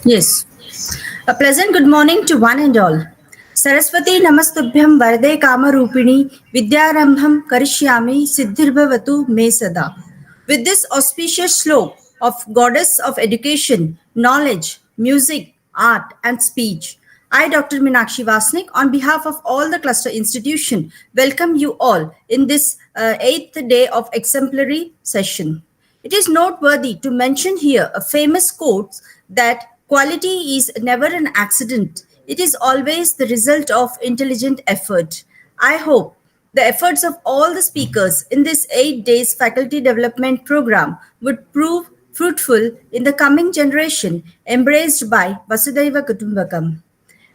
Yes. A pleasant good morning to one and all. Saraswati Namastubhyam Varde Kamarupini Vidyarambham Karishyami Siddhirbhavatu Me Sada. With this auspicious slope of goddess of education, knowledge, music, art, and speech, I, Dr. Meenakshi Vasnik, on behalf of all the cluster institution, welcome you all in this eighth day of exemplary session. It is noteworthy to mention here a famous quote that quality is never an accident. It is always the result of intelligent effort. I hope the efforts of all the speakers in this 8 days faculty development program would prove fruitful in the coming generation embraced by Vasudhaiva Kutumbakam.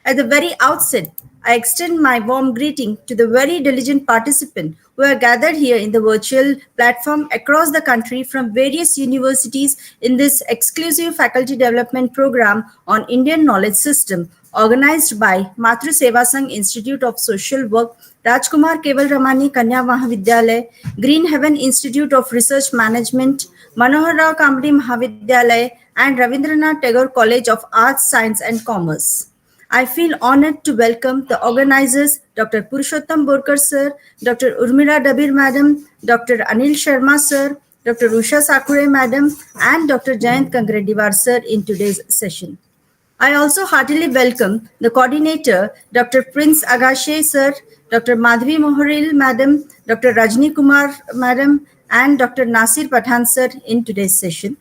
At the very outset, I extend my warm greeting to the very diligent participants who are gathered here in the virtual platform across the country from various universities in this exclusive faculty development program on Indian Knowledge System organized by Matru Sewa Sangh Institute of Social Work, Rajkumar Kewalramani Kanya Mahavidyalay, Green Heaven Institute of Research Management, Manoharrao Kamdi Mahavidyalay, and Rabindranath Tagore College of Arts, Science and Commerce. I feel honored to welcome the organizers, Dr. Purushottam Borkar sir, Dr. Urmila Dabir madam, Dr. Anil Sharma sir, Dr. Usha Sakure madam, and Dr. Jayant Kangreddiwar sir in today's session. I also heartily welcome the coordinator, Dr. Prince Agashe sir, Dr. Madhvi Moharil madam, Dr. Rajni Kumar madam, and Dr. Nasir Pathan sir in today's session.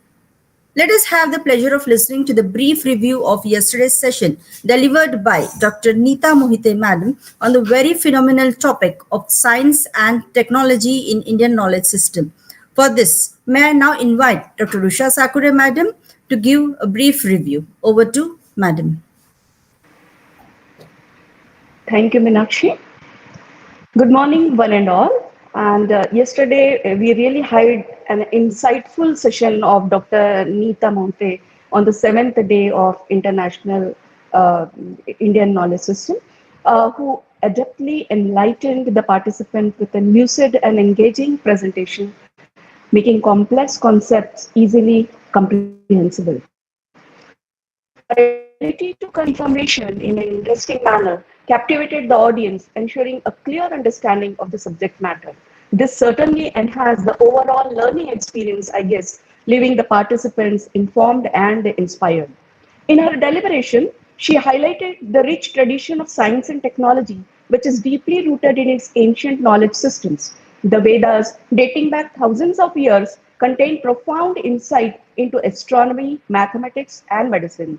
Let us have the pleasure of listening to the brief review of yesterday's session delivered by Dr. Neeta Mohite Madam on the very phenomenal topic of science and technology in Indian knowledge system. For this, may I now invite Dr. Usha Sakure Madam to give a brief review. Over to Madam. Thank you, Meenakshi. Good morning, one and all. And yesterday, we really had an insightful session of Dr. Neeta Monte on the 7th day of International Indian Knowledge System, who adeptly enlightened the participants with a lucid and engaging presentation, making complex concepts easily comprehensible. Her ability to convey information in an interesting manner captivated the audience, ensuring a clear understanding of the subject matter. This certainly enhanced the overall learning experience, I guess, leaving the participants informed and inspired. In her deliberation, she highlighted the rich tradition of science and technology, which is deeply rooted in its ancient knowledge systems. The Vedas, dating back thousands of years, contain profound insight into astronomy, mathematics, and medicine.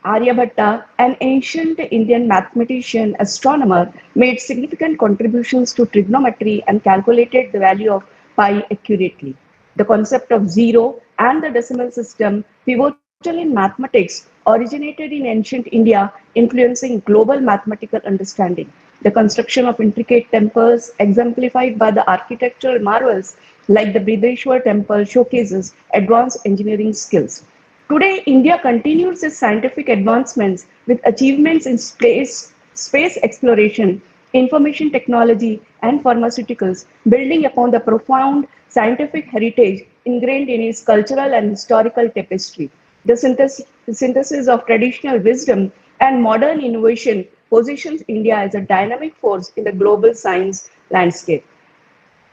Aryabhatta, an ancient Indian mathematician astronomer, made significant contributions to trigonometry and calculated the value of pi accurately. The concept of zero and the decimal system, pivotal in mathematics, originated in ancient India, influencing global mathematical understanding. The construction of intricate temples, exemplified by the architectural marvels like the Brideshwar temple, showcases advanced engineering skills. Today, India continues its scientific advancements with achievements in space exploration, information technology, and pharmaceuticals, building upon the profound scientific heritage ingrained in its cultural and historical tapestry. The synthesis of traditional wisdom and modern innovation positions India as a dynamic force in the global science landscape.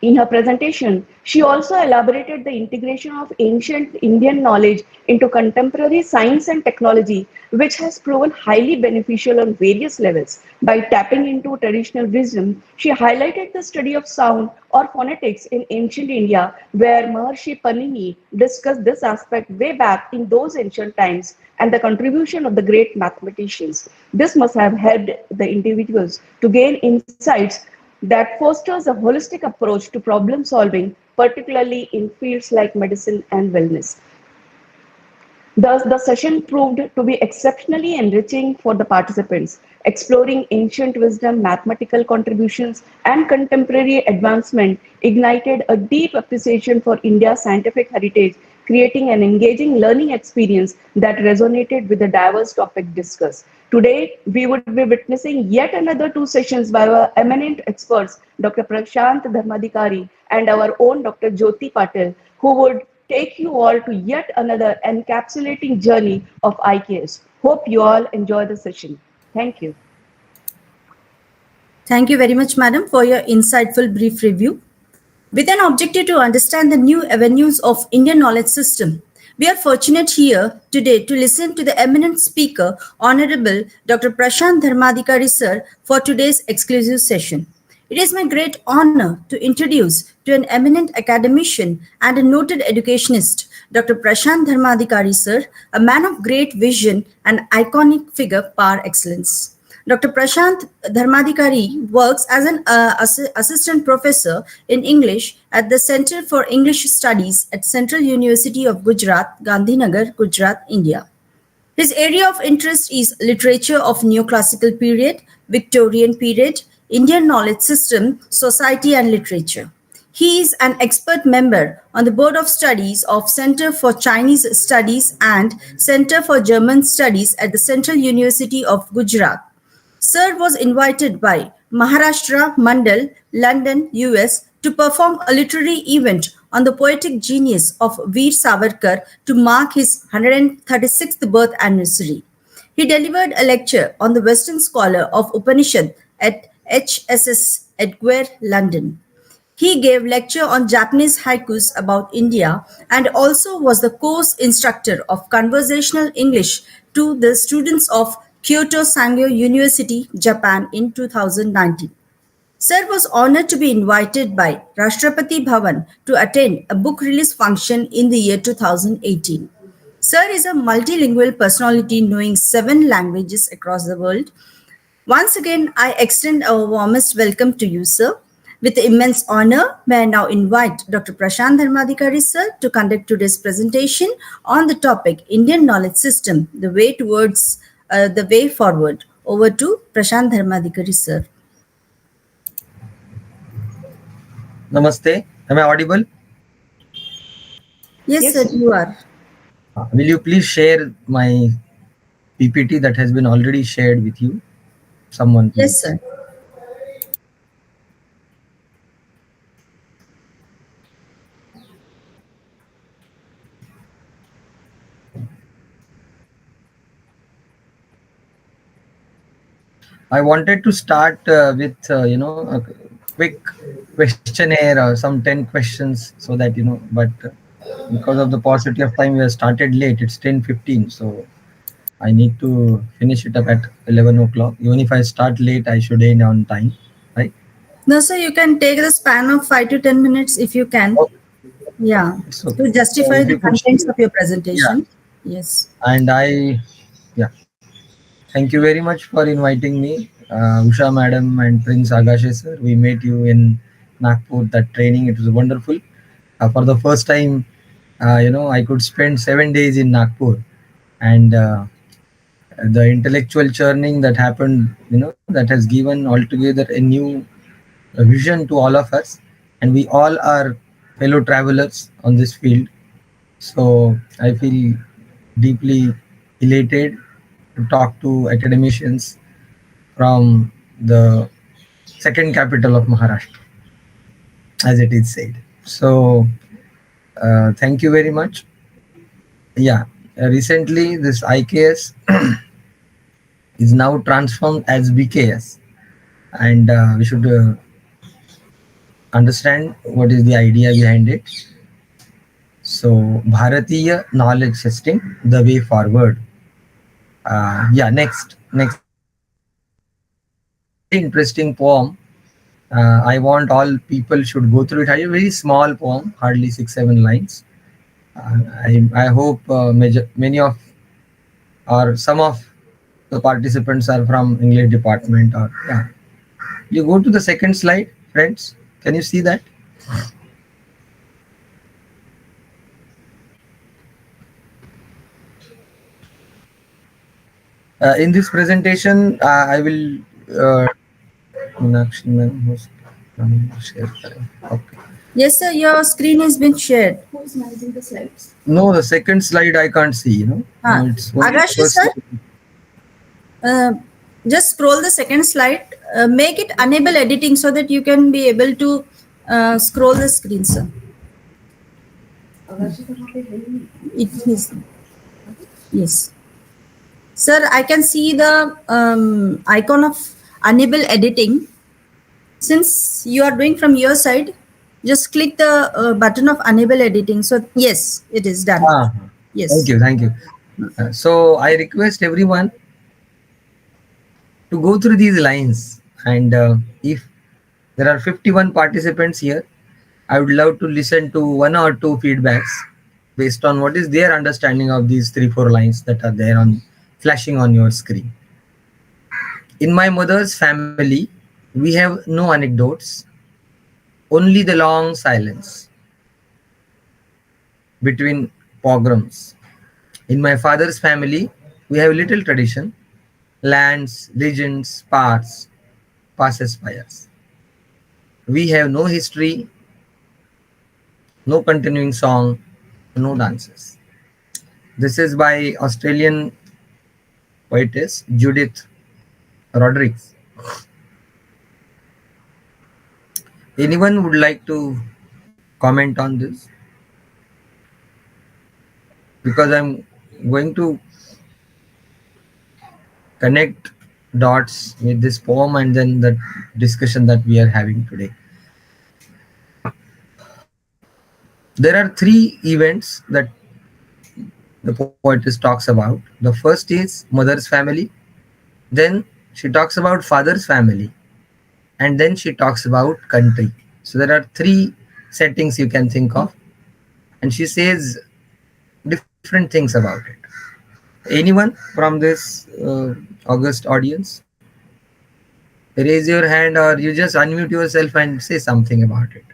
In her presentation, she also elaborated the integration of ancient Indian knowledge into contemporary science and technology, which has proven highly beneficial on various levels. By tapping into traditional wisdom, she highlighted the study of sound or phonetics in ancient India, where Maharshi Panini discussed this aspect way back in those ancient times and the contribution of the great mathematicians. This must have helped the individuals to gain insights that fosters a holistic approach to problem solving, particularly in fields like medicine and wellness. Thus, the session proved to be exceptionally enriching for the participants, exploring ancient wisdom, mathematical contributions, and contemporary advancement ignited a deep appreciation for India's scientific heritage, creating an engaging learning experience that resonated with the diverse topic discussed. Today, we would be witnessing yet another two sessions by our eminent experts, Dr. Prashant Dharmadhikari and our own Dr. Jyoti Patil, who would take you all to yet another encapsulating journey of IKS. Hope you all enjoy the session. Thank you. Thank you very much, madam, for your insightful brief review. With an objective to understand the new avenues of Indian knowledge system, we are fortunate here today to listen to the eminent speaker, Honorable Dr. Prashant Dharmadhikari sir, for today's exclusive session. It is my great honor to introduce to an eminent academician and a noted educationist, Dr. Prashant Dharmadhikari sir, a man of great vision and iconic figure par excellence. Dr. Prashant Dharmadhikari works as an assistant professor in English at the Center for English Studies at Central University of Gujarat, Gandhinagar, Gujarat, India. His area of interest is literature of neoclassical period, Victorian period, Indian knowledge system, society and literature. He is an expert member on the Board of Studies of Center for Chinese Studies and Center for German Studies at the Central University of Gujarat. Sir was invited by Maharashtra Mandal, London, US to perform a literary event on the poetic genius of Veer Savarkar to mark his 136th birth anniversary. He delivered a lecture on the Western scholar of Upanishad at HSS Edgware, London. He gave lecture on Japanese haikus about India and also was the course instructor of conversational English to the students of Kyoto Sangh University, Japan in 2019. Sir was honored to be invited by Rashtrapati Bhavan to attend a book release function in the year 2018. Sir is a multilingual personality knowing 7 languages across the world. Once again, I extend our warmest welcome to you, sir. With immense honor, may I now invite Dr. Prashant Dharmadhikari sir to conduct today's presentation on the topic Indian Knowledge System, the way towards the way forward. Over to Prashant Dharmadhikari sir. Namaste. Am I audible? Yes, sir, you are. Will you please share my PPT that has been already shared with you? Someone, please. Yes, sir. I wanted to start with a quick questionnaire or some 10 questions so that but because of the paucity of time we have started late. It's 10:15, so I need to finish it up at 11 o'clock. Even if I start late, I should end on time, right? No, sir, you can take the span of 5 to 10 minutes if you can. Oh. Yeah, So, to justify the contents of your presentation. Yeah. Yes. And thank you very much for inviting me, Usha madam and Prince Agashe sir. We met you in Nagpur, that training. It was wonderful. For the first time, I could spend 7 days in Nagpur, and the intellectual churning that happened, that has given altogether a new vision to all of us. And we all are fellow travelers on this field. So I feel deeply elated to talk to academicians from the second capital of Maharashtra, as it is said. So thank you very much. Yeah, recently this IKS is now transformed as BKS, and we should understand what is the idea behind it. So Bharatiya knowledge system, the way forward. Next interesting poem. I want all people should go through it. It's a very small poem, hardly 6-7 lines. I hope many of or some of the participants are from English department. Or you go to the second slide, friends. Can you see that? In this presentation, I will share. Okay. Yes, sir, your screen has been shared. Who is managing the slides? No, the second slide I can't see, It's Agashi, sir, just scroll the second slide. Make it enable editing so that you can be able to scroll the screen, sir. It is, yes. Sir, I can see the icon of enable editing. Since you are doing from your side, just click the button of enable editing. So yes, it is done. Ah, thank Yes. you, thank you. So I request everyone to go through these lines, and if there are 51 participants here, I would love to listen to one or two feedbacks based on what is their understanding of these 3 4 lines that are there on flashing on your screen. In my mother's family, we have no anecdotes, only the long silence between pogroms. In my father's family, we have little tradition, lands, legends, paths, passes fires. We have no history, no continuing song, no dances. This is by Australian poetess Judith Rodriguez. Anyone would like to comment on this? Because I'm going to connect dots with this poem and then the discussion that we are having today. There are 3 events that the poetess talks about. The first is mother's family, then she talks about father's family, and then she talks about country. So there are 3 settings you can think of, and she says different things about it. Anyone from this August audience, raise your hand or you just unmute yourself and say something about it.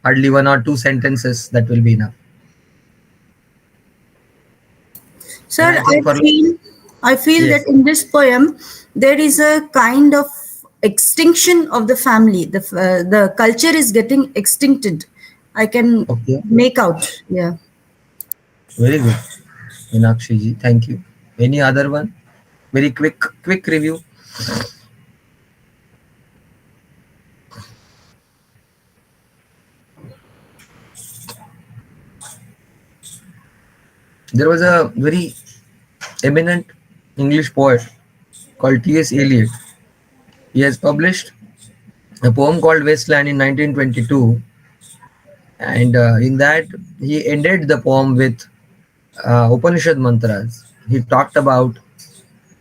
Hardly 1 or 2 sentences, that will be enough. Sir, And I think for I feel that yes, in this poem there is a kind of extinction of the family. The culture is getting extincted. I can okay, make out. Yeah. very good, Meenakshi ji. Thank you. Any other one? Very quick review. There was a very eminent English poet called T.S. Eliot. He has published a poem called Wasteland in 1922, and in that he ended the poem with Upanishad mantras. He talked about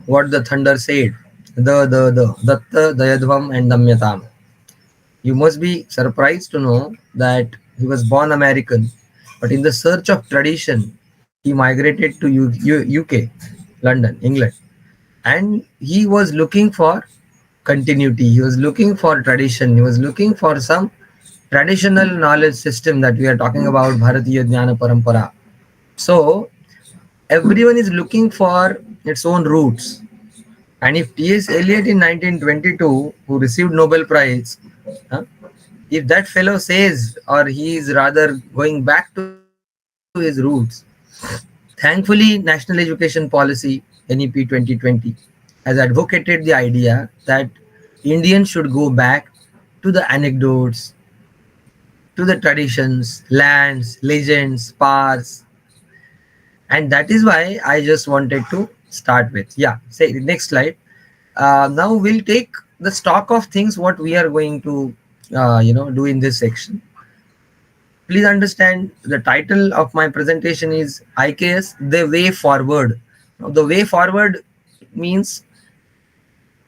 what the thunder said, the datta, dayadvam, and damyatam. You must be surprised to know that he was born American, but in the search of tradition, he migrated to UK, London, England, and he was looking for continuity. He was looking for tradition. He was looking for some traditional knowledge system that we are talking about, Bharatiya Jnana Parampara. So everyone is looking for its own roots. And if T.S. Eliot in 1922, who received Nobel Prize, huh, if that fellow says, or he is rather going back to his roots, thankfully, National Education Policy, NEP 2020, has advocated the idea that Indians should go back to the anecdotes, to the traditions, lands, legends, paths, and that is why I just wanted to start with. Yeah, say next slide. Now we'll take the stock of things what we are going to do in this section. Please understand the title of my presentation is IKS the way forward. Now, the way forward means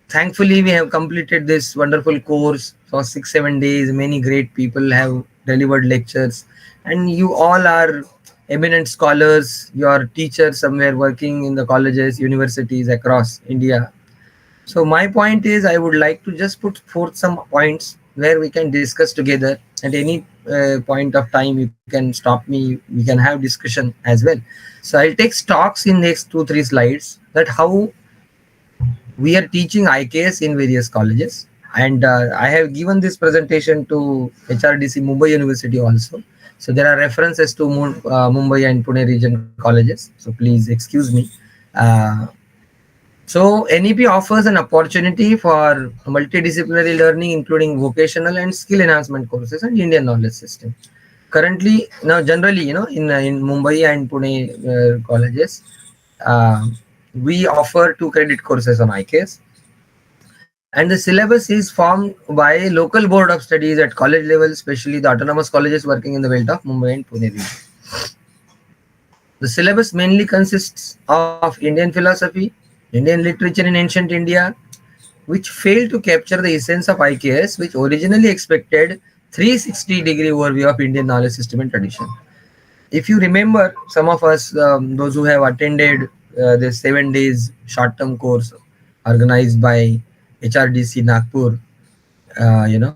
thankfully we have completed this wonderful course for 6 7 days. Many great people have delivered lectures, and you all are eminent scholars. You are teachers somewhere working in the colleges, universities across India. So my point is, I would like to just put forth some points where we can discuss together. At any point of time, you can stop me. We can have discussion as well. So I'll take stocks in next 2 3 slides that how we are teaching IKS in various colleges. And I have given this presentation to HRDC Mumbai University also. So there are references to Mumbai and Pune region colleges. So please excuse me. Uh, so NEP offers an opportunity for multidisciplinary learning, including vocational and skill enhancement courses and Indian knowledge system. currently, now generally, in Mumbai and Pune colleges, uh, we offer 2 credit courses on IKS, and the syllabus is formed by local board of studies at college level, especially the autonomous colleges working in the belt of Mumbai and Pune region. The syllabus mainly consists of Indian philosophy, Indian literature in ancient India, which failed to capture the essence of IKS, which originally expected 360-degree overview of Indian knowledge system and tradition. If you remember, some of us, those who have attended this 7 days short-term course organized by HRDC Nagpur, you know,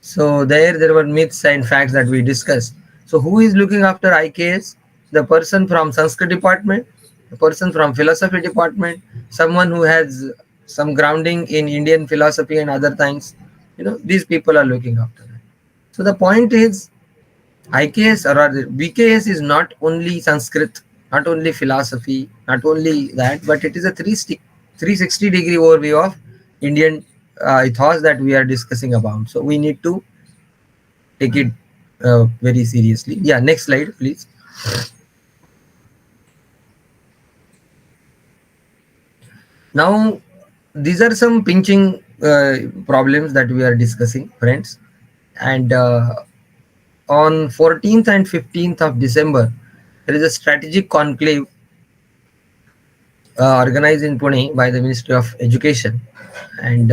so there were myths and facts that we discussed. So who is looking after IKS? The person from Sanskrit department, the person from philosophy department, someone who has some grounding in Indian philosophy and other things. These people are looking after it. So the point is, IKS or rather BKS is not only Sanskrit, not only philosophy, not only that, but it is a 360-degree overview of Indian ethos that we are discussing about. So we need to take it very seriously. Yeah, next slide, please. Now, these are some pinching problems that we are discussing, friends. And on 14th and 15th of December, there is a strategic conclave organized in Pune by the Ministry of Education. And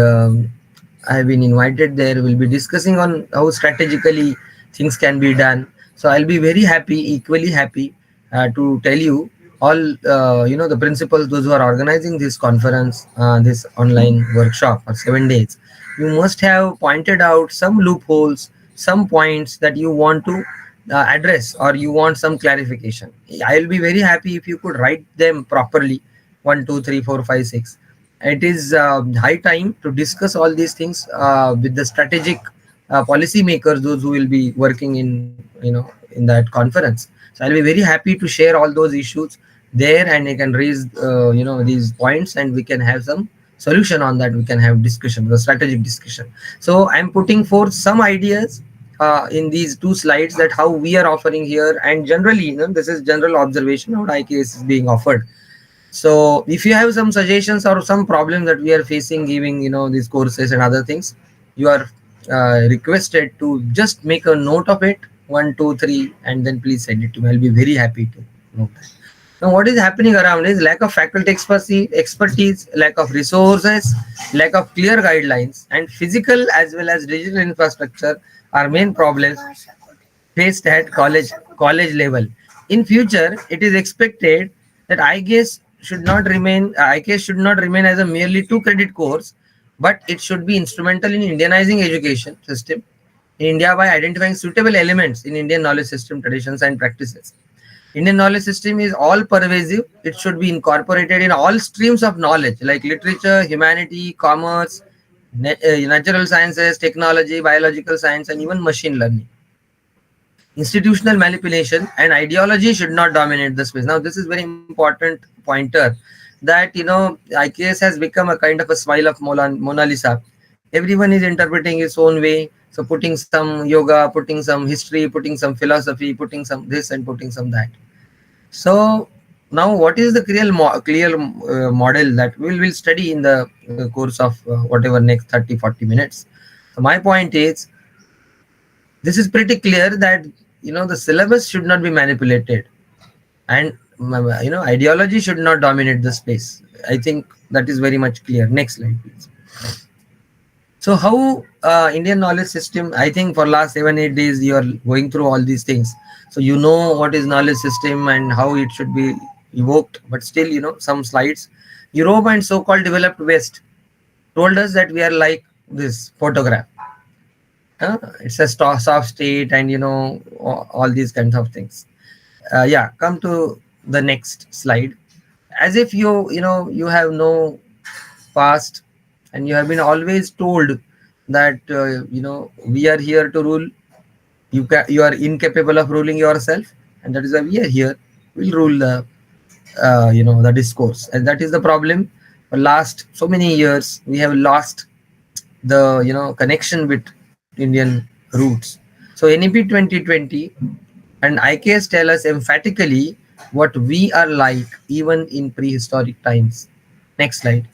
I have been invited there. We'll be discussing on how strategically things can be done. So I'll be very happy, equally happy to tell you all, the principals, those who are organizing this conference, this online workshop for 7 days. You must have pointed out some loopholes, some points that you want to address, or you want some clarification. I'll be very happy if you could write them properly. 1, 2, 3, 4, 5, 6. It is high time to discuss all these things with the strategic policy makers, those who will be working in that conference. So I'll be very happy to share all those issues there, and I can raise these points, and we can have some solution on that. We can have discussion, the strategic discussion. So I'm putting forth some ideas in these 2 slides, that how we are offering here, and generally, this is general observation how IKS is being offered. So if you have some suggestions or some problems that we are facing giving these courses and other things, you are requested to just make a note of it, 1, 2, 3, and then please send it to me. I'll be very happy to know that. Now, what is happening around is lack of faculty expertise, lack of resources, lack of clear guidelines, and physical as well as digital infrastructure are main problems faced at college level. In future, it is expected that IKS should not remain as a merely 2 credit course, but it should be instrumental in Indianizing education system in India by identifying suitable elements in Indian knowledge system traditions and practices. Indian knowledge system is all pervasive. It should be incorporated in all streams of knowledge like literature, humanity, commerce, natural sciences, technology, biological science, and even machine learning. Institutional manipulation and ideology should not dominate the space. Now, this is very important pointer, that IKS has become a kind of a smile of Mona Lisa. Everyone is interpreting its own way. So putting some yoga, putting some history, putting some philosophy, putting some this and putting some that. So now, what is the clear model that we will study in the course of whatever next 30-40 minutes? So my point is, this is pretty clear that the syllabus should not be manipulated, and ideology should not dominate the space. I think that is very much clear. Next slide, please. So how Indian knowledge system, I think for last 7-8 days you are going through all these things, so what is knowledge system and how it should be evoked. But still, some slides. Europe and so-called developed West told us that we are like this photograph. It's a soft state, and all these kinds of things. Yeah, come to the next slide. As if you have no past, and you have been always told that we are here to rule. You are incapable of ruling yourself, and that is why we are here. We'll rule the discourse, and that is the problem. For last so many years, we have lost the connection with Indian roots. So NEP 2020 And IKS tell us emphatically what we are like even in prehistoric times. Next slide.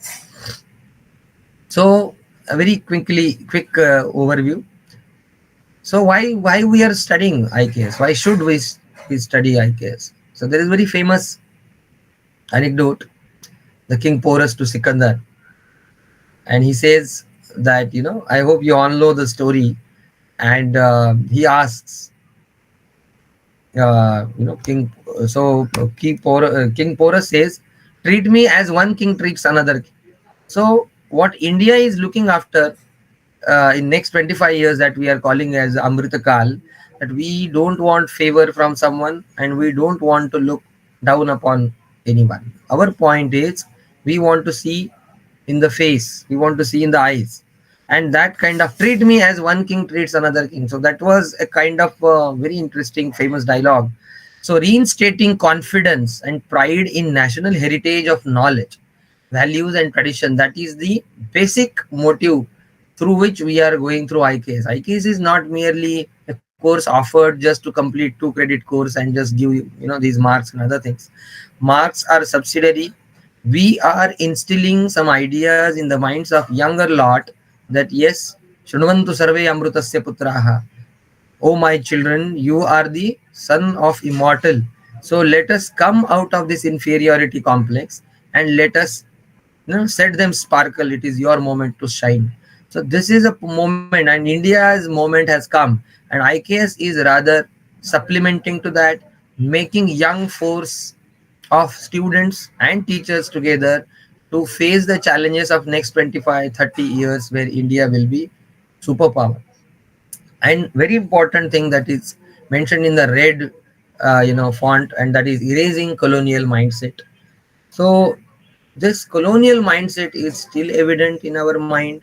So a very quick overview. So why we are studying IKS? Why should we study IKS? So there is very famous anecdote. The king porous to Sikandar, and he says that, I hope you all know the story. And he asks, king. So King porous says, treat me as one king treats another king. So what India is looking after in next 25 years, that we are calling as Amrita Kal, that we don't want favor from someone and we don't want to look down upon anyone. Our point is, we want to see in the face, we want to see in the eyes, and that kind of treat me as one king treats another king. So that was a kind of very interesting famous dialogue. So reinstating confidence and pride in national heritage of knowledge, values and tradition, that is the basic motive through which we are going through IKS. IKS is not merely a course offered just to complete 2 credit course and just give these marks and other things. Marks are subsidiary. We are instilling some ideas in the minds of younger lot that yes, Shunvantu sarve amrutasya putraha. Oh my children, you are the son of immortal. So let us come out of this inferiority complex and let us set them sparkle. It is your moment to shine. So this is a moment, and India's moment has come, and IKS is rather supplementing to that, making young force of students and teachers together to face the challenges of next 25-30 years, where India will be superpower. And very important thing that is mentioned in the red font, and that is erasing colonial mindset. So this colonial mindset is still evident in our mind,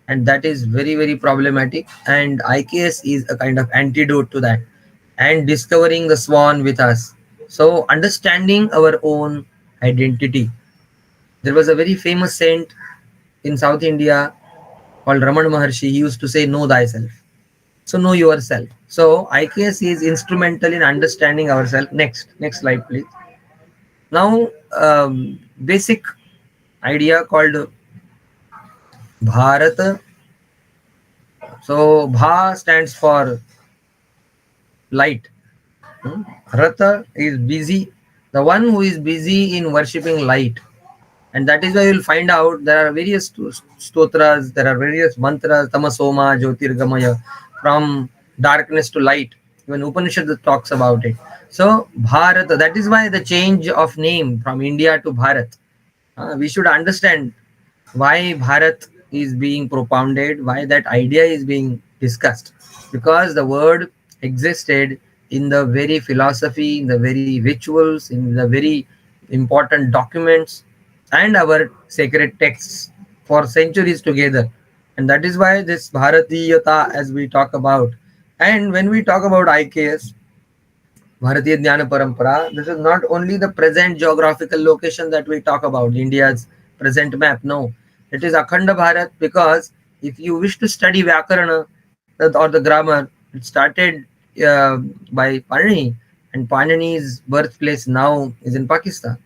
and that is very problematic, and IKS is a kind of antidote to that, and discovering the swan with us. So understanding our own identity. There was a very famous saint in South India called Raman Maharshi. He used to say, know thyself. So know yourself. So IKS is instrumental in understanding ourselves. Next slide, please. Now, basic idea called Bharat. So Bha stands for light. Rata is busy. The one who is busy in worshipping light. And that is why you will find out there are various stotras, there are various mantras, Tamasoma, Jyotirgamaya, from darkness to light. Even Upanishad talks about it. So Bharat, that is why the change of name from India to Bharat. We should understand why Bharat is being propounded, why that idea is being discussed. Because the word existed in the very philosophy, in the very rituals, in the very important documents and our sacred texts for centuries together. And that is why this Bharatiyata, as we talk about. And when we talk about IKS, Bharatiya Jnana Parampara, this is not only the present geographical location that we talk about, India's present map. No, it is Akhanda Bharat, because if you wish to study Vyakarana or the grammar, it started by Panini, and Panini's birthplace now is in Pakistan.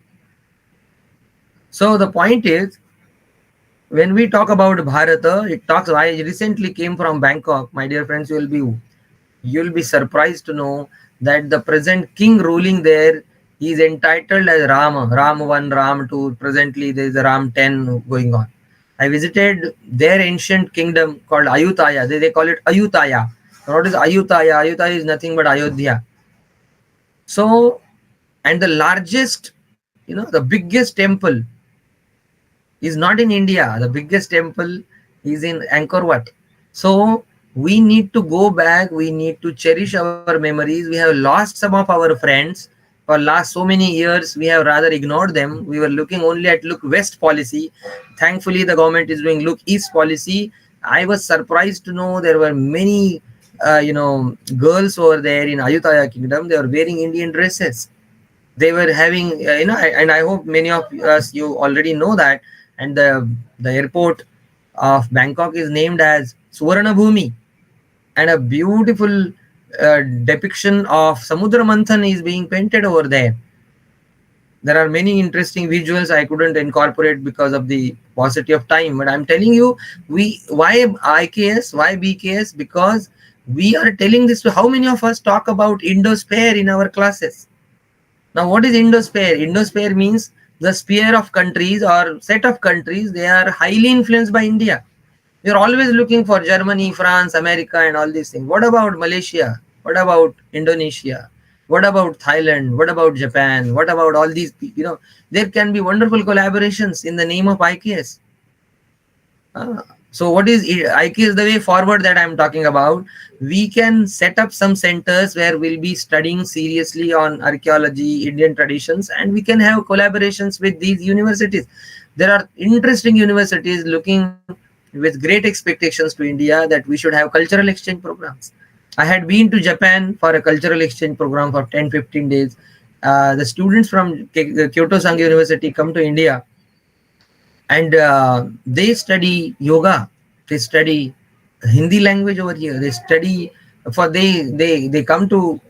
So the point is, when we talk about Bharata, it talks. I recently came from Bangkok, my dear friends. You'll be surprised to know that the present king ruling there is entitled as Rama, Ram 1, Ram 2. Presently, there is a Ram 10 going on. I visited their ancient kingdom called Ayutthaya. They call it Ayutthaya. What is Ayutthaya? Ayutthaya is nothing but Ayodhya. So, and the largest, the biggest temple is not in India. The biggest temple is in Angkor Wat. So we need to go back. We need to cherish our memories. We have lost some of our friends. For last so many years, we have rather ignored them. We were looking only at look west policy. Thankfully, the government is doing look east policy. I was surprised to know there were many, girls over there in Ayutthaya Kingdom. They were wearing Indian dresses. They were having, and I hope many of us, you already know that. And the airport of Bangkok is named as Suvarna Bhumi, and a beautiful depiction of Samudra Manthan is being painted over there. There are many interesting visuals I couldn't incorporate because of the paucity of time. But I'm telling you, why IKS, why BKS? Because we are telling this to how many of us talk about Indosphere in our classes. Now, what is Indosphere? Indosphere means the sphere of countries or set of countries. They are highly influenced by India. We are always looking for Germany, France, America, and all these things. What about Malaysia? What about Indonesia? What about Thailand? What about Japan? What about all these? There can be wonderful collaborations in the name of IKS. So what is IKS? The way forward that I'm talking about, we can set up some centers where we'll be studying seriously on archaeology, Indian traditions, and we can have collaborations with these universities. There are interesting universities looking with great expectations to India that we should have cultural exchange programs. I had been to Japan for a cultural exchange program for 10-15 days. The students from Kyoto Sangh University come to India, and they study yoga, they study Hindi language over here, they study for they come to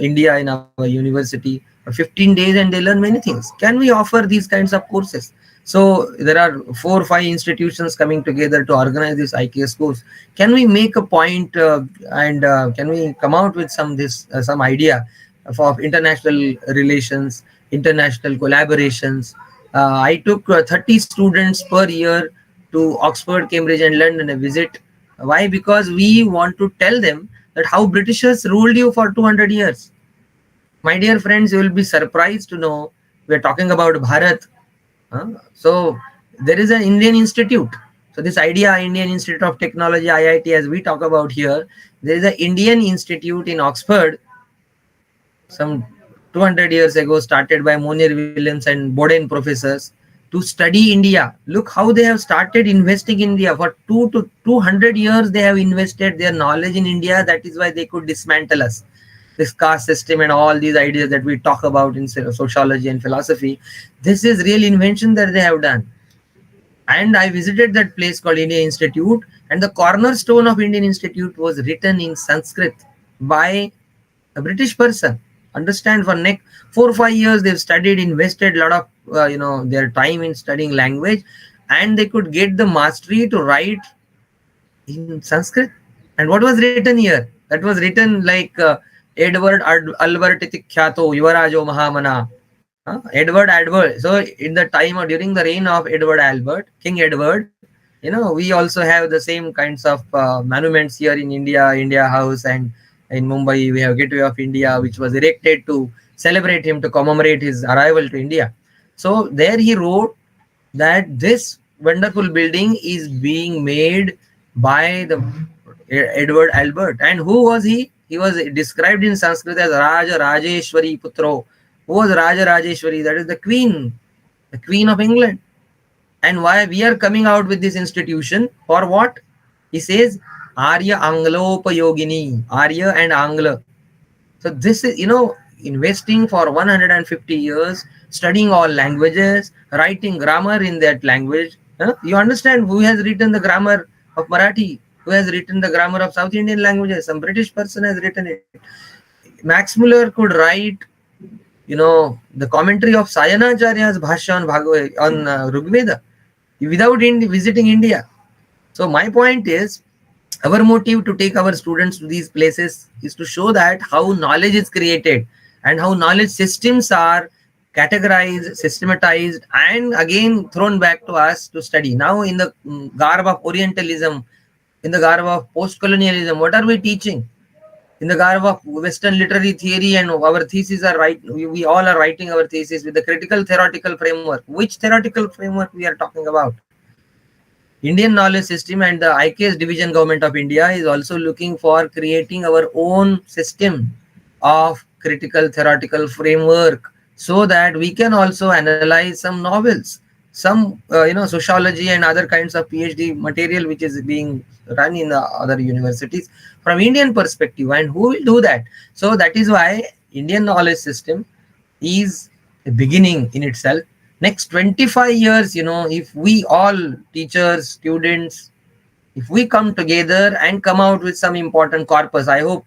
India in our university for 15 days, and they learn many things. Can we offer these kinds of courses? So there are 4 or 5 institutions coming together to organize this IKS course. Can we make a point and can we come out with some idea of international relations, international collaborations? I took 30 students per year to Oxford, Cambridge, and London a visit. Why? Because we want to tell them that how Britishers ruled you for 200 years. My dear friends, you will be surprised to know we are talking about Bharat. So there is an Indian institute. So this idea, Indian Institute of Technology, IIT, as we talk about here, there is an Indian institute in Oxford, some 200 years ago, started by Monier Williams and Boden professors to study India. Look how they have started investing in India. For 200 years, they have invested their knowledge in India. That is why they could dismantle us. This caste system and all these ideas that we talk about in sociology and philosophy. This is real invention that they have done. And I visited that place called Indian Institute, and the cornerstone of Indian Institute was written in Sanskrit by a British person. Understand, for next 4 or 5 years they've studied, invested a lot of their time in studying language, and they could get the mastery to write in Sanskrit. And what was written here? That was written like Edward Albert Kyato Yuvarajo Mahamana. Edward Albert. So in the time or during the reign of Edward Albert, King Edward, we also have the same kinds of monuments here in India House, and in Mumbai we have Gateway of India, which was erected to celebrate him, to commemorate his arrival to India. So there he wrote that this wonderful building is being made by the Edward Albert. And who was he? He was described in Sanskrit as Raja Rajeshwari Putro. Who was Raja Rajeshwari? That is the Queen of England. And why we are coming out with this institution? For what? He says Arya Anglopayogini, Arya and Angla. So this is, investing for 150 years, studying all languages, writing grammar in that language. You understand who has written the grammar of Marathi? Who has written the grammar of South Indian languages? Some British person has written it. Max Muller could write, the commentary of Sayanacharya's Bhashya on Rigveda without visiting India. So my point is, our motive to take our students to these places is to show that how knowledge is created and how knowledge systems are categorized, systematized, and again thrown back to us to study. Now in the garb of Orientalism, in the garb of post-colonialism, what are we teaching? In the garb of Western literary theory, and our theses are right. We all are writing our thesis with the critical theoretical framework. Which theoretical framework we are talking about? Indian knowledge system and the IKS division government of India is also looking for creating our own system of critical theoretical framework, so that we can also analyze some novels, some sociology and other kinds of PhD material which is being run in the other universities from Indian perspective. And who will do that? So that is why Indian knowledge system is a beginning in itself. Next 25 years, if we all, teachers, students, If we come together and come out with some important corpus, I hope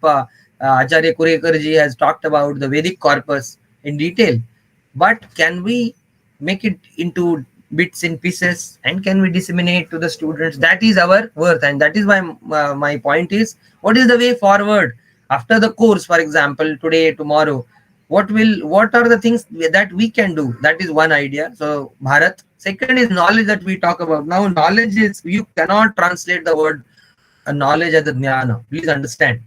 Acharya Kurekar ji has talked about the Vedic corpus in detail. But can we make it into bits and pieces, and can we disseminate to the students? That is our worth, and that is why my point is, what is the way forward after the course? For example, today, tomorrow, what are the things that we can do? That is one idea. So Bharat. Second is knowledge that we talk about. Now knowledge is, you cannot translate the word knowledge as a jnana. Please understand.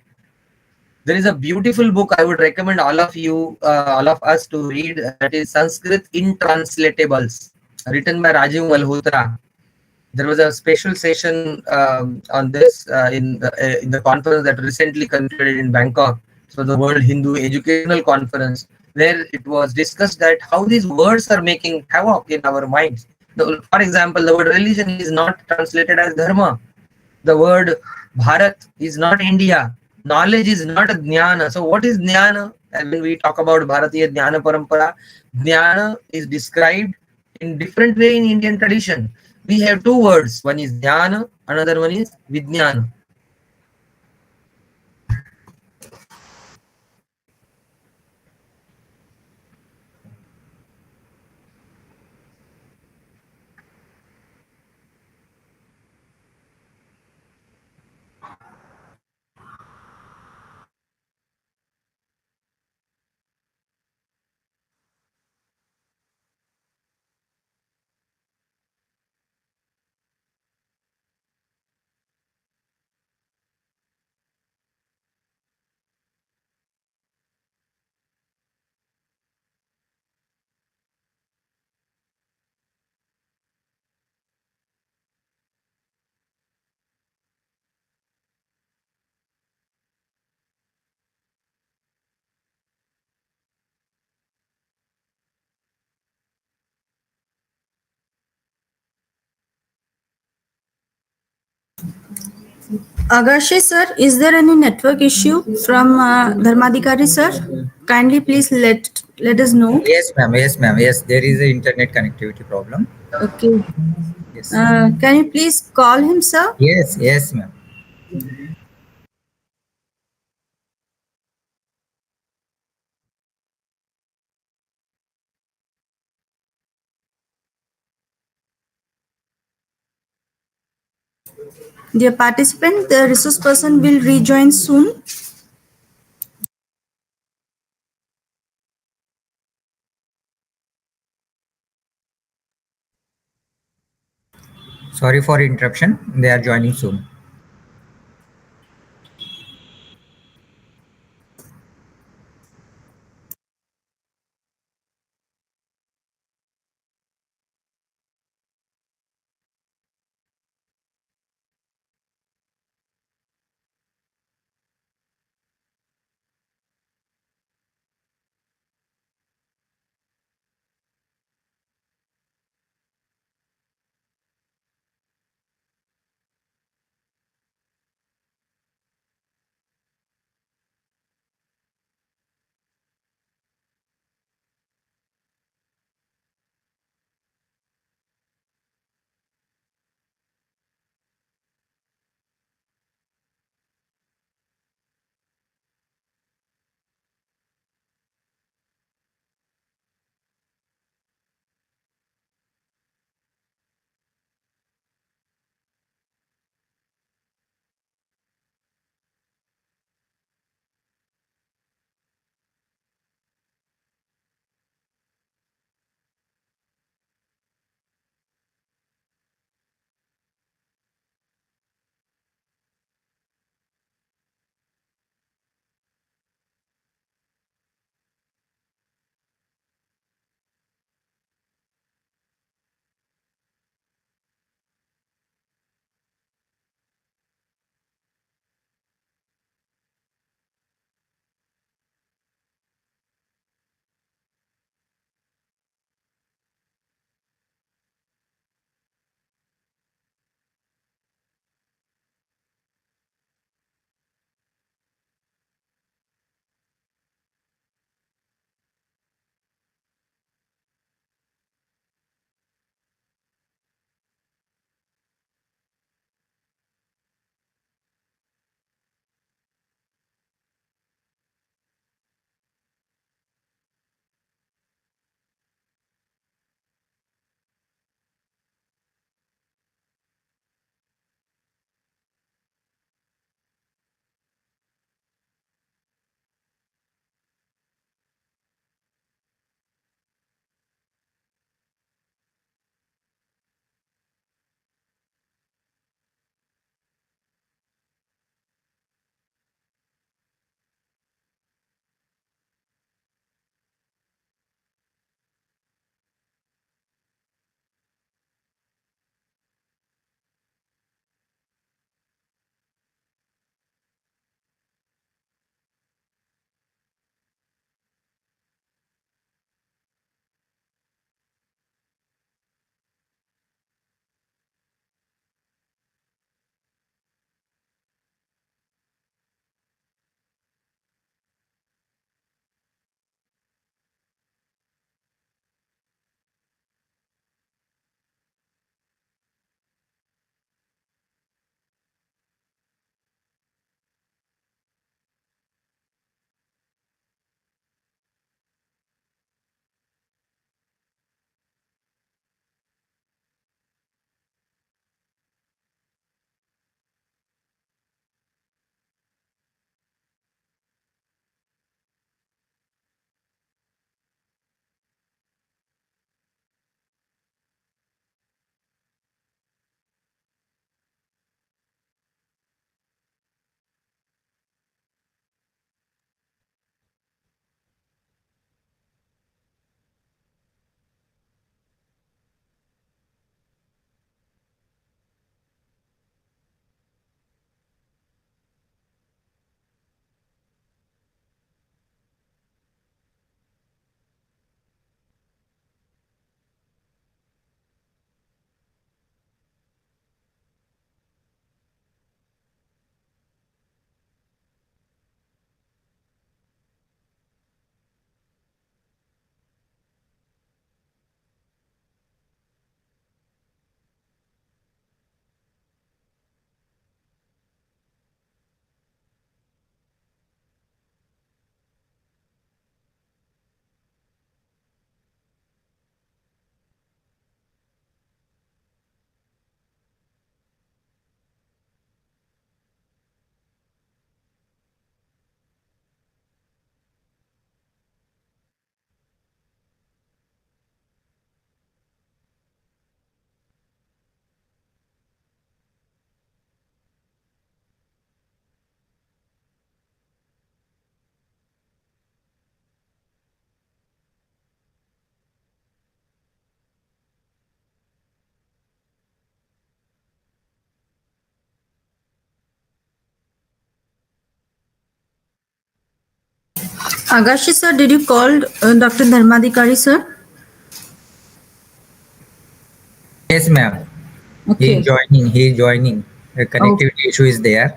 There is a beautiful book I would recommend all of us to read. That is Sanskrit Intranslatables, written by Rajiv Malhotra. There was a special session on this in the conference that recently concluded in Bangkok. So the World Hindu Educational Conference, where it was discussed that how these words are making havoc in our minds. For example, the word religion is not translated as dharma. The word Bharat is not India. Knowledge is not jnana. So what is jnana? And when we talk about Bharatiya Jnana Parampara, jnana is described in different way in Indian tradition. We have two words. One is jnana, another one is vijnana. Agashe sir, is there any network issue from Dharmadikari sir? Kindly please let us know. Yes, ma'am. Yes, ma'am. Yes, there is a internet connectivity problem. Okay. Yes. Can you please call him, sir? Yes, yes, ma'am. Dear participant, the resource person will rejoin soon. Sorry for interruption. They are joining soon. Agashi sir, did you call Dr. Dharmadikari sir? Yes, ma'am. He Okay. is joining. He is joining. The connectivity issue is there.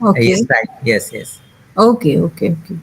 Okay. Yes, right. Yes, yes. Okay. Okay. Okay.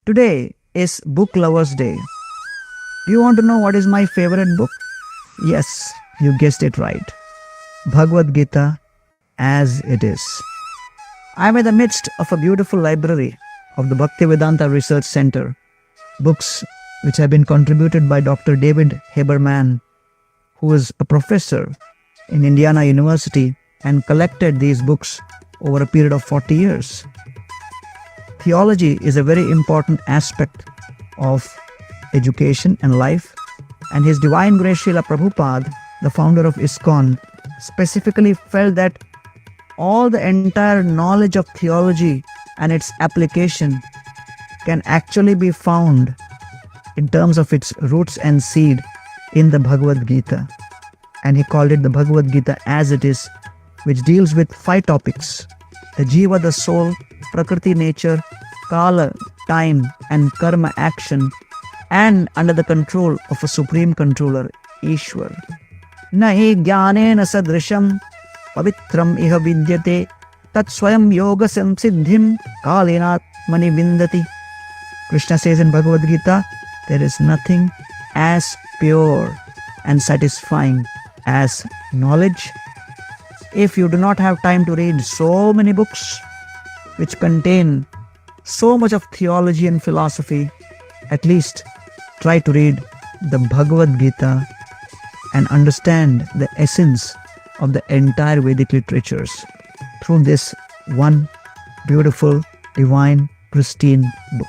Today is Book Lovers Day. Do you want to know what is my favorite book? Yes, you guessed it right. Bhagavad Gita as it is. I am in the midst of a beautiful library of the Bhaktivedanta Research Center. Books which have been contributed by Dr. David Haberman, who is a professor in Indiana University and collected these books over a period of 40 years. Theology is a very important aspect of education and life, and His Divine Grace Srila Prabhupada, the founder of ISKCON, specifically felt that all the entire knowledge of theology and its application can actually be found in terms of its roots and seed in the Bhagavad Gita. And he called it the Bhagavad Gita as it is, which deals with 5 topics: the Jiva, the soul, Prakriti, nature, Kala, time, and Karma, action, and under the control of a supreme controller, Ishwar. Nahi jnanena sadrisham pavitram iha vidyate tat swayam yoga samsiddhim kalinatmani vindati. Krishna says in Bhagavad Gita, there is nothing as pure and satisfying as knowledge. If you do not have time to read so many books which contain so much of theology and philosophy, at least try to read the Bhagavad Gita and understand the essence of the entire Vedic literatures through this one beautiful, divine, pristine book.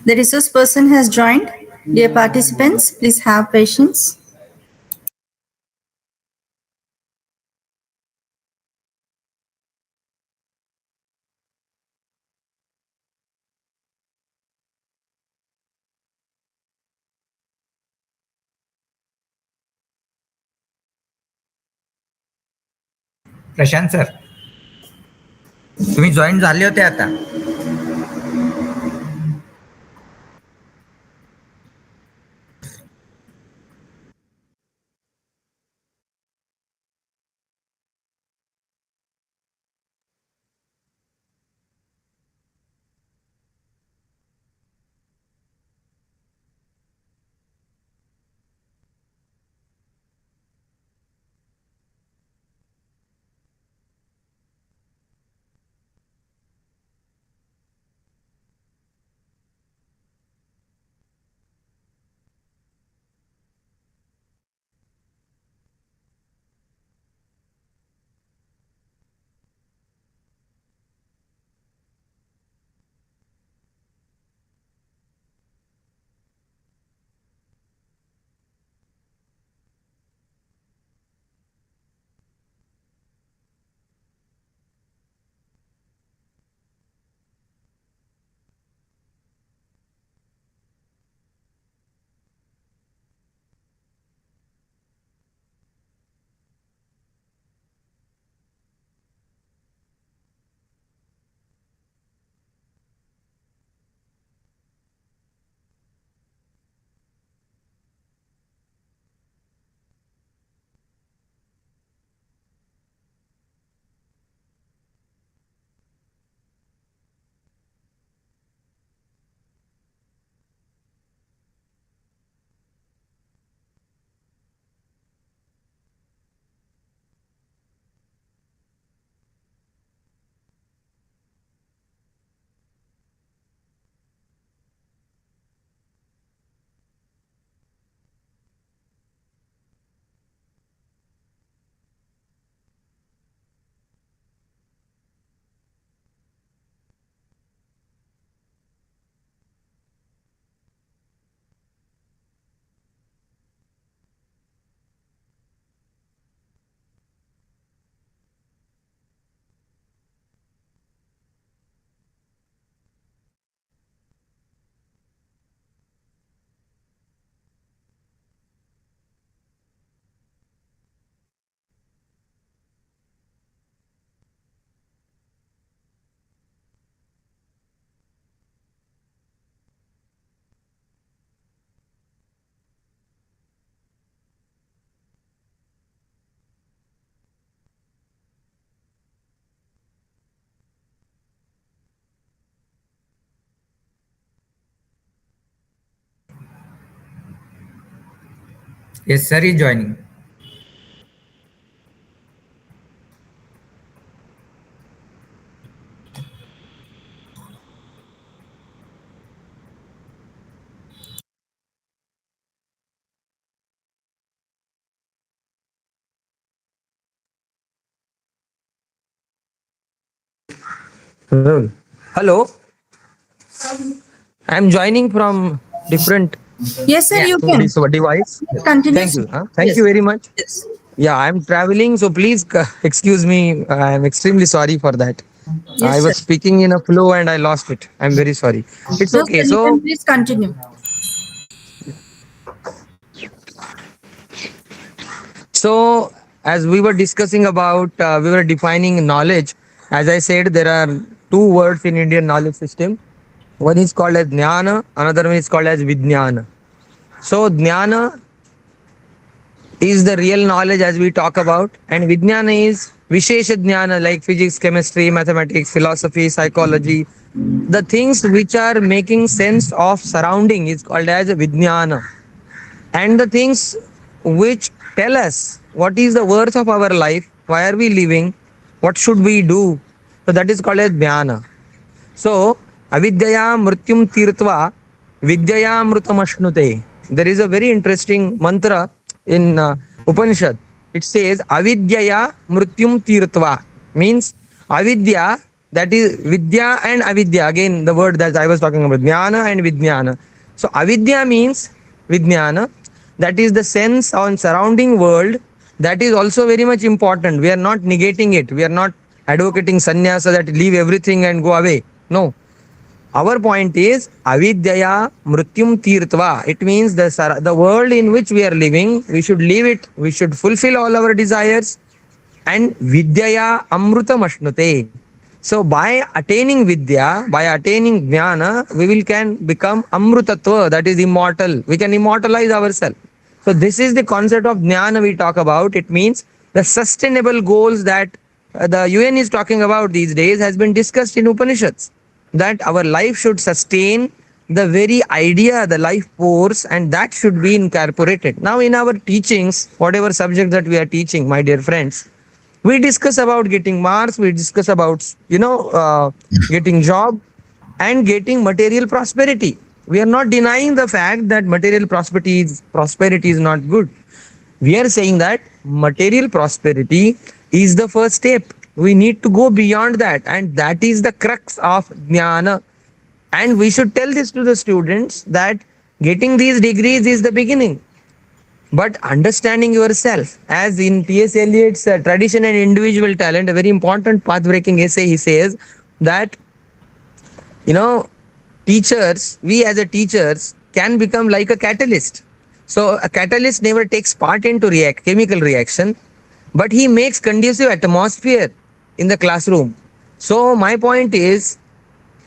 The resource person has joined. Dear participants, please have patience. Prashant sir, तुम्ही join झाले होते आता. Yes, sir is joining. Hello. I'm joining from different Yes, sir, you can. device. Continue. Thank you. Thank Yes. you very much. Yes. Yeah, I'm traveling, so please excuse me. I'm extremely sorry for that. Yes, I sir. was speaking in a flow and I lost it. I'm very sorry. It's No, okay. sir, you can So, please continue. so as we were discussing about, we were defining knowledge. As I said, there are two words in Indian knowledge system. One is called as jnana, another one is called as vijnana. So, jnana is the real knowledge as we talk about, and vijnana is vishesha jnana like physics, chemistry, mathematics, philosophy, psychology. The things which are making sense of surrounding is called as vijnana, and the things which tell us what is the worth of our life, why are we living, what should we do, so that is called as jnana. So, avidyaya mrityum tirtva vidyaya mrutamashnute. There is a very interesting mantra in Upanishad. It says avidyaya mrityum tirtva, means avidya that is Vidya and Avidya. Again, the word that I was talking about, Jnana and Vijnana. So Avidya means Vijnana. That is the sense on surrounding world. That is also very much important. We are not negating it. We are not advocating sannyasa, that leave everything and go away. No. Our point is avidyaya mrutyum tirtva. It means the world in which we are living, we should leave it. We should fulfill all our desires. And vidyaya amrutam ashnute. So by attaining vidya, by attaining jnana, we will can become amrutatva, that is immortal. We can immortalize ourselves. So this is the concept of jnana we talk about. It means the sustainable goals that the UN is talking about these days has been discussed in Upanishads. That our life should sustain the very idea, the life force, and that should be incorporated. Now in our teachings, whatever subject that we are teaching, my dear friends, we discuss about getting marks, we discuss about, getting job and getting material prosperity. We are not denying the fact that material prosperity is not good. We are saying that material prosperity is the first step. We need to go beyond that, and that is the crux of jnana. And we should tell this to the students that getting these degrees is the beginning. But understanding yourself, as in T.S. Eliot's Tradition and Individual Talent, a very important path-breaking essay, he says that, teachers, we as a teachers can become like a catalyst. So a catalyst never takes part into chemical reaction, but he makes conducive atmosphere in the classroom. So my point is,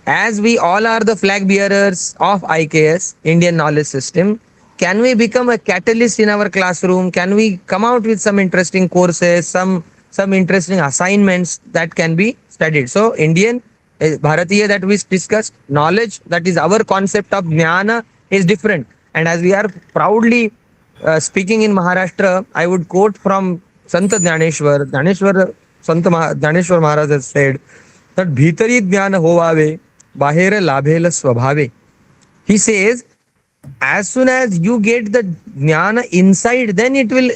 as we all are the flag bearers of IKS, Indian Knowledge System, can we become a catalyst in our classroom? Can we come out with some interesting courses, some interesting assignments that can be studied? So Indian, Bharatiya that we discussed, knowledge, that is our concept of jnana is different. And as we are proudly speaking in Maharashtra, I would quote from Sant Dnyaneshwar. Dnyaneshwar Maharaj has said that bhitari jnana hovave, bahere labhela swabhave. He says, as soon as you get the jnana inside, then it will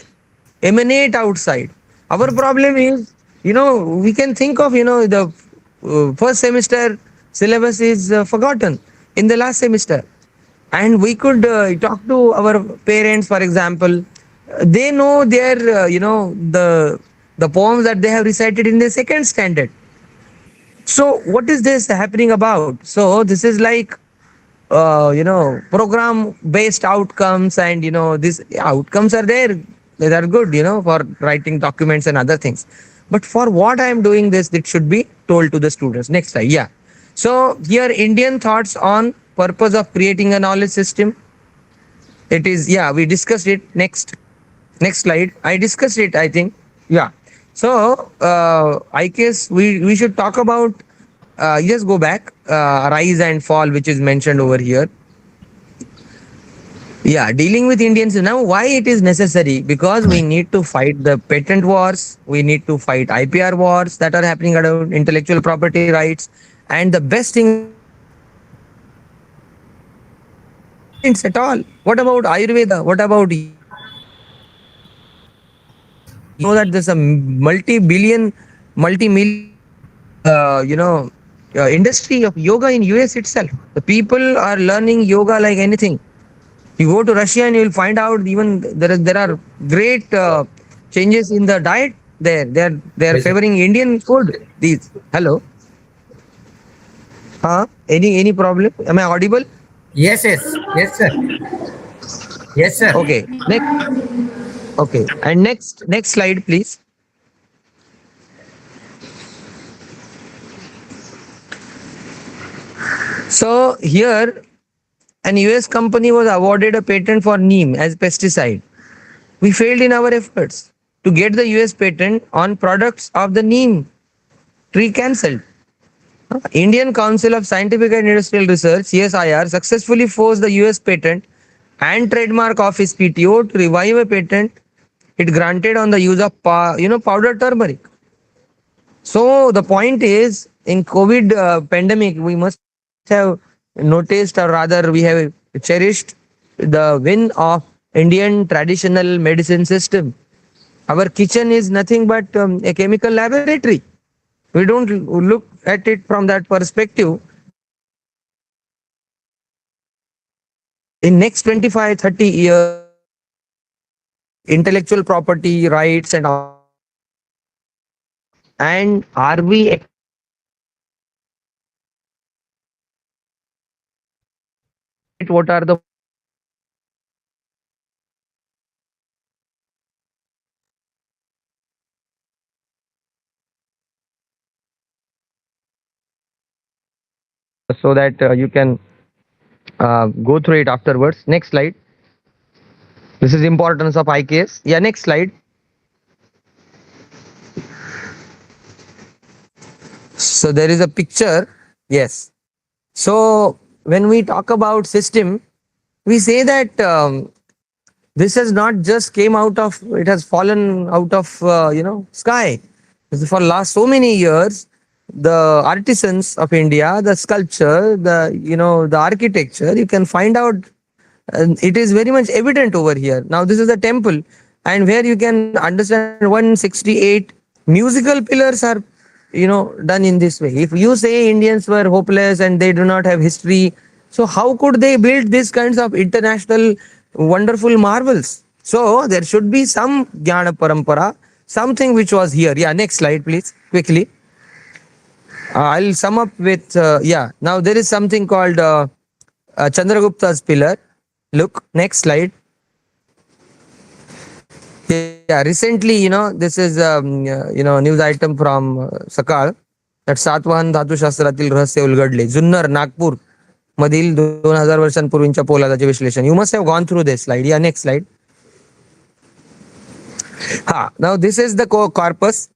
emanate outside. Our problem is, we can think of, the first semester syllabus is forgotten in the last semester. And we could talk to our parents, for example. They know their, the poems that they have recited in the second standard. So what is this happening about? So this is like, program-based outcomes, and, these outcomes are there. They are good, for writing documents and other things. But for what I am doing this, it should be told to the students. Next slide, yeah. So here, Indian thoughts on purpose of creating a knowledge system. It is, we discussed it. Next slide. I discussed it, I think. Yeah. So, I guess we should talk about, just go back, rise and fall, which is mentioned over here. Yeah, dealing with Indians. Now, why it is necessary? Because we need to fight the patent wars. We need to fight IPR wars that are happening around intellectual property rights. And the best thing at all. What about Ayurveda? What about, that there's a multi-million industry of yoga in US itself. The people are learning yoga like anything. You go to Russia and you will find out even there are great changes in the diet there. They are favoring Indian food. These. Hello. Any problem? Am I audible? Yes, sir. Yes, sir. Okay. And next slide, please. So here, an US company was awarded a patent for neem as pesticide. We failed in our efforts to get the US patent on products of the neem tree cancelled. Indian Council of Scientific and Industrial Research, CSIR, successfully forced the US Patent and Trademark Office, PTO, to revive a patent it granted on the use of powdered turmeric. So the point is, in COVID pandemic, we must have noticed, or rather we have cherished the win of Indian traditional medicine system. Our kitchen is nothing but a chemical laboratory. We don't look at it from that perspective, in next 25, 30 years, intellectual property rights and all, and are we what are the so that you can go through it afterwards. Next slide. This is importance of IKS. Yeah, next slide. So there is a picture. Yes. So when we talk about system, we say that this has not just came out of, it has fallen out of sky. For last so many years, the artisans of India, the sculpture, the architecture, you can find out, it is very much evident over here. Now this is a temple, and where you can understand 168 musical pillars are done in this way. If you say Indians were hopeless and they do not have history, so how could they build these kinds of international wonderful marvels? So there should be some Jnana Parampara, something which was here. Yeah, next slide, please, quickly. I'll sum up with, now there is something called Chandragupta's pillar. Look, next slide. Yeah, recently, this is, news item from Sakal, that Satavahana धातुशास्त्रातील रहस्य उलगडले. जुन्नर, नागपूर मधील 2000 वर्षांपूर्वीच्या पोलादाचे विश्लेषण. You must have gone through this slide. Yeah, next slide. Now this is the corpus.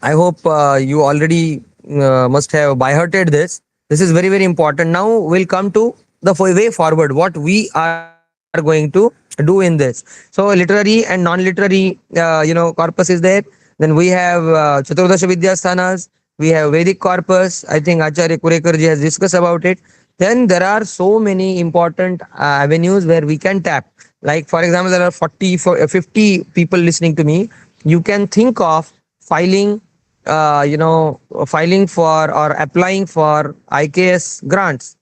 I hope you already must have by-hearted this. This is very, very important. Now we'll come to the way forward, what we are going to do in this. So literary and non-literary, corpus is there. Then we have Chaturdasha Vidyasthanas. We have Vedic corpus. I think Acharya Kurekarji has discussed about it. Then there are so many important avenues where we can tap. Like, for example, there are 50 people listening to me. You can think of filing for or applying for IKS grants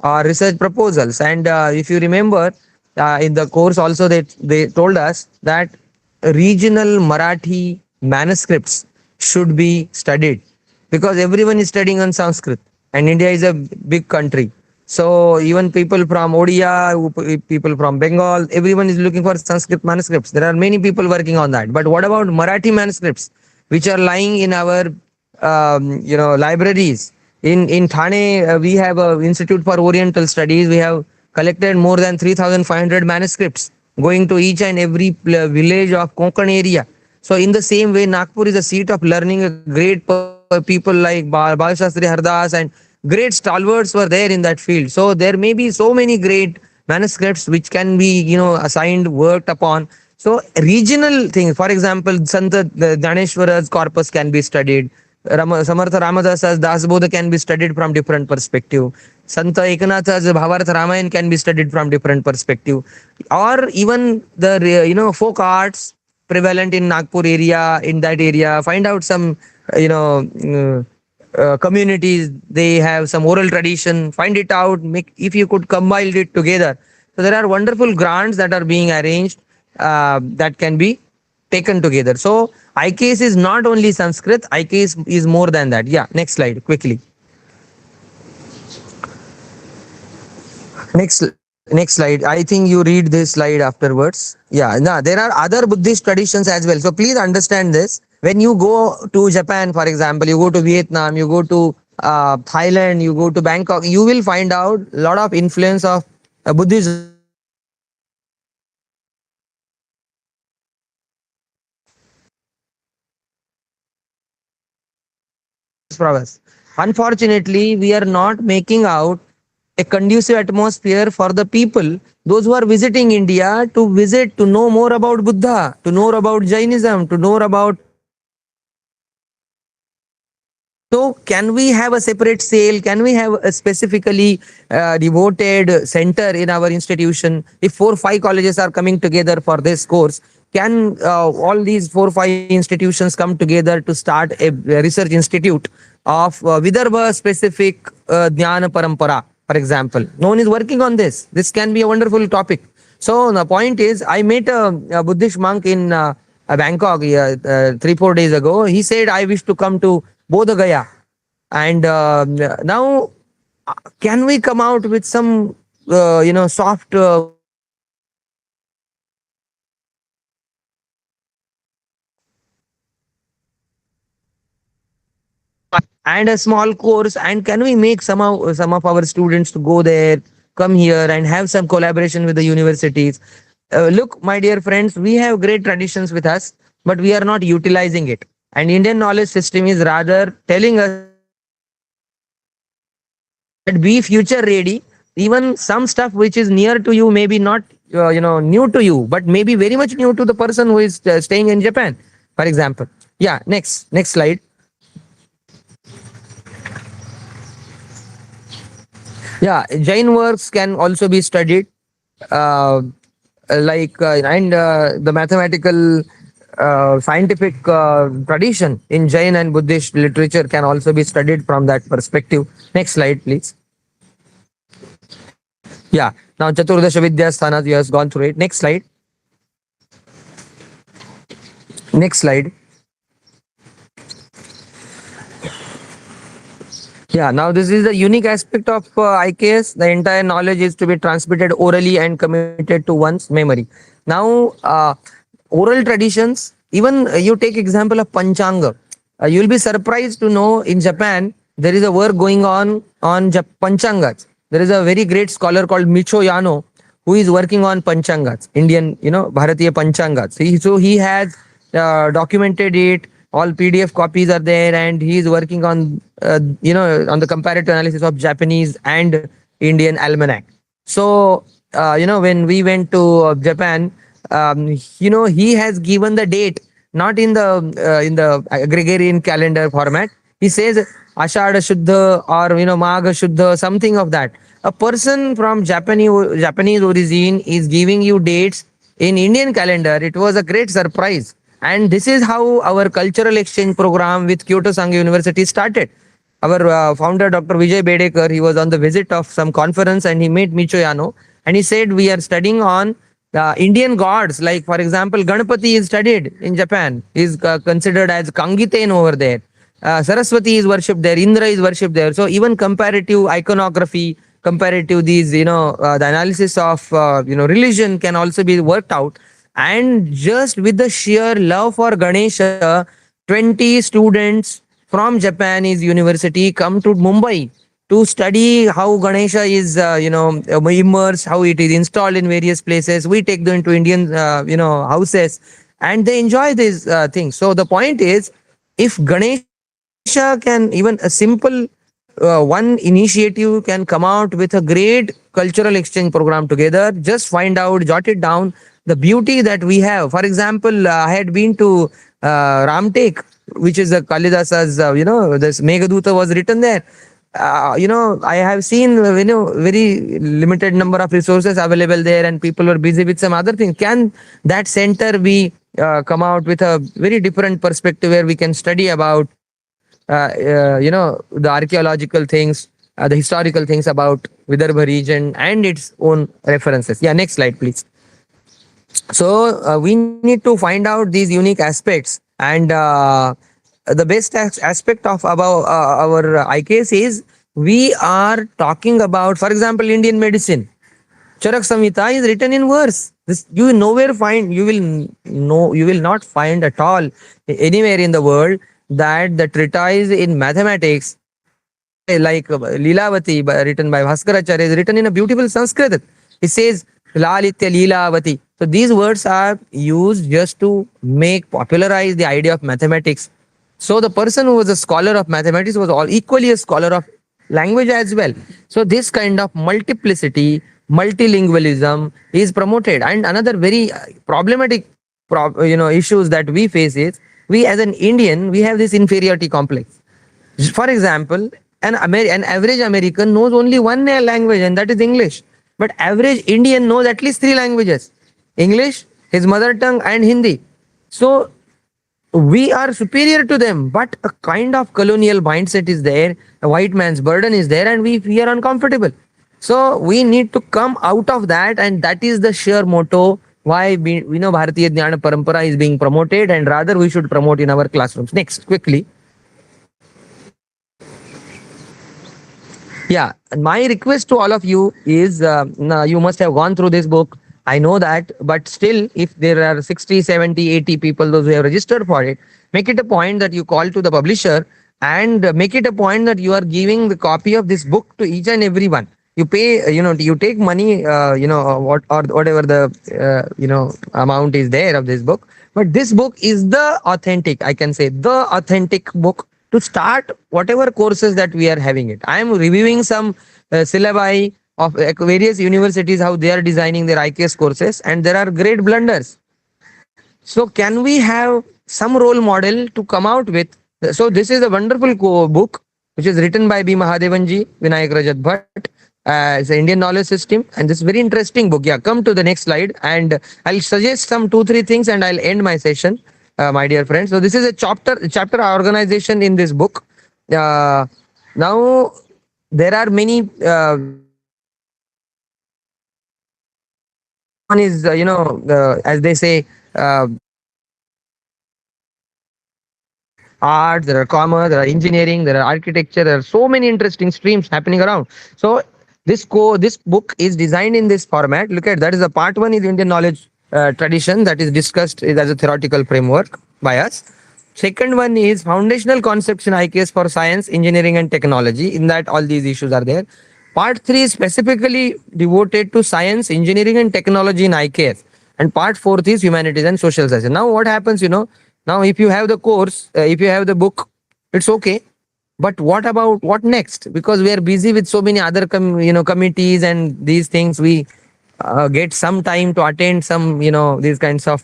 or research proposals. And if you remember, in the course also they told us that regional Marathi manuscripts should be studied, because everyone is studying on Sanskrit and India is a big country. So even people from Odia, people from Bengal, everyone is looking for Sanskrit manuscripts. There are many people working on that. But what about Marathi manuscripts, which are lying in our libraries? In Thane, we have an Institute for Oriental Studies. We have collected more than 3,500 manuscripts going to each and every village of Konkan area. So in the same way, Nagpur is a seat of learning. Great people like Balshastri Hardas and great stalwarts were there in that field. So there may be so many great manuscripts which can be, assigned, worked upon. So regional things, for example, Santa Dhaneshwara's corpus can be studied. Samartha Ramadasa's Dasbodha can be studied from different perspective. Santa Ekanatha's Bhavartha Ramayan can be studied from different perspective. Or even the, folk arts prevalent in Nagpur area, in that area, find out some, communities, they have some oral tradition, find it out, if you could combine it together. So there are wonderful grants that are being arranged that can be taken together. So IKS is not only Sanskrit, IKS is more than that. Yeah, next slide, quickly. Next slide. I think you read this slide afterwards. Yeah, now there are other Buddhist traditions as well. So please understand this. When you go to Japan, for example, you go to Vietnam, you go to Thailand, you go to Bangkok, you will find out a lot of influence of Buddhism. Unfortunately, we are not making out a conducive atmosphere for the people, those who are visiting India, to visit, to know more about Buddha, to know about Jainism, to know about. So can we have a separate sale? Can we have a specifically devoted center in our institution? If 4 or 5 colleges are coming together for this course, can all these 4 or 5 institutions come together to start a research institute of Vidarbha specific Jnana Parampara, for example. No one is working on this. This can be a wonderful topic. So the point is, I met a Buddhist monk in Bangkok 3-4 days ago. He said, I wish to come to Bodh Gaya. And now, can we come out with some, soft and a small course, and can we make somehow some of our students to go there, come here and have some collaboration with the universities? Look, my dear friends, we have great traditions with us, but we are not utilizing it. And Indian knowledge system is rather telling us that be future ready. Even some stuff which is near to you, maybe not new to you, but maybe very much new to the person who is staying in Japan, for example. Yeah, next slide. Yeah, Jain works can also be studied, and the mathematical scientific tradition in Jain and Buddhist literature can also be studied from that perspective. Next slide, please. Yeah, now Chaturdasha Vidya Sthanas, you have gone through it. Next slide. Next slide. Yeah, now this is the unique aspect of IKS. The entire knowledge is to be transmitted orally and committed to one's memory. Now, oral traditions, even you take example of Panchanga. You'll be surprised to know in Japan, there is a work going on Panchangas. There is a very great scholar called Micho Yano who is working on Panchangas, Indian, Bharatiya Panchangas. He has documented it. All PDF copies are there, and he is working on, on the comparative analysis of Japanese and Indian almanac. So, when we went to Japan, he has given the date not in the Gregorian calendar format. He says Ashada Shuddha or Magha Shuddha, something of that. A person from Japanese origin is giving you dates in Indian calendar. It was a great surprise. And this is how our cultural exchange program with Kyoto Sangh University started. Our founder, Dr. Vijay Bedekar, he was on the visit of some conference and he met Micho Yano, and he said, we are studying on Indian gods. Like, for example, Ganapati is studied in Japan, is considered as Kangiten over there. Saraswati is worshipped there, Indra is worshipped there. So even comparative iconography, comparative these, the analysis of, religion can also be worked out. And just with the sheer love for Ganesha, 20 students from Japanese university come to Mumbai to study how Ganesha is, immersed, how it is installed in various places. We take them to Indian, houses, and they enjoy these things. So the point is, if Ganesha can, even a simple one initiative can come out with a great cultural exchange program together, just find out, jot it down, the beauty that we have. For example, I had been to Ramtek, which is a Kalidasa's, this Meghaduta was written there. I have seen, very limited number of resources available there, and people were busy with some other things. Can that center be come out with a very different perspective where we can study about, the archaeological things, the historical things about Vidarbha region and its own references. Yeah, next slide, please. So we need to find out these unique aspects, and the best aspect of our IKS is we are talking about, for example, Indian medicine. Charak Samhita is written in verse. This you nowhere find. You will not find at all anywhere in the world that the treatise in mathematics like Leelavati written by Bhaskaracharya is written in a beautiful Sanskrit. It says Lalitya Leelavati. So these words are used just to popularize the idea of mathematics. So the person who was a scholar of mathematics was all equally a scholar of language as well. So this kind of multiplicity, multilingualism is promoted. And another very problematic issues that we face is, we as an Indian, we have this inferiority complex. For example, an average American knows only one language, and that is English. But average Indian knows at least 3 languages: English, his mother tongue, and Hindi. So we are superior to them, but a kind of colonial mindset is there, a white man's burden is there, and we are uncomfortable. So we need to come out of that, and that is the sheer motto why we know Bharatiya Jnana Parampara is being promoted, and rather we should promote in our classrooms. Next, quickly. Yeah, and my request to all of you is now you must have gone through this book. I know that, but still, if there are 60, 70, 80 people, those who have registered for it, make it a point that you call to the publisher and make it a point that you are giving the copy of this book to each and every one. You pay, you take money, what or whatever the, amount is there of this book. But this book is the authentic, I can say, the authentic book to start whatever courses that we are having it. I am reviewing some syllabi of various universities, how they are designing their IKS courses, and there are great blunders. So can we have some role model to come out with? So this is a wonderful book which is written by B. Mahadevanji, Vinayak Rajat Bhatt. It's an Indian knowledge system, and this is very interesting book. Yeah, come to the next slide, and I'll suggest some 2-3 things, and I'll end my session, my dear friends. So this is a chapter organization in this book. Now there are many. One is as they say. Art, there are commerce, there are engineering, there are architecture, there are so many interesting streams happening around. So this book is designed in this format. Look at that, is a part 1 is Indian knowledge tradition that is discussed as a theoretical framework by us. Second one is foundational concepts in IKS for science, engineering and technology. In that all these issues are there. Part 3 is specifically devoted to science, engineering and technology in IKS. And part 4 is humanities and social sciences. Now what happens, now if you have the course, if you have the book, it's okay. But what next? Because we are busy with so many other committees and these things, we get some time to attend some these kinds of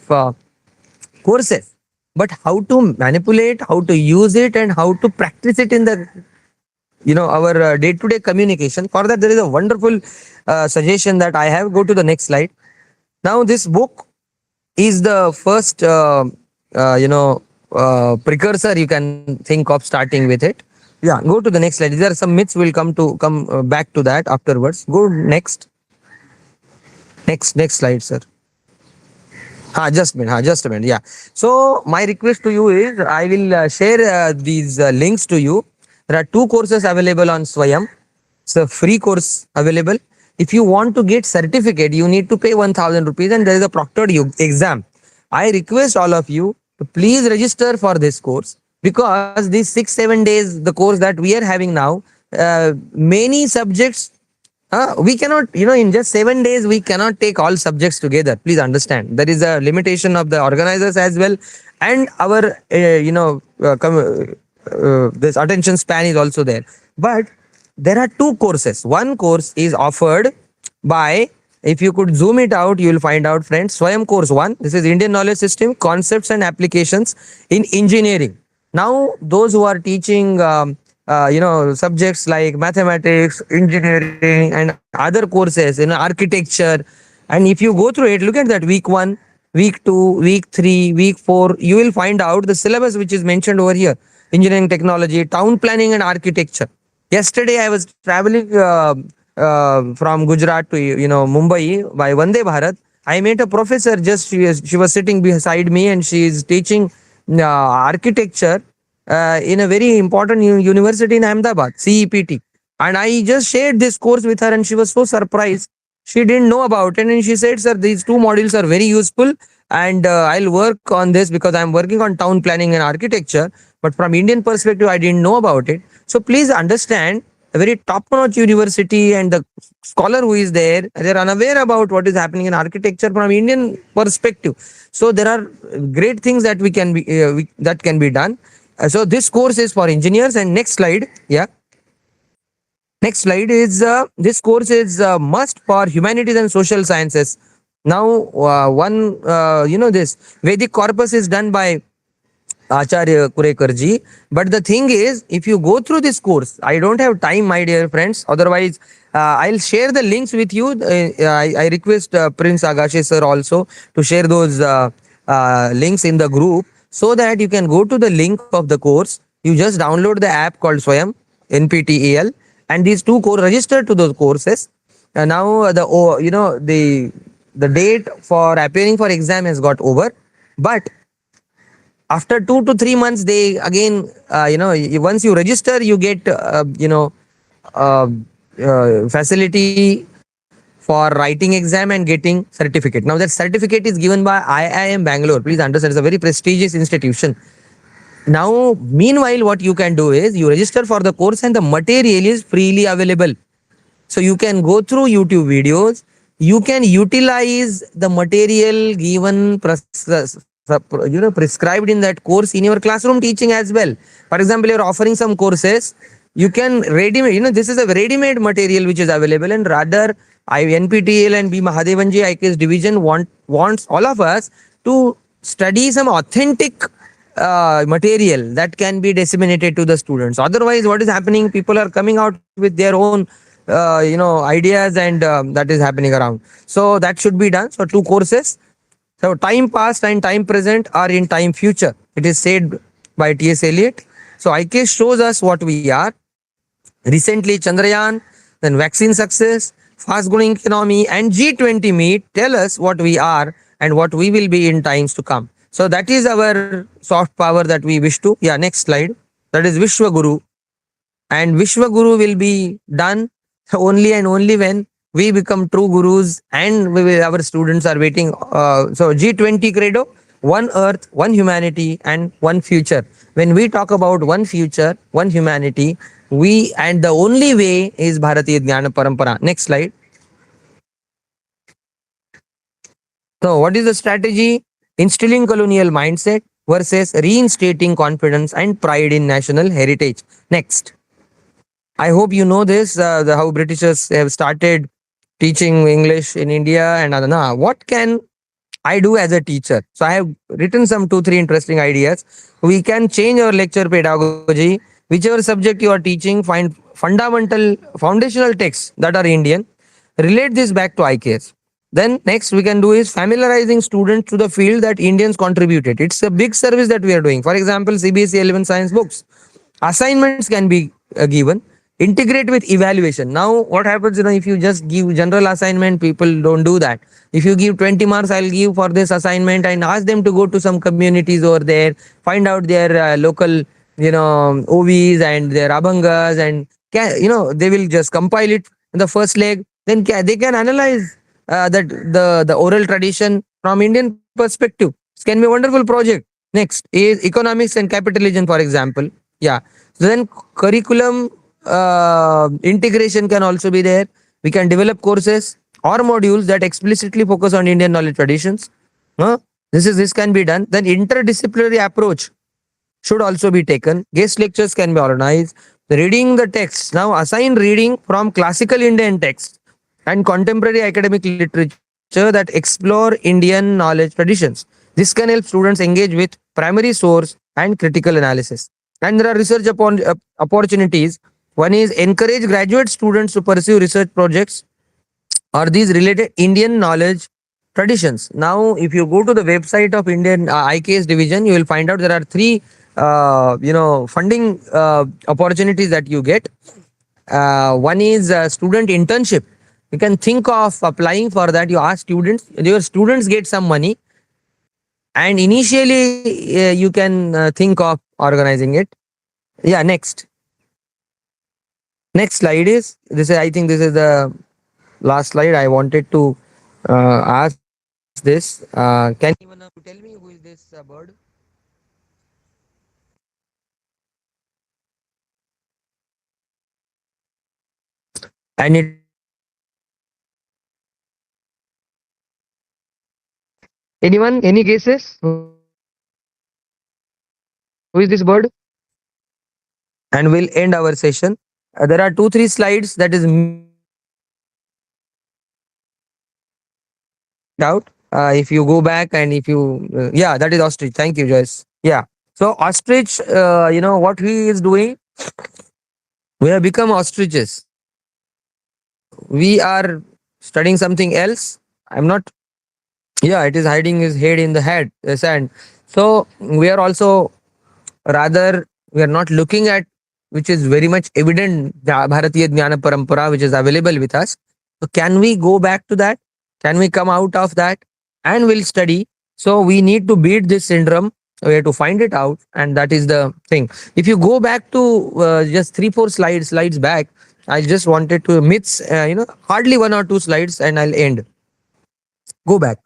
courses. But how to manipulate, how to use it, and how to practice it in the our day-to-day communication. For that, there is a wonderful suggestion that I have. Go to the next slide. Now this book is the first precursor you can think of starting with it. Yeah, go to the next slide. There are some myths. We'll come back to that afterwards. Go next. Next slide, sir. Just a minute. Yeah. So my request to you is I will share these links to you. There are 2 courses available on Swayam. It's a free course available. If you want to get certificate, you need to pay 1,000 rupees, and there is a proctored exam. I request all of you to please register for this course, because these 6-7 days, the course that we are having now, many subjects, we cannot, in just 7 days, we cannot take all subjects together. Please understand. There is a limitation of the organizers as well. And our, this attention span is also there. But there are 2 courses. One course is offered by, if you could zoom it out, you will find out, friends, Swayam course 1. This is Indian knowledge system, concepts and applications in engineering. Now, those who are teaching, subjects like mathematics, engineering, and other courses in architecture, and if you go through it, look at that week 1, week 2, week 3, week 4, you will find out the syllabus which is mentioned over here: engineering, technology, town planning, and architecture. Yesterday, I was traveling from Gujarat to Mumbai by Vande Bharat. I met a professor. She was sitting beside me, and she is teaching architecture in a very important university in Ahmedabad, CEPT. And I just shared this course with her, and she was so surprised. She didn't know about it, and she said, "Sir, these 2 modules are very useful, and I'll work on this because I'm working on town planning and architecture. But from Indian perspective, I didn't know about it." So please understand, a very top-notch university and the scholar who is there, they're unaware about what is happening in architecture from Indian perspective. So there are great things that that can be done. So this course is for engineers. And next slide, yeah. Next slide is this course is must for humanities and social sciences. Now, this Vedic corpus is done by Acharya Kurekarji. But the thing is, if you go through this course, I don't have time, my dear friends. Otherwise, I'll share the links with you. I request Prince Agashe sir also to share those links in the group. so that you can go to the link of the course. You just download the app called Swayam NPTEL, and these two core register to those courses. And now the date for appearing for exam has got over, but after 2 to 3 months they again once you register you get uh, facility for writing exam and getting certificate. Now that certificate is given by IIM Bangalore. Please understand, it's a very prestigious institution. Now meanwhile what you can do is you register for the course and the material is freely available. So you can go through YouTube videos, you can utilize the material given prescribed in that course in your classroom teaching as well. For example, you're offering some courses, you can ready-made, this is a ready-made material which is available, and rather NPTEL and B Mahadevanji IKS division wants all of us to study some authentic material that can be disseminated to the students. Otherwise, what is happening? People are coming out with their own ideas, and that is happening around. So that should be done. So 2 courses. So time past and time present are in time future. It is said by T.S. Eliot. So IKS shows us what we are. Recently, Chandrayaan, then vaccine success, fast growing economy, and G20 meet tell us what we are and what we will be in times to come. So that is our soft power that we wish to. Yeah, next slide. That is Vishwa Guru. And Vishwa Guru will be done only and only when we become true gurus and our students are waiting. So G20 credo, one earth, one humanity, and one future. When we talk about one future, one humanity, and the only way is Bharatiya Jnana Parampara. Next slide. So what is the strategy? Instilling colonial mindset versus reinstating confidence and pride in national heritage. Next. I hope you know this, how Britishers have started teaching English in India, and what can I do as a teacher? So I have written some 2-3 interesting ideas. We can change our lecture pedagogy. Whichever subject you are teaching, find foundational texts that are Indian, relate this back to IKS. Then next we can do is familiarizing students to the field that Indians contributed. It's a big service that we are doing. For example, CBSE 11 science books. Assignments can be given. Integrate with evaluation. Now what happens, if you just give general assignment, people don't do that. If you give 20 marks, I'll give for this assignment, and ask them to go to some communities over there, find out their local OVs and their abhangas, and they will just compile it in the first leg. Then they can analyze that the oral tradition from Indian perspective. This can be a wonderful project. Next is economics and capitalism, for example. Yeah. So then curriculum integration can also be there. We can develop courses or modules that explicitly focus on Indian knowledge traditions. This can be done. Then interdisciplinary approach should also be taken. Guest lectures can be organized. Reading the texts. Now assign reading from classical Indian texts and contemporary academic literature that explore Indian knowledge traditions. This can help students engage with primary source and critical analysis. And there are research opportunities. One is encourage graduate students to pursue research projects or these related Indian knowledge traditions. Now, if you go to the website of Indian IKS division, you will find out there are 3 funding opportunities that you get. One is student internship. You can think of applying for that. You ask students, your students get some money, and initially you can think of organizing it. Yeah, next slide is this. I think this is the last slide. I wanted to ask this. Can you tell me who is this bird? And anyone? Any guesses? Who is this bird? And we'll end our session. There are 2-3 slides that is out. If you go back and if you, yeah, that is ostrich. Thank you, Joyce. Yeah. So ostrich, what he is doing, we have become ostriches. We are studying something else. I'm not. Yeah, it is hiding his head in the sand. So we are also rather we are not looking at which is very much evident the Bharatiya Jnana Parampara which is available with us. So can we go back to that? Can we come out of that and we'll study? So we need to beat this syndrome. We have to find it out, and that is the thing. If you go back to just 3-4 slides back, I just wanted to myths, hardly 1 or 2 slides, and I'll end. Go back.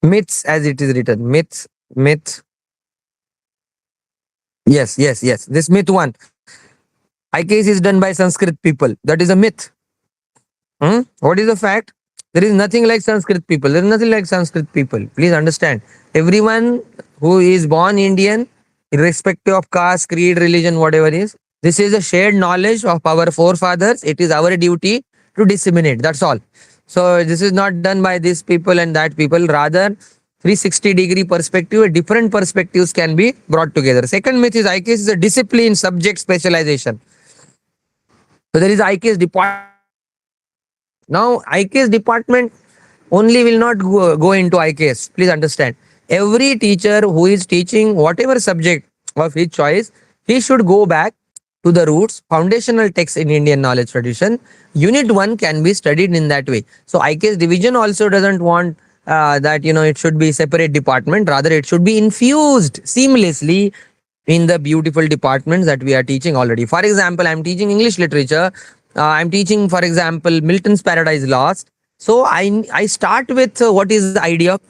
Myths as it is written. Myth. Yes. This myth one. IKS is done by Sanskrit people. That is a myth. What is the fact? There is nothing like Sanskrit people. There is nothing like Sanskrit people. Please understand. Everyone who is born Indian, irrespective of caste, creed, religion, whatever it is, this is a shared knowledge of our forefathers. It is our duty to disseminate. That's all. So this is not done by these people and that people. Rather, 360-degree perspective, different perspectives can be brought together. Second myth is IKS is a discipline, subject specialization. So there is IKS department. Now, IKS department only will not go into IKS. Please understand. Every teacher who is teaching whatever subject of his choice, he should go back to the roots, foundational texts in Indian knowledge tradition. Unit 1 can be studied in that way. So IKS division also doesn't want that it should be separate department. Rather, it should be infused seamlessly in the beautiful departments that we are teaching already. For example, I'm teaching English literature. I'm teaching, for example, Milton's Paradise Lost. So I start with what is the idea of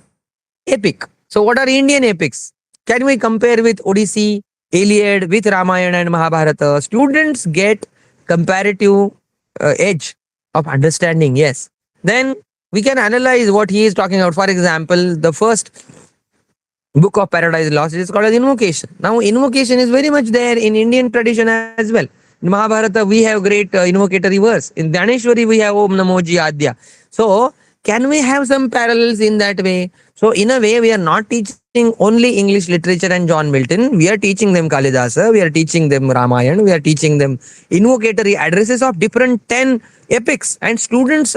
epic. So what are Indian epics? Can we compare with Odyssey, Iliad, with Ramayana and Mahabharata? Students get comparative edge of understanding. Yes. Then we can analyze what he is talking about. For example, the first book of Paradise Lost is called as invocation. Now, invocation is very much there in Indian tradition as well. In Mahabharata, we have great invocatory verse. In Dhaneshwari, we have Om Namo Jiyadya. So, can we have some parallels in that way? So, in a way, we are not teaching only English literature and John Milton. We are teaching them Kalidasa. We are teaching them Ramayana. We are teaching them invocatory addresses of different 10 epics. And students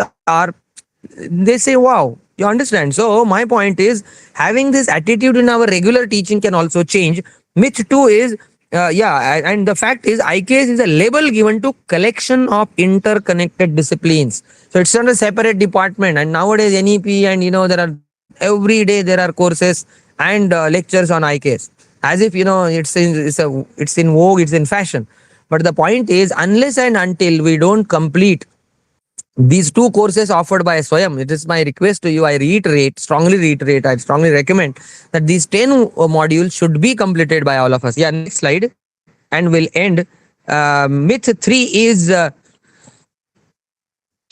they say, wow, you understand? So, my point is, having this attitude in our regular teaching can also change. Myth 2 is, and the fact is IKS is a label given to collection of interconnected disciplines. So it's not a separate department. And nowadays NEP and there are every day there are courses and lectures on IKS. As if it's in vogue, it's in fashion. But the point is, unless and until we don't complete these 2 courses offered by Swayam, it is my request to you, I strongly reiterate, I strongly recommend that these 10 modules should be completed by all of us. Yeah, next slide. And we'll end. Myth 3 is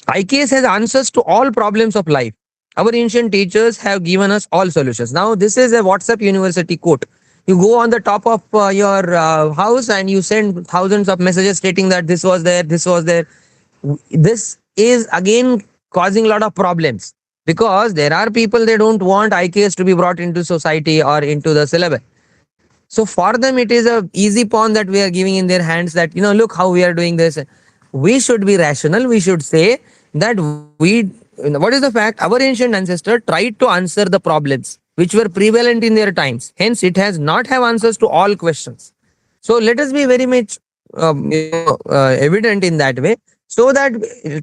IKS has answers to all problems of life. Our ancient teachers have given us all solutions. Now, this is a WhatsApp University quote. You go on the top of your house and you send thousands of messages stating that this was there, this was there. This is again causing a lot of problems because there are people, they don't want IKS to be brought into society or into the syllabus. So for them, it is a easy pawn that we are giving in their hands that, look how we are doing this. We should be rational. We should say that what is the fact? Our ancient ancestors tried to answer the problems which were prevalent in their times. Hence, it has not have answers to all questions. So let us be very much evident in that way. So that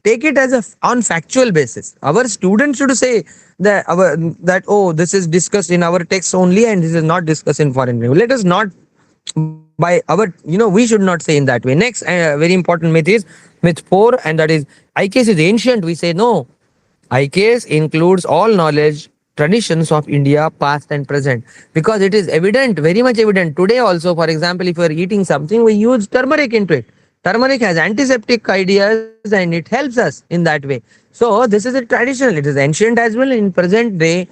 take it as on factual basis. Our students should say that this is discussed in our text only and this is not discussed in foreign review. Let us not we should not say in that way. Next very important myth is myth 4, and that is IKS is ancient. We say no. IKS includes all knowledge, traditions of India, past and present, because it is evident, very much evident. Today also, for example, if you are eating something, we use turmeric into it. Turmeric has antiseptic ideas and it helps us in that way. So this is a traditional, it is ancient as well in present day.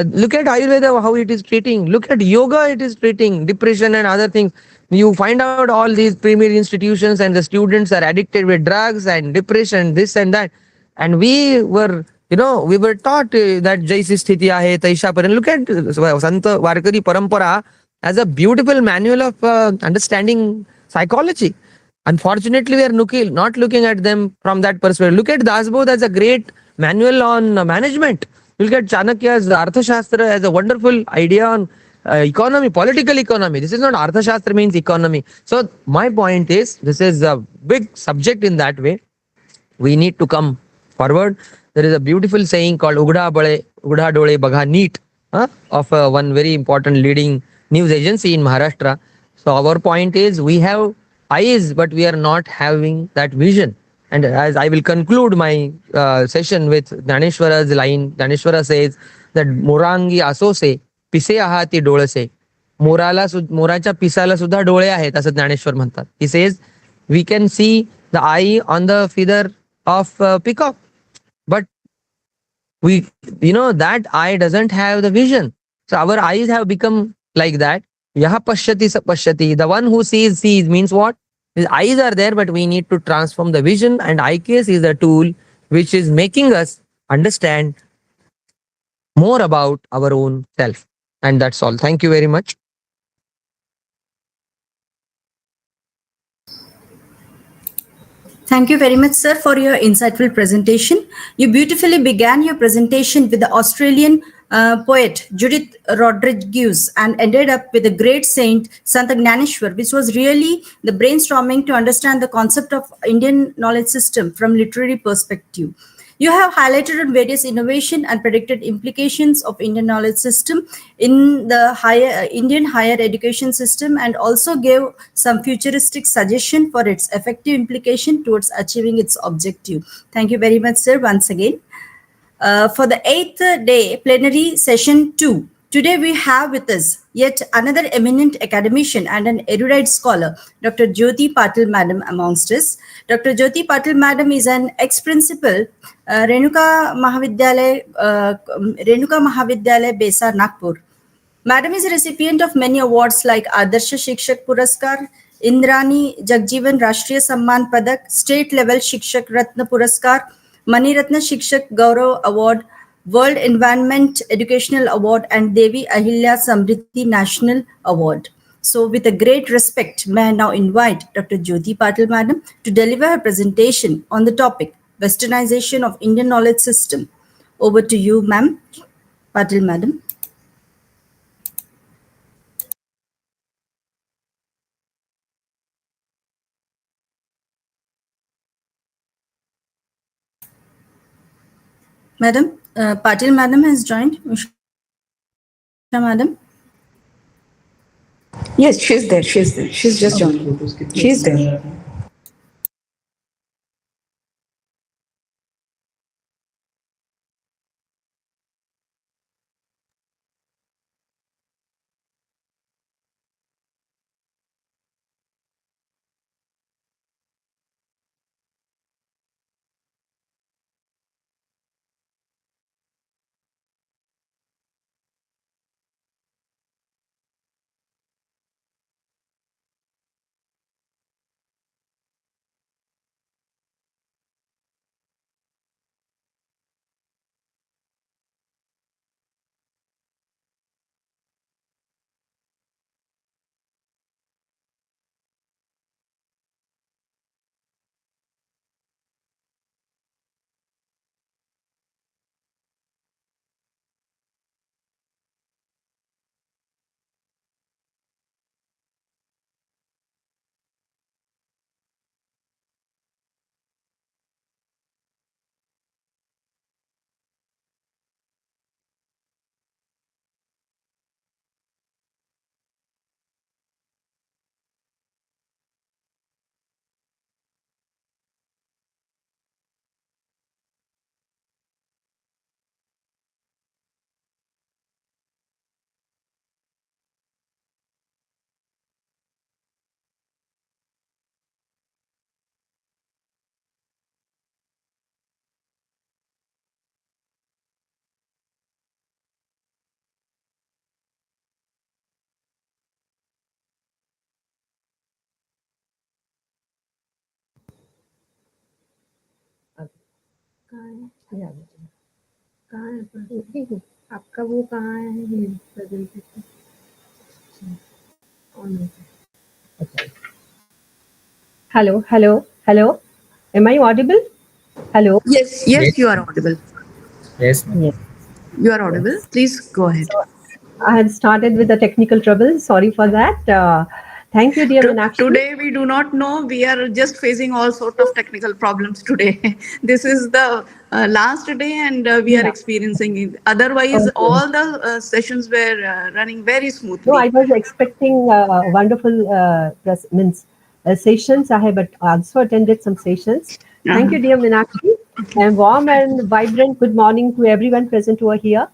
Look at Ayurveda, how it is treating. Look at yoga, it is treating depression and other things. You find out all these premier institutions and the students are addicted with drugs and depression, this and that. And we were taught that Jaisi Sthiti Ahe, Taisha Paran. Look at Santa Varkari Parampara as a beautiful manual of understanding psychology. Unfortunately, we are not looking at them from that perspective. Look at Dasbodh as a great manual on management. You'll get Chanakya's Arthashastra as a wonderful idea on economy, political economy. This is not Arthashastra means economy. So my point is, this is a big subject in that way. We need to come forward. There is a beautiful saying called Ugda Dole Bagha Neat of one very important leading news agency in Maharashtra. So our point is, we have eyes, but we are not having that vision. And as I will conclude my session with Dhaneshwara's line, Dhaneshwara says that Morangi asose, pise ahati Dolase. मोराच्या पिसाला सुद्धा डोळे आहेत असं ज्ञानेश्वर म्हणतात. He says we can see the eye on the feather of peacock, but that eye doesn't have the vision. So our eyes have become like that. Yaha pashyati sa pashyati. The one who sees means what? His eyes are there, but we need to transform the vision, and eye case is a tool which is making us understand more about our own self. And that's all. Thank you very much. Thank you very much, sir, for your insightful presentation. You beautifully began your presentation with the Australian poet Judith Rodriguez and ended up with the great saint Sant Gnaneshwar, which was really the brainstorming to understand the concept of Indian knowledge system from literary perspective. You have highlighted on various innovation and predicted implications of Indian knowledge system in the Indian higher education system, and also gave some futuristic suggestion for its effective implication towards achieving its objective. Thank you very much, sir, once again. For the 8th day plenary session 2, today we have with us yet another eminent academician and an erudite scholar, Dr. Jyoti Patil Madam amongst us. Dr. Jyoti Patil Madam is an ex-principal Renuka Mahavidyalay Besa, Nagpur. Madam is a recipient of many awards like Adarsha Shikshak Puraskar, Indrani Jagjeevan Rashtriya Samman Padak, State Level Shikshak Ratna Puraskar, Mani Ratna Shikshak Gaurav Award, World Environment Educational Award, and Devi Ahilya Samriddhi National Award. So with a great respect, may I now invite Dr. Jyoti Patil Madam to deliver her presentation on the topic, Westernization of Indian Knowledge System. Over to you, ma'am. Patil Madam. Madam, Patil Madam has joined. Usha Madam. Yes, she's there. She's just joined. She's there. आपका वो कहाँ है presentation hello, am I audible? Hello. Yes, you are audible. Yes, ma'am. Yes. You are audible. Please go ahead. So I had started with the technical trouble. Sorry for that. Thank you, dear Meenakshi. Today we do not know. We are just facing all sort of technical problems today. This is the last day, and we are experiencing it. Otherwise, Okay. all the sessions were running very No, smoothly. I was expecting wonderful sessions. I have also attended some sessions. Thank you, dear Meenakshi. And warm and vibrant good morning to everyone present over here.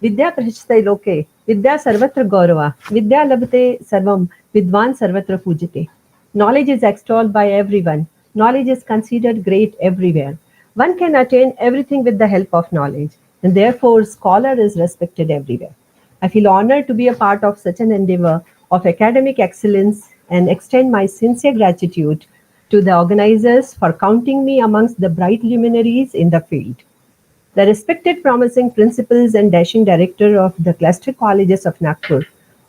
Vidya prashtai loke, Vidya sarvatra gaurava, Vidya labhate sarvam, Vidwan sarvatra pujite. Knowledge is extolled by everyone. Knowledge is considered great everywhere. One can attain everything with the help of knowledge, and therefore scholar is respected everywhere. I feel honored to be a part of such an endeavor of academic excellence and extend my sincere gratitude to the organizers for counting me amongst the bright luminaries in the field. The respected promising principals and dashing director of the cluster colleges of Nagpur,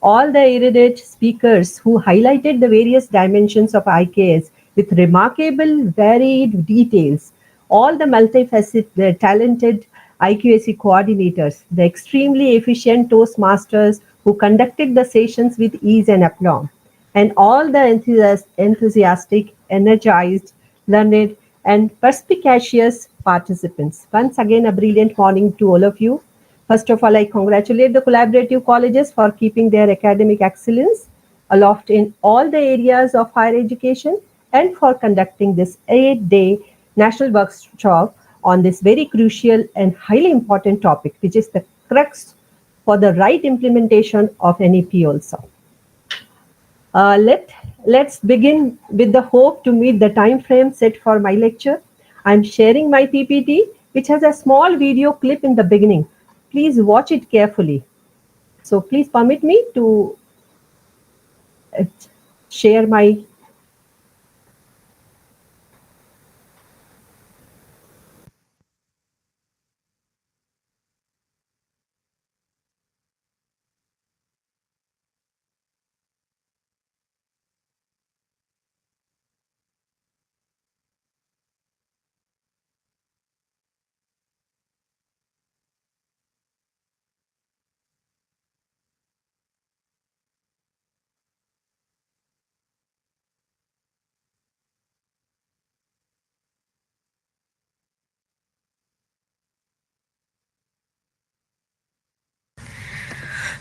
all the erudite speakers who highlighted the various dimensions of IKS with remarkable varied details, all the multifaceted, talented IQAC coordinators, the extremely efficient Toastmasters who conducted the sessions with ease and aplomb, and all the enthusiastic, energized, learned, and perspicacious participants. Once again, a brilliant morning to all of you. First of all, I congratulate the collaborative colleges for keeping their academic excellence aloft in all the areas of higher education and for conducting this 8-day national workshop on this very crucial and highly important topic, which is the crux for the right implementation of NEP also. Let's begin with the hope to meet the time frame set for my lecture. I'm sharing my PPT, which has a small video clip in the beginning. Please watch it carefully. So please permit me to share my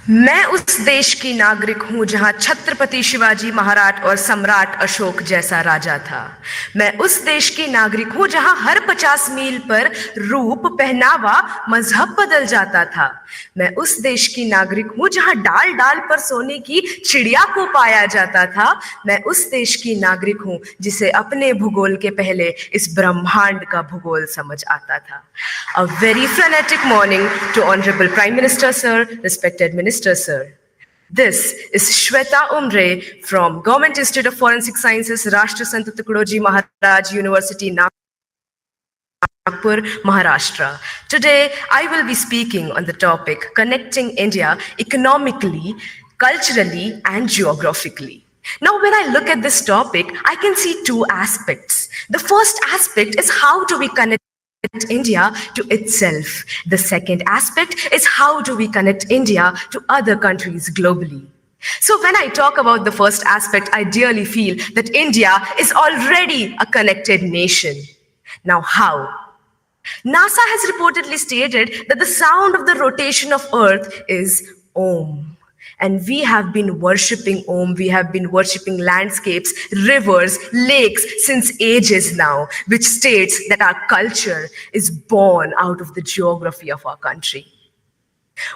मैं उस देश की नागरिक हूं जहां छत्रपति शिवाजी महाराज और सम्राट अशोक जैसा राजा था। मैं उस देश की नागरिक हूं जहां हर 50 मील पर रूप, पहनावा, मजहब बदल जाता था। मैं उस देश की नागरिक हूं जहां डाल डाल पर सोने की चिड़िया को पाया जाता था। मैं उस देश की नागरिक हूं जिसे अपने भूगोल के पहले इस ब्रह्मांड का भूगोल समझ आता था। A very frenetic morning to Honorable Prime Minister Sir, respected Minister Sir. This is Shweta Umre from Government Institute of Forensic Sciences, Rashtra Sant Tukadoji Maharaj University, Nagpur, Maharashtra. Today, I will be speaking on the topic connecting India economically, culturally, and geographically. Now, when I look at this topic, I can see two aspects. The first aspect is how do we connect India to itself. The second aspect is how do we connect India to other countries globally. So when I talk about the first aspect, I dearly feel that India is already a connected nation. Now how? NASA has reportedly stated that the sound of the rotation of Earth is Om. And we have been worshipping Om, we have been worshipping landscapes, rivers, lakes since ages now, which states that our culture is born out of the geography of our country.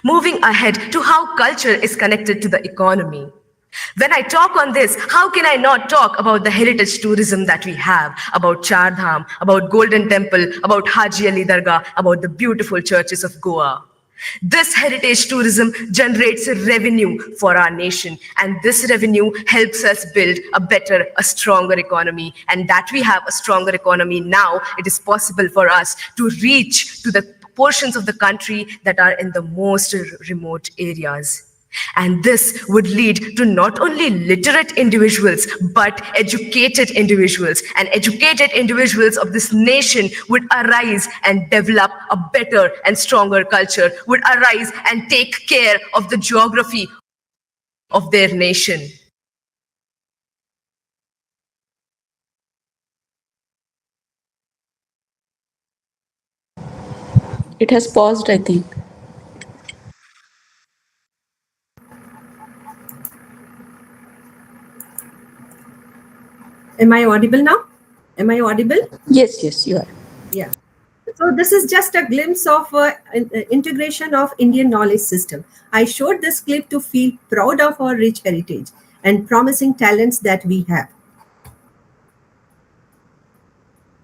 Moving ahead to how culture is connected to the economy. When I talk on this, how can I not talk about the heritage tourism that we have, about Char Dham, about Golden Temple, about Haji Ali Dargah, about the beautiful churches of Goa. This heritage tourism generates revenue for our nation, and this revenue helps us build a better, a stronger economy. And that we have a stronger economy now, it is possible for us to reach to the portions of the country that are in the most remote areas. And this would lead to not only literate individuals, but educated individuals. And educated individuals of this nation would arise and develop a better and stronger culture, would arise and take care of the geography of their nation. It has paused, I think. Am I audible now? Am I audible? Yes, you are. Yeah. So this is just a glimpse of integration of Indian knowledge system. I showed this clip to feel proud of our rich heritage and promising talents that we have.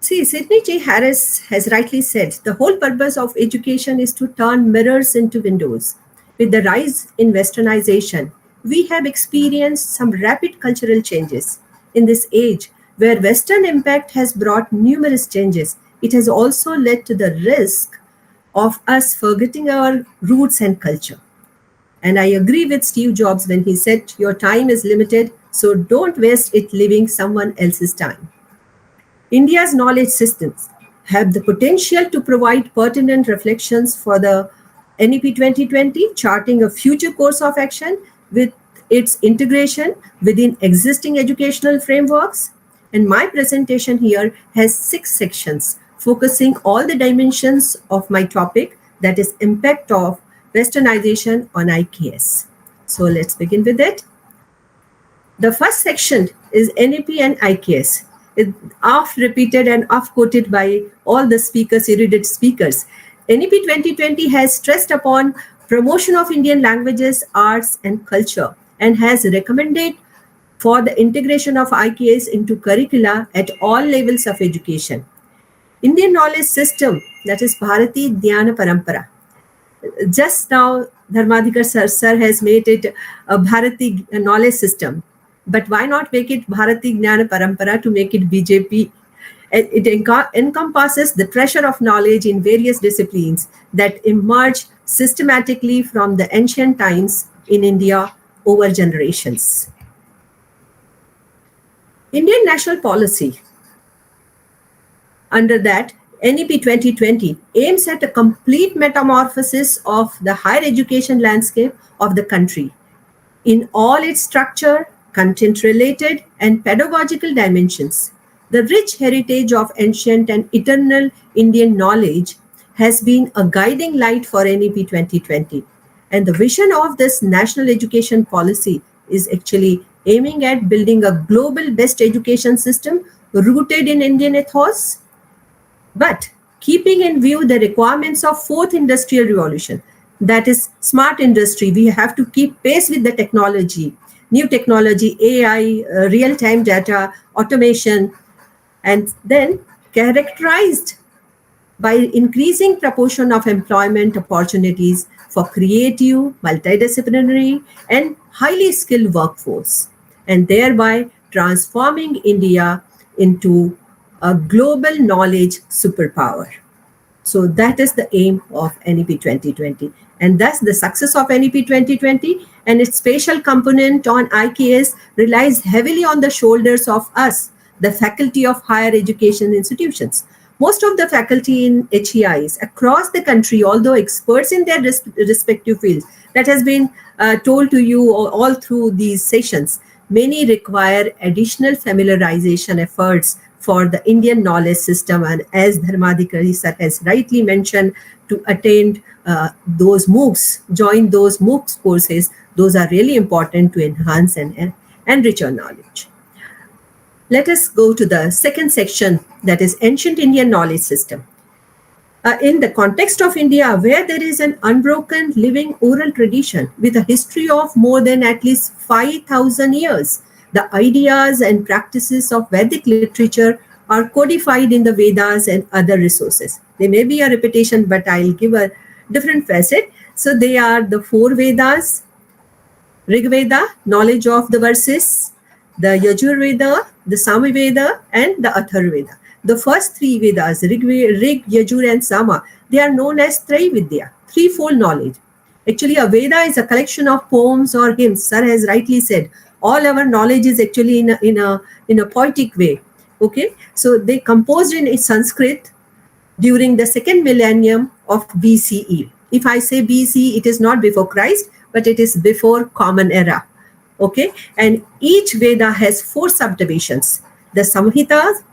See, Sidney J. Harris has rightly said, the whole purpose of education is to turn mirrors into windows. With the rise in westernization, we have experienced some rapid cultural changes. In this age, where Western impact has brought numerous changes, it has also led to the risk of us forgetting our roots and culture. And I agree with Steve Jobs when he said, your time is limited, so don't waste it living someone else's time. India's knowledge systems have the potential to provide pertinent reflections for the NEP 2020, charting a future course of action with its integration within existing educational frameworks. And my presentation here has 6 sections, focusing all the dimensions of my topic, that is impact of westernization on IKS. So let's begin with it. The first section is NEP and IKS. It's oft repeated and oft quoted by all the speakers, erudite speakers. NEP 2020 has stressed upon promotion of Indian languages, arts, and culture, and has recommended for the integration of IKS into curricula at all levels of education. Indian knowledge system, that is Bharati Dhyana Parampara. Just now, Dharmadhikar sir has made it a Bharati knowledge system. But why not make it Bharati Jnana Parampara to make it BJP? It encompasses the treasure of knowledge in various disciplines that emerge systematically from the ancient times in India over generations. Indian national policy, under that, NEP 2020 aims at a complete metamorphosis of the higher education landscape of the country in all its structure, content-related, and pedagogical dimensions. The rich heritage of ancient and eternal Indian knowledge has been a guiding light for NEP 2020. And the vision of this national education policy is actually aiming at building a global best education system rooted in Indian ethos, but keeping in view the requirements of fourth industrial revolution, that is smart industry. We have to keep pace with the technology, new technology, AI, real-time data, automation, and then characterized by increasing proportion of employment opportunities for creative, multidisciplinary, and highly skilled workforce, and thereby transforming India into a global knowledge superpower. So that is the aim of NEP 2020. And thus the success of NEP 2020 and its spatial component on IKS relies heavily on the shoulders of us, the faculty of higher education institutions. Most of the faculty in HEIs across the country, although experts in their respective fields, that has been told to you all through these sessions, many require additional familiarization efforts for the Indian knowledge system, and as Dharmadhikari sir has rightly mentioned, to attend those MOOCs, join those MOOCs courses, those are really important to enhance and enrich our knowledge. Let us go to the second section, that is ancient Indian knowledge system. In the context of India, where there is an unbroken living oral tradition with a history of more than at least 5,000 years, the ideas and practices of Vedic literature are codified in the Vedas and other resources. They may be a repetition, but I'll give a different facet. So they are the 4 Vedas: Rig Veda, knowledge of the verses; the Yajur Veda, the Samaveda, and the Atharva Veda. The first 3 Vedas, Rig, Yajur, and Sama, they are known as Traividya, threefold knowledge. Actually, a Veda is a collection of poems or hymns. Sir has rightly said. All our knowledge is actually in a poetic way. Okay, so they composed in Sanskrit during the second millennium of BCE. If I say BCE, it is not before Christ, but it is before Common Era. Okay, and each Veda has 4 subdivisions: the Samhitas,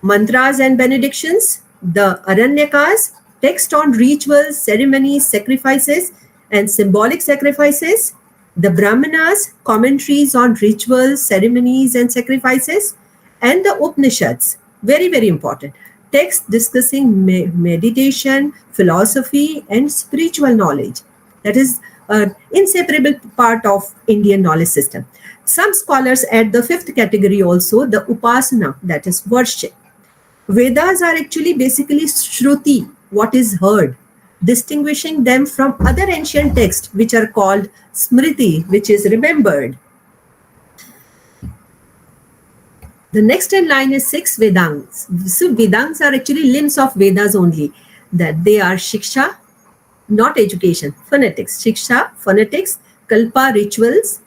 mantras and benedictions; the Aranyakas, text on rituals, ceremonies, sacrifices, and symbolic sacrifices; the Brahmanas, commentaries on rituals, ceremonies, and sacrifices; and the Upanishads, very, very important, text discussing meditation, philosophy, and spiritual knowledge. That is an inseparable part of Indian knowledge system. Some scholars add the 5th category also, the Upasana, that is worship. Vedas are actually basically Shruti, what is heard, distinguishing them from other ancient texts which are called Smriti, which is remembered. The next in line is 6 Vedangas. So Vedangas are actually limbs of Vedas only. That they are Shiksha, not education, phonetics. Shiksha, phonetics; Kalpa, rituals;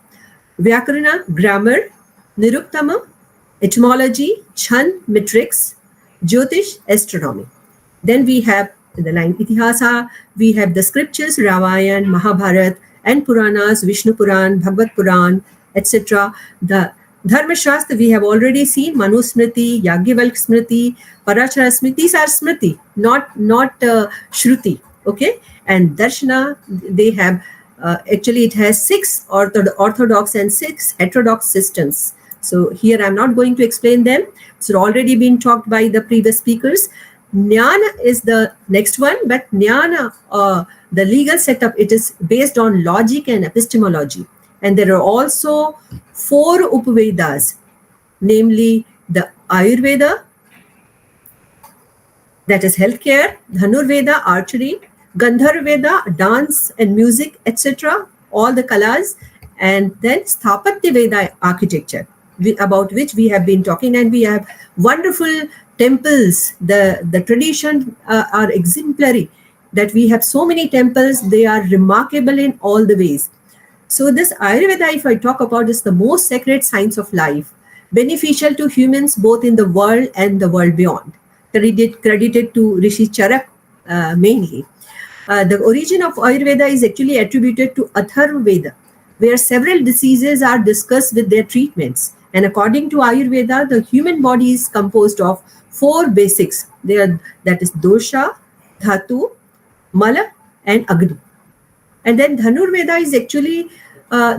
Vyakarana, grammar; Niruktama, etymology; Chand, metrics; Jyotish, astronomy. Then we have in the line Itihasa, we have the scriptures, Ramayana, Mahabharata, and Puranas, Vishnu Puran, Bhagavad Puran, etc. The Dharma Shastra we have already seen, Manu Smriti, Yagyavalk Smriti, Parachara Smriti. These are Smriti, not Shruti. Okay, and Darshana, they have actually it has 6 orthodox and 6 heterodox systems. So here I'm not going to explain them. It's already been talked by the previous speakers. Jnana is the next one, but Jnana, the legal setup, it is based on logic and epistemology. And there are also 4 Upavedas, namely the Ayurveda, that is healthcare; Dhanurveda, archery; Gandharveda, dance and music, etc., all the kalas; and then Sthapatya Veda, architecture, about which we have been talking, and we have wonderful temples. The tradition are exemplary, that we have so many temples. They are remarkable in all the ways. So this Ayurveda, if I talk about, is the most sacred science of life, beneficial to humans both in the world and the world beyond. Credited to Rishi Charak mainly. The origin of Ayurveda is actually attributed to Atharva Veda, where several diseases are discussed with their treatments. And according to Ayurveda, the human body is composed of 4 basics. That is dosha, dhatu, mala, and agni. And then Dhanurveda is actually,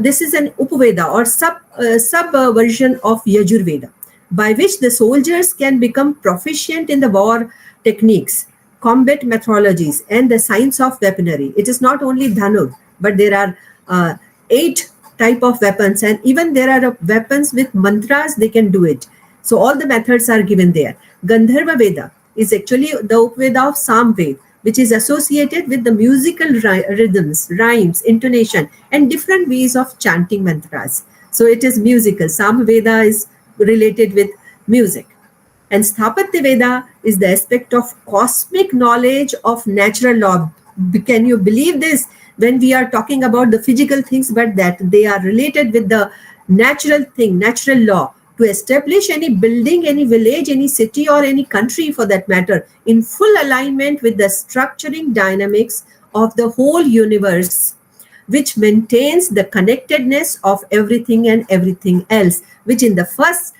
this is an Upaveda or sub version of Yajurveda, by which the soldiers can become proficient in the war techniques, combat methodologies, and the science of weaponry. It is not only Dhanur, but there are 8 type of weapons, and even there are weapons with mantras, they can do it. So all the methods are given there. Gandharva Veda is actually the Upaveda of Samved, which is associated with the musical rhythms, rhymes, intonation, and different ways of chanting mantras. So it is musical. Samveda is related with music. And Sthapatya Veda is the aspect of cosmic knowledge of natural law. Can you believe this? When we are talking about the physical things, but that they are related with the natural thing, natural law, to establish any building, any village, any city, or any country for that matter, in full alignment with the structuring dynamics of the whole universe, which maintains the connectedness of everything and everything else, which in the first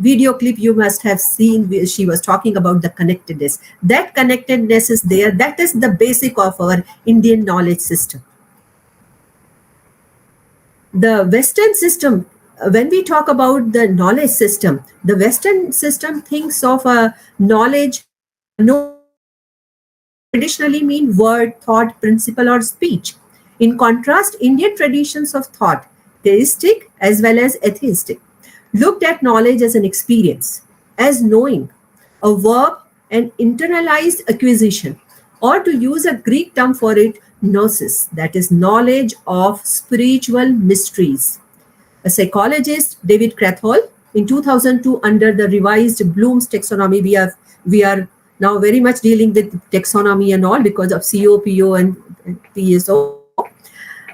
video clip you must have seen, she was talking about the connectedness. That connectedness is there. That is the basic of our Indian knowledge system. The Western system, when we talk about the knowledge system, the Western system thinks of a knowledge, traditionally mean word, thought, principle, or speech. In contrast, Indian traditions of thought, theistic as well as atheistic, looked at knowledge as an experience, as knowing, a verb, an internalized acquisition, or to use a Greek term for it, gnosis, that is knowledge of spiritual mysteries. A psychologist, David Krathhol, in 2002, under the revised Bloom's taxonomy, we are now very much dealing with taxonomy and all because of COPO and PSO.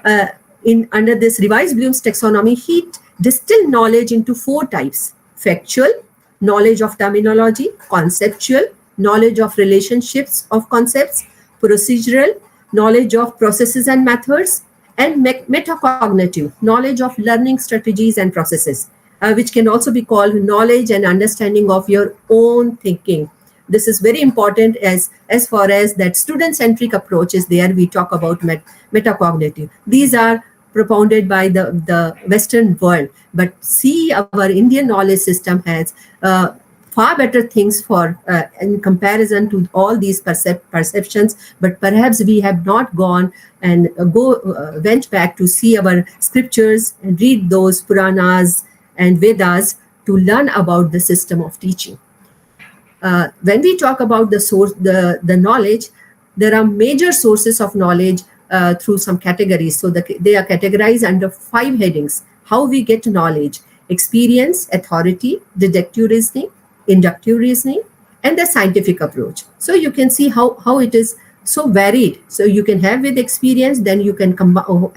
under this revised Bloom's taxonomy, he distilled knowledge into 4 types: factual, knowledge of terminology; conceptual, knowledge of relationships of concepts; procedural, knowledge of processes and methods; and metacognitive, knowledge of learning strategies and processes, which can also be called knowledge and understanding of your own thinking. This is very important as far as that student-centric approach is there. We talk about metacognitive. These are propounded by the Western world. But see, our Indian knowledge system has far better things for in comparison to all these perceptions. But perhaps we have not gone and went back to see our scriptures and read those Puranas and Vedas to learn about the system of teaching. When we talk about the source, the knowledge, there are major sources of knowledge through some categories. So they are categorized under 5 headings: how we get knowledge, experience, authority, deductive reasoning, inductive reasoning, and the scientific approach. So you can see how it is so varied. So you can have with experience, then you can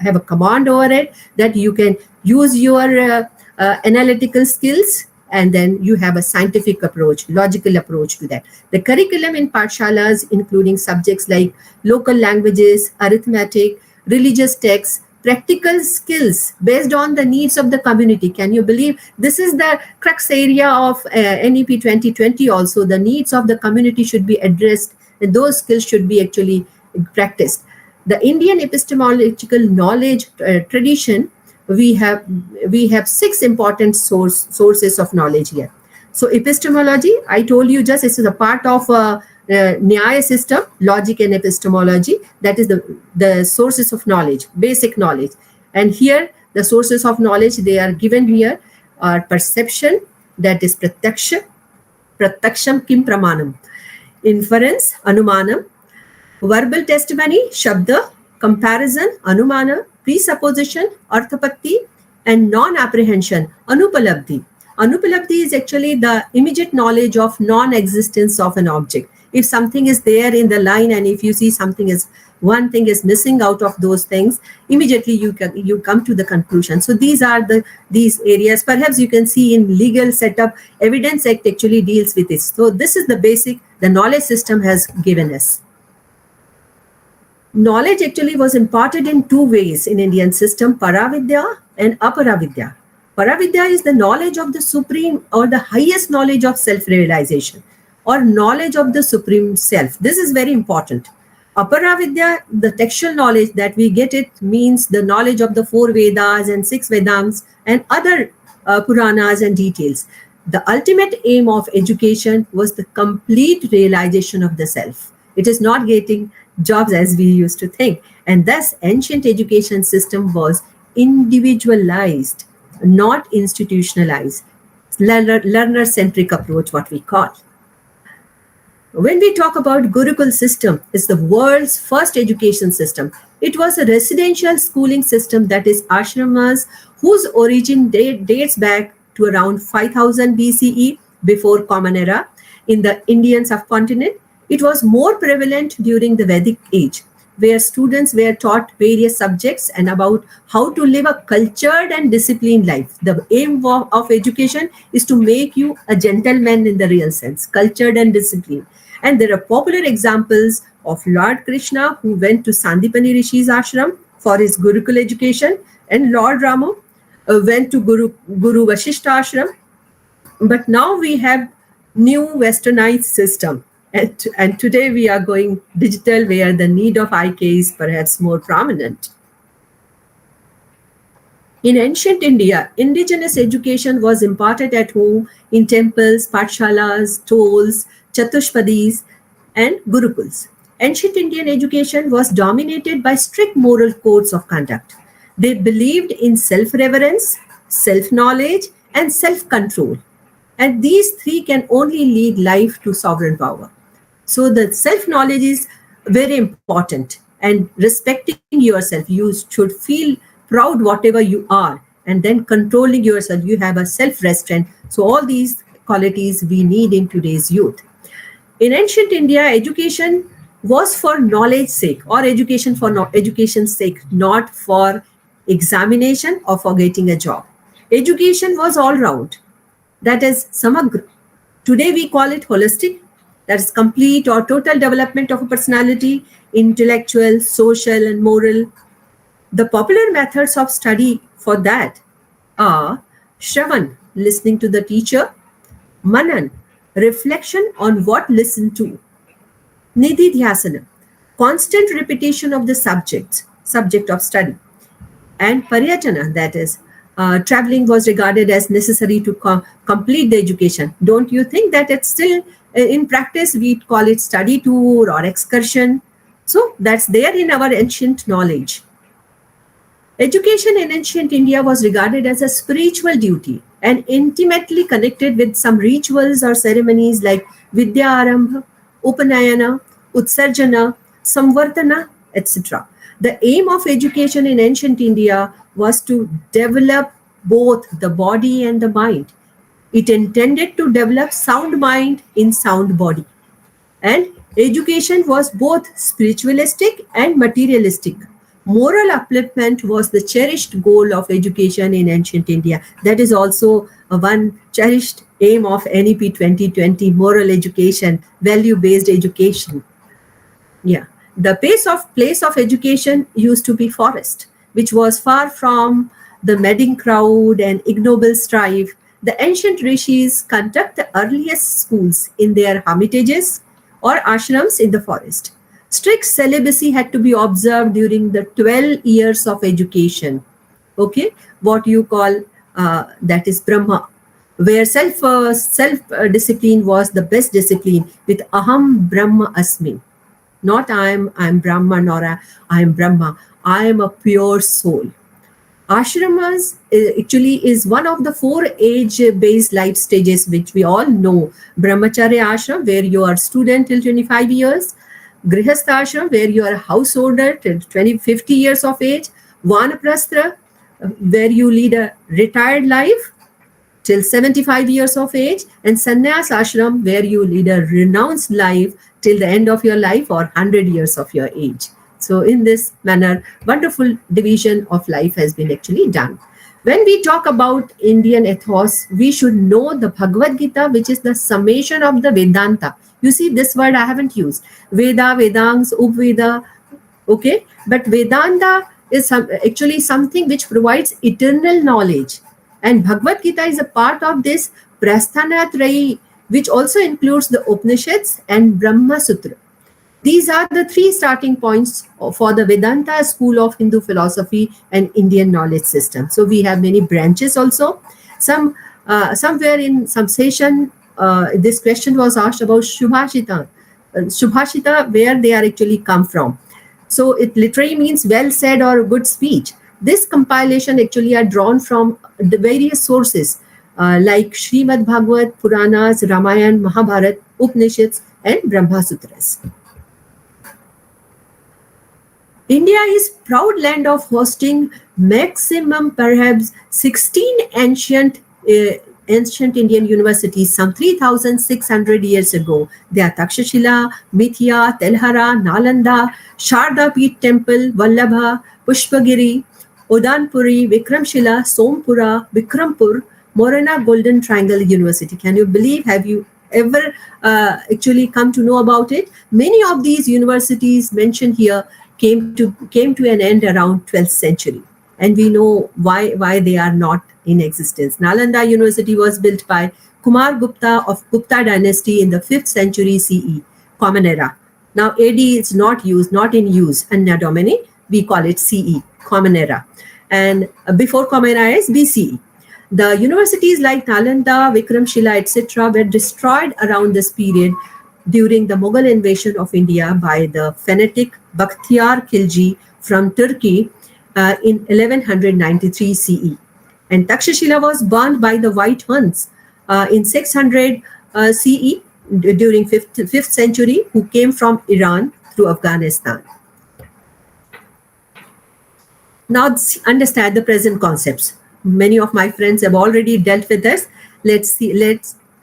have a command over it, that you can use your analytical skills, and then you have a scientific approach, logical approach to that. The curriculum in Pathshalas, including subjects like local languages, arithmetic, religious texts, practical skills based on the needs of the community. Can you believe this is the crux area of NEP 2020 also? The needs of the community should be addressed, and those skills should be actually practiced. The Indian epistemological knowledge tradition, we have 6 important sources of knowledge here. So epistemology, I told you just, this is a part of Nyaya system, logic and epistemology. That is the sources of knowledge, basic knowledge. And here the sources of knowledge, they are given here, are perception, that is pratyaksham kim pramanam; inference, anumanam; verbal testimony, shabda; comparison, anumana; presupposition, arthapatti; and non-apprehension, anupalabdhi. Anupalabdhi is actually the immediate knowledge of non-existence of an object. If something is there in the line, and if you see one thing is missing out of those things, immediately you come to the conclusion. So these are these areas. Perhaps you can see in legal setup, Evidence Act actually deals with this. So this is the basic the knowledge system has given us. Knowledge actually was imparted in 2 ways in Indian system: Paravidya and Aparavidya. Paravidya is the knowledge of the supreme, or the highest knowledge of self-realization, or knowledge of the supreme self. This is very important. Aparavidya, the textual knowledge that we get, it means the knowledge of the 4 Vedas and 6 Vedants and other Puranas and details. The ultimate aim of education was the complete realization of the self. It is not getting jobs as we used to think. And thus, ancient education system was individualized, not institutionalized. Learner-centric approach, what we call. When we talk about Gurukul system, it's the world's first education system. It was a residential schooling system, that is ashramas, whose origin dates back to around 5000 BCE, before Common Era, in the Indian subcontinent. It was more prevalent during the Vedic age, where students were taught various subjects and about how to live a cultured and disciplined life. The aim of education is to make you a gentleman in the real sense, cultured and disciplined. And there are popular examples of Lord Krishna, who went to Sandipani Rishi's ashram for his Gurukul education, and Lord Rama went to Guru Vashishta ashram. But now we have new westernized system. And today we are going digital, where the need of IK is perhaps more prominent. In ancient India, indigenous education was imparted at home in temples, pathshalas, tolls, chatushpadis, and gurukuls. Ancient Indian education was dominated by strict moral codes of conduct. They believed in self-reverence, self-knowledge, and self-control. And these 3 can only lead life to sovereign power. So the self-knowledge is very important, and respecting yourself. You should feel proud whatever you are, and then controlling yourself. You have a self-restraint. So all these qualities we need in today's youth. In ancient India, education was for knowledge sake or education for education's sake, not for examination or for getting a job. Education was all round. That is samagra. Today we call it holistic. That is complete or total development of a personality, intellectual, social, and moral. The popular methods of study for that are Shravan, listening to the teacher, Manan, reflection on what listened to, Nidhi Dhyasana, constant repetition of the subject of study, and Paryatana, that is, traveling was regarded as necessary to complete the education. Don't you think that it's still, in practice, we call it study tour or excursion? So that's there in our ancient knowledge. Education in ancient India was regarded as a spiritual duty and intimately connected with some rituals or ceremonies like Vidya Arambha, Upanayana, Utsarjana, Samvartana, etc. The aim of education in ancient India was to develop both the body and the mind. It intended to develop sound mind in sound body. And education was both spiritualistic and materialistic. Moral upliftment was the cherished goal of education in ancient India. That is also one cherished aim of NEP 2020, moral education, value-based education. Yeah. The place of education used to be forest, which was far from the madding crowd and ignoble strife. The ancient rishis conduct the earliest schools in their hermitages or ashrams in the forest. Strict celibacy had to be observed during the 12 years of education. Okay, what you call that is Brahma, where self discipline was the best discipline with Aham Brahma Asmi. Not I am Brahman or I am Brahma. I am a pure soul. Ashramas actually is one of the 4 age-based life stages which we all know. Brahmacharya ashram, where you are student till 25 years. Grihastha ashram, where you are a householder till 50 years of age. Vanaprasthra, where you lead a retired life till 75 years of age. And Sannyas ashram, where you lead a renounced life till the end of your life or 100 years of your age. So in this manner, wonderful division of life has been actually done. When we talk about Indian ethos, we should know the Bhagavad Gita, which is the summation of the Vedanta. You see, this word I haven't used. Veda, Vedangs, Upveda, okay? But Vedanta is actually something which provides eternal knowledge. And Bhagavad Gita is a part of this Prasthanatrayi, which also includes the Upanishads and Brahma Sutra. These are the 3 starting points for the Vedanta school of Hindu philosophy and Indian knowledge system. So we have many branches also. Somewhere in some session, this question was asked about Shubhashita. Shubhashita, where they are actually come from. So it literally means well said or good speech. This compilation actually are drawn from the various sources like Srimad Bhagavat, Puranas, Ramayana, Mahabharata, Upanishads, and Brahma Sutras. India is proud land of hosting maximum perhaps 16 ancient Indian universities some 3,600 years ago. They are Takshashila, Mithya, Telhara, Nalanda, Sharda Peeth Temple, Vallabha, Pushpagiri, Udanpuri, Vikramshila, Sompura, Vikrampur, Morena Golden Triangle University. Can you believe? Have you ever actually come to know about it? Many of these universities mentioned here came to an end around 12th century, and we know why they are not in existence. Nalanda University was built by Kumar Gupta of Gupta dynasty in the 5th century CE, Common Era. Now AD is not in use, Anna Domini, we call it CE, Common Era, and before Common Era is BCE. The universities like Nalanda, Vikramshila, etc. were destroyed around this period during the Mughal invasion of India by the fanatic Bakhtiyar Khilji from Turkey in 1193 CE. And Takshashila was burned by the White Huns in 600 CE during 5th century, who came from Iran through Afghanistan. Now understand the present concepts. Many of my friends have already dealt with this. Let's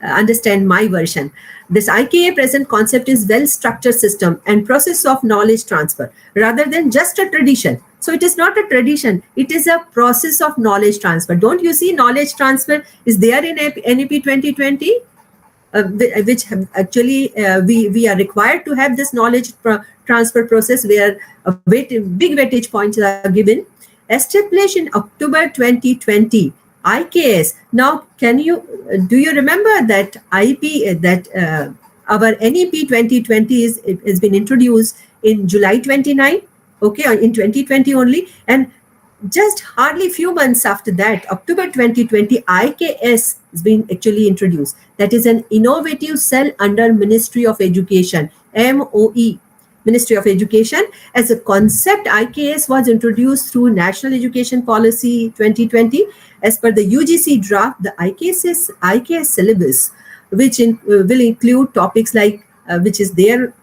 understand my version. This IKA present concept is well-structured system and process of knowledge transfer rather than just a tradition. So it is not a tradition, it is a process of knowledge transfer. Don't you see knowledge transfer is there in NEP 2020? Which actually we are required to have this knowledge transfer process where big weightage points are given. Established in October 2020, IKS. Now, do you remember that our NEP 2020 has been introduced in July 29? Okay, in 2020 only, and just hardly few months after that, October 2020, IKS has been actually introduced. That is an innovative cell under Ministry of Education, MOE, Ministry of Education. As a concept, IKS was introduced through National Education Policy 2020. As per the UGC draft, the IKS syllabus, which will include topics like, which is there,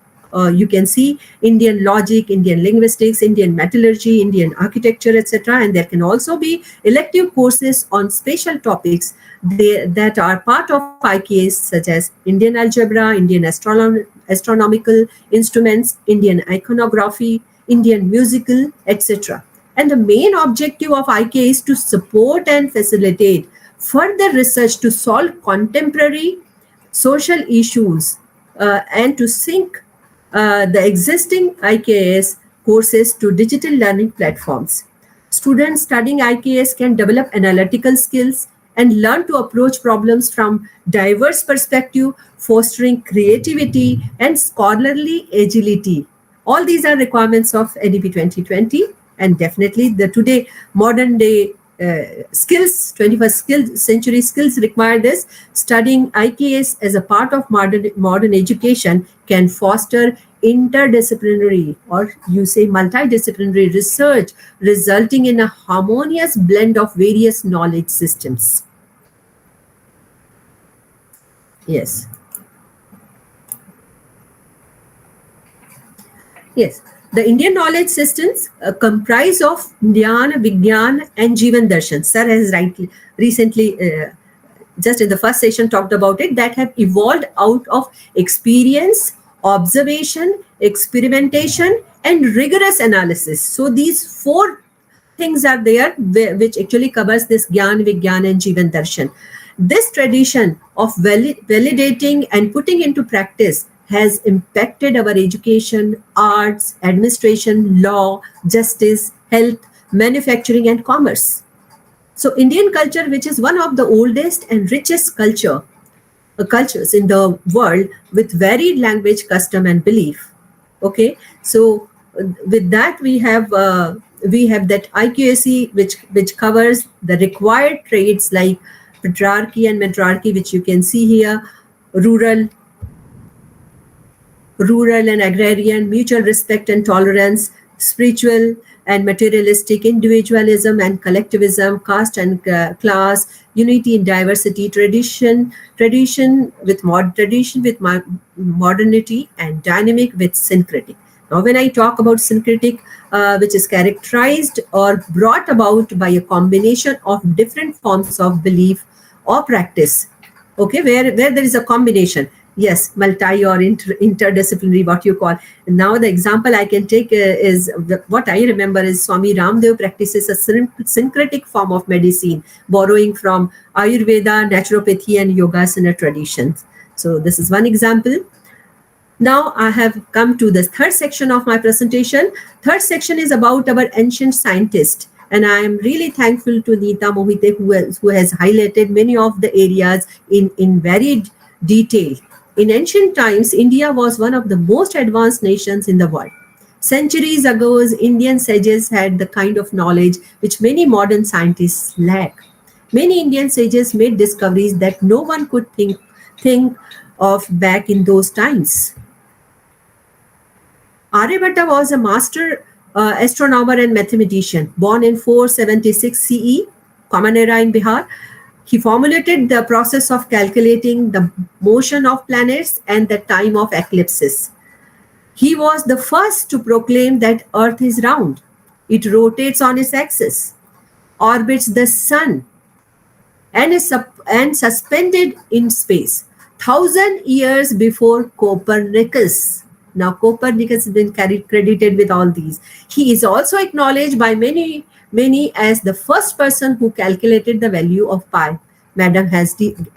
you can see Indian logic, Indian linguistics, Indian metallurgy, Indian architecture, etc. And there can also be elective courses on special topics that are part of IKS, such as Indian algebra, Indian astronomical instruments, Indian iconography, Indian musical, etc. And the main objective of IKS is to support and facilitate further research to solve contemporary social issues and to sync the existing IKS courses to digital learning platforms. Students studying IKS can develop analytical skills and learn to approach problems from diverse perspectives, fostering creativity and scholarly agility. All these are requirements of NEP 2020, and definitely the today modern day skills, 21st century skills require this. Studying IKS as a part of modern education can foster interdisciplinary, or you say multidisciplinary research, resulting in a harmonious blend of various knowledge systems. Yes. Yes. The Indian knowledge systems comprise of Jnana, Vigyan and Jivan Darshan. Sir has recently, just in the first session, talked about it, that have evolved out of experience, observation, experimentation, and rigorous analysis. So these four things are there, which actually covers this Jnana, Vigyan and Jivan Darshan. This tradition of validating and putting into practice has impacted our education, arts, administration, law, justice, health, manufacturing, and commerce. So Indian culture, which is one of the oldest and richest cultures in the world, with varied language, custom, and belief. Okay, so with that we have that IQAC, which covers the required traits like patriarchy and matriarchy, which you can see here, rural and agrarian, mutual respect and tolerance, spiritual and materialistic, individualism and collectivism, caste and class, unity in diversity, tradition with modernity, and dynamic with syncretic. Now, when I talk about syncretic, which is characterized or brought about by a combination of different forms of belief or practice, okay, where there is a combination. Yes, multi or interdisciplinary, what you call. And now the example I can take is what I remember is Swami Ramdev practices a syncretic form of medicine, borrowing from Ayurveda, naturopathy, and yogasana traditions. So this is one example. Now I have come to the third section of my presentation. Third section is about our ancient scientists. And I am really thankful to Neeta Mohite, who has highlighted many of the areas in very detail. In ancient times, India was one of the most advanced nations in the world. Centuries ago, Indian sages had the kind of knowledge which many modern scientists lack. Many Indian sages made discoveries that no one could think of back in those times. Aryabhatta was a master astronomer and mathematician, born in 476 CE, Common Era in Bihar. He formulated the process of calculating the motion of planets and the time of eclipses. He was the first to proclaim that Earth is round. It rotates on its axis, orbits the sun, and is suspended in space. 1,000 years before Copernicus. Now, Copernicus has been credited with all these. He is also acknowledged by many as the first person who calculated the value of pi. Madam has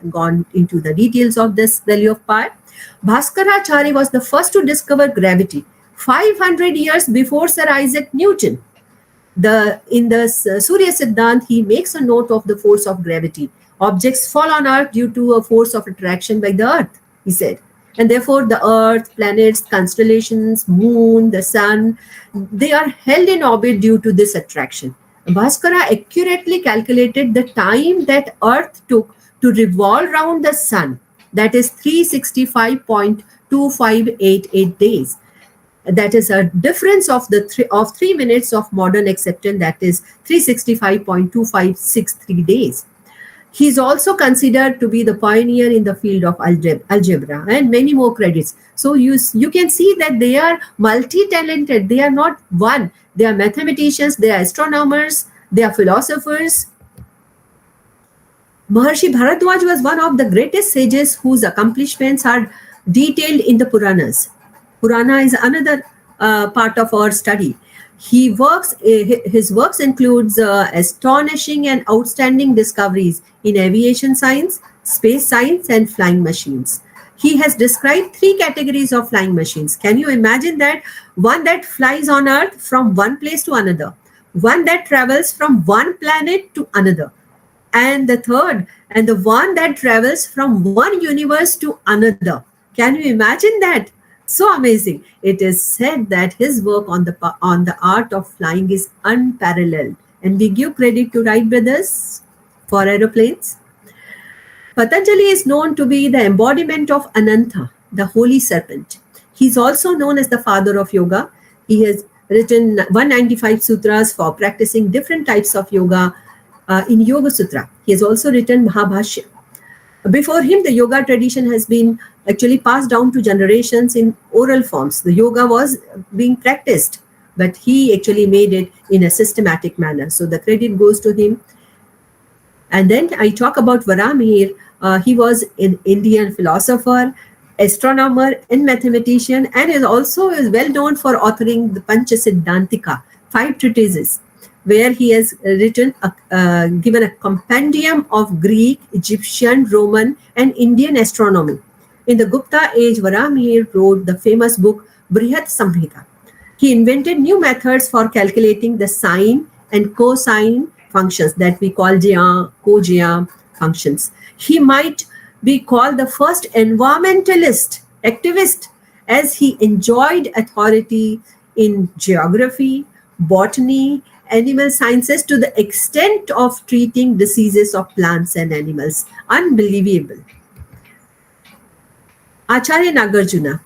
gone into the details of this value of pi. Bhaskaracharya was the first to discover gravity 500 years before Sir Isaac Newton. In the Surya Siddhant, he makes a note of the force of gravity. Objects fall on earth due to a force of attraction by the earth, he said. And therefore, the earth, planets, constellations, moon, the sun, they are held in orbit due to this attraction. Bhaskara accurately calculated the time that earth took to revolve around the sun. That is 365.2588 days. That is a difference of 3 minutes of modern acceptance, that is 365.2563 days. He is also considered to be the pioneer in the field of algebra and many more credits. So you can see that they are multi-talented. They are not one. They are mathematicians, they are astronomers, they are philosophers. Maharshi Bharadwaj was one of the greatest sages whose accomplishments are detailed in the Puranas. Purana is another part of our study. His works includes astonishing and outstanding discoveries in aviation science, space science, and flying machines. He has described 3 categories of flying machines. Can you imagine that? One that flies on Earth from one place to another, one that travels from one planet to another, and the third, and the one that travels from one universe to another. Can you imagine that? So amazing. It is said that his work on the art of flying is unparalleled. And we give credit to Wright brothers for aeroplanes. Patanjali is known to be the embodiment of Ananta, the holy serpent. He is also known as the father of yoga. He has written 195 sutras for practicing different types of yoga in Yoga Sutra. He has also written Mahabhashya. Before him, the yoga tradition has been actually passed down to generations in oral forms. The yoga was being practiced, but he actually made it in a systematic manner. So the credit goes to him. And then I talk about Varamihir. He was an Indian philosopher, astronomer, and mathematician, and is also well known for authoring the Panchasiddhantika, 5 treatises, where he has written, given a compendium of Greek, Egyptian, Roman, and Indian astronomy. In the Gupta age, Varamihir wrote the famous book Brihat Samhita. He invented new methods for calculating the sine and cosine functions that we call cogea functions. He might be called the first environmentalist activist, as he enjoyed authority in geography, botany, animal sciences to the extent of treating diseases of plants and animals. Unbelievable. Acharya Nagarjuna.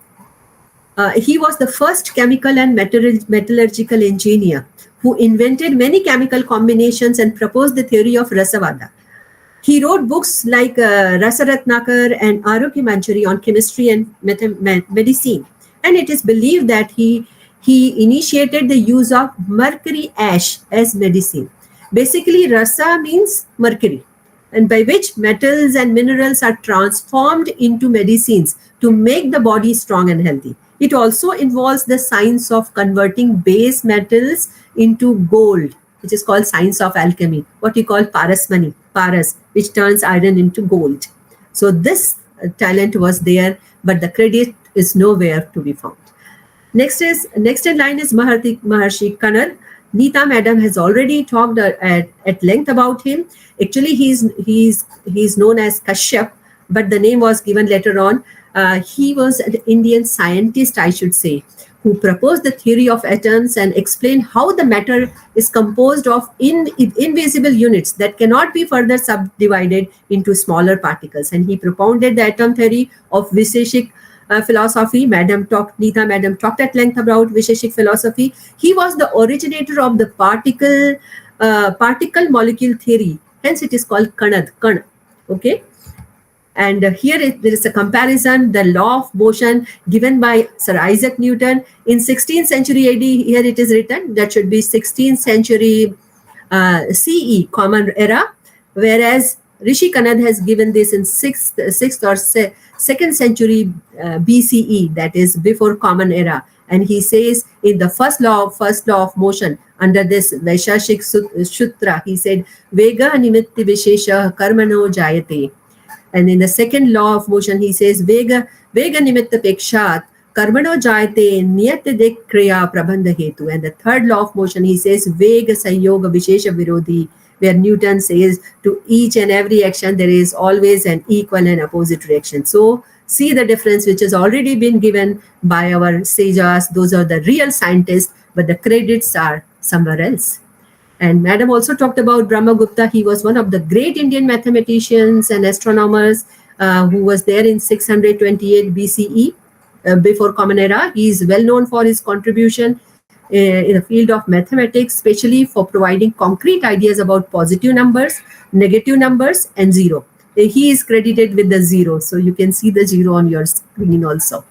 He was the first chemical and metallurgical engineer who invented many chemical combinations and proposed the theory of Rasavada. He wrote books like Rasaratnakar and Arogya Manjari on chemistry and medicine. And it is believed that he initiated the use of mercury ash as medicine. Basically, rasa means mercury, and by which metals and minerals are transformed into medicines to make the body strong and healthy. It also involves the science of converting base metals into gold, which is called science of alchemy, what we call parasmani, paras, which turns iron into gold. So this talent was there, but the credit is nowhere to be found. Next in line is Maharshi Kanad. Neeta madam has already talked at length about him. Actually, he's known as Kashyap, but the name was given later on. He was an Indian scientist, I should say, who proposed the theory of atoms and explained how the matter is composed of invisible units that cannot be further subdivided into smaller particles. And he propounded the atom theory of Visheshik philosophy. Neeta madam talked at length about Visheshik philosophy. He was the originator of the particle molecule theory. Hence, it is called Kana. Okay. And here there is a comparison, the law of motion given by Sir Isaac Newton in 16th century AD. Here it is written, that should be 16th century CE, Common Era, whereas Rishi Kanad has given this in 2nd century BCE, that is before Common Era. And he says in the first law of motion, under this Vaishashik Sutra, he said, Vega nimitti vishesha karmano jayate. And in the second law of motion, he says, Vega nimitta pekshat karmano jayate niyate kriya prabandha hetu. And the third law of motion, he says, Vega sayoga vishesha virodhi, where Newton says to each and every action, there is always an equal and opposite reaction. So see the difference which has already been given by our sages. Those are the real scientists, but the credits are somewhere else. And Madam also talked about Brahmagupta. He was one of the great Indian mathematicians and astronomers who was there in 628 BCE, before Common Era. He is well known for his contribution in the field of mathematics, especially for providing concrete ideas about positive numbers, negative numbers, and zero. He is credited with the zero. So you can see the zero on your screen also.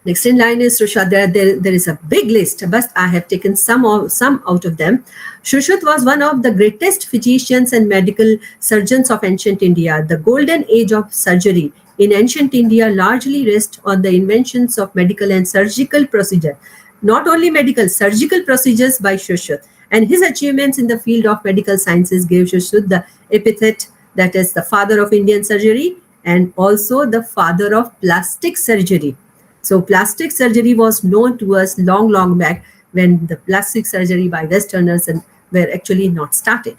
Next in line is Shushruta. There is a big list, but I have taken some out of them. Shushruta was one of the greatest physicians and medical surgeons of ancient India. The golden age of surgery in ancient India largely rests on the inventions of medical and surgical procedure. Not only medical, surgical procedures by Shushruta. And his achievements in the field of medical sciences gave Shushruta the epithet that is the father of Indian surgery and also the father of plastic surgery. So plastic surgery was known to us long back, when the plastic surgery by Westerners were actually not started.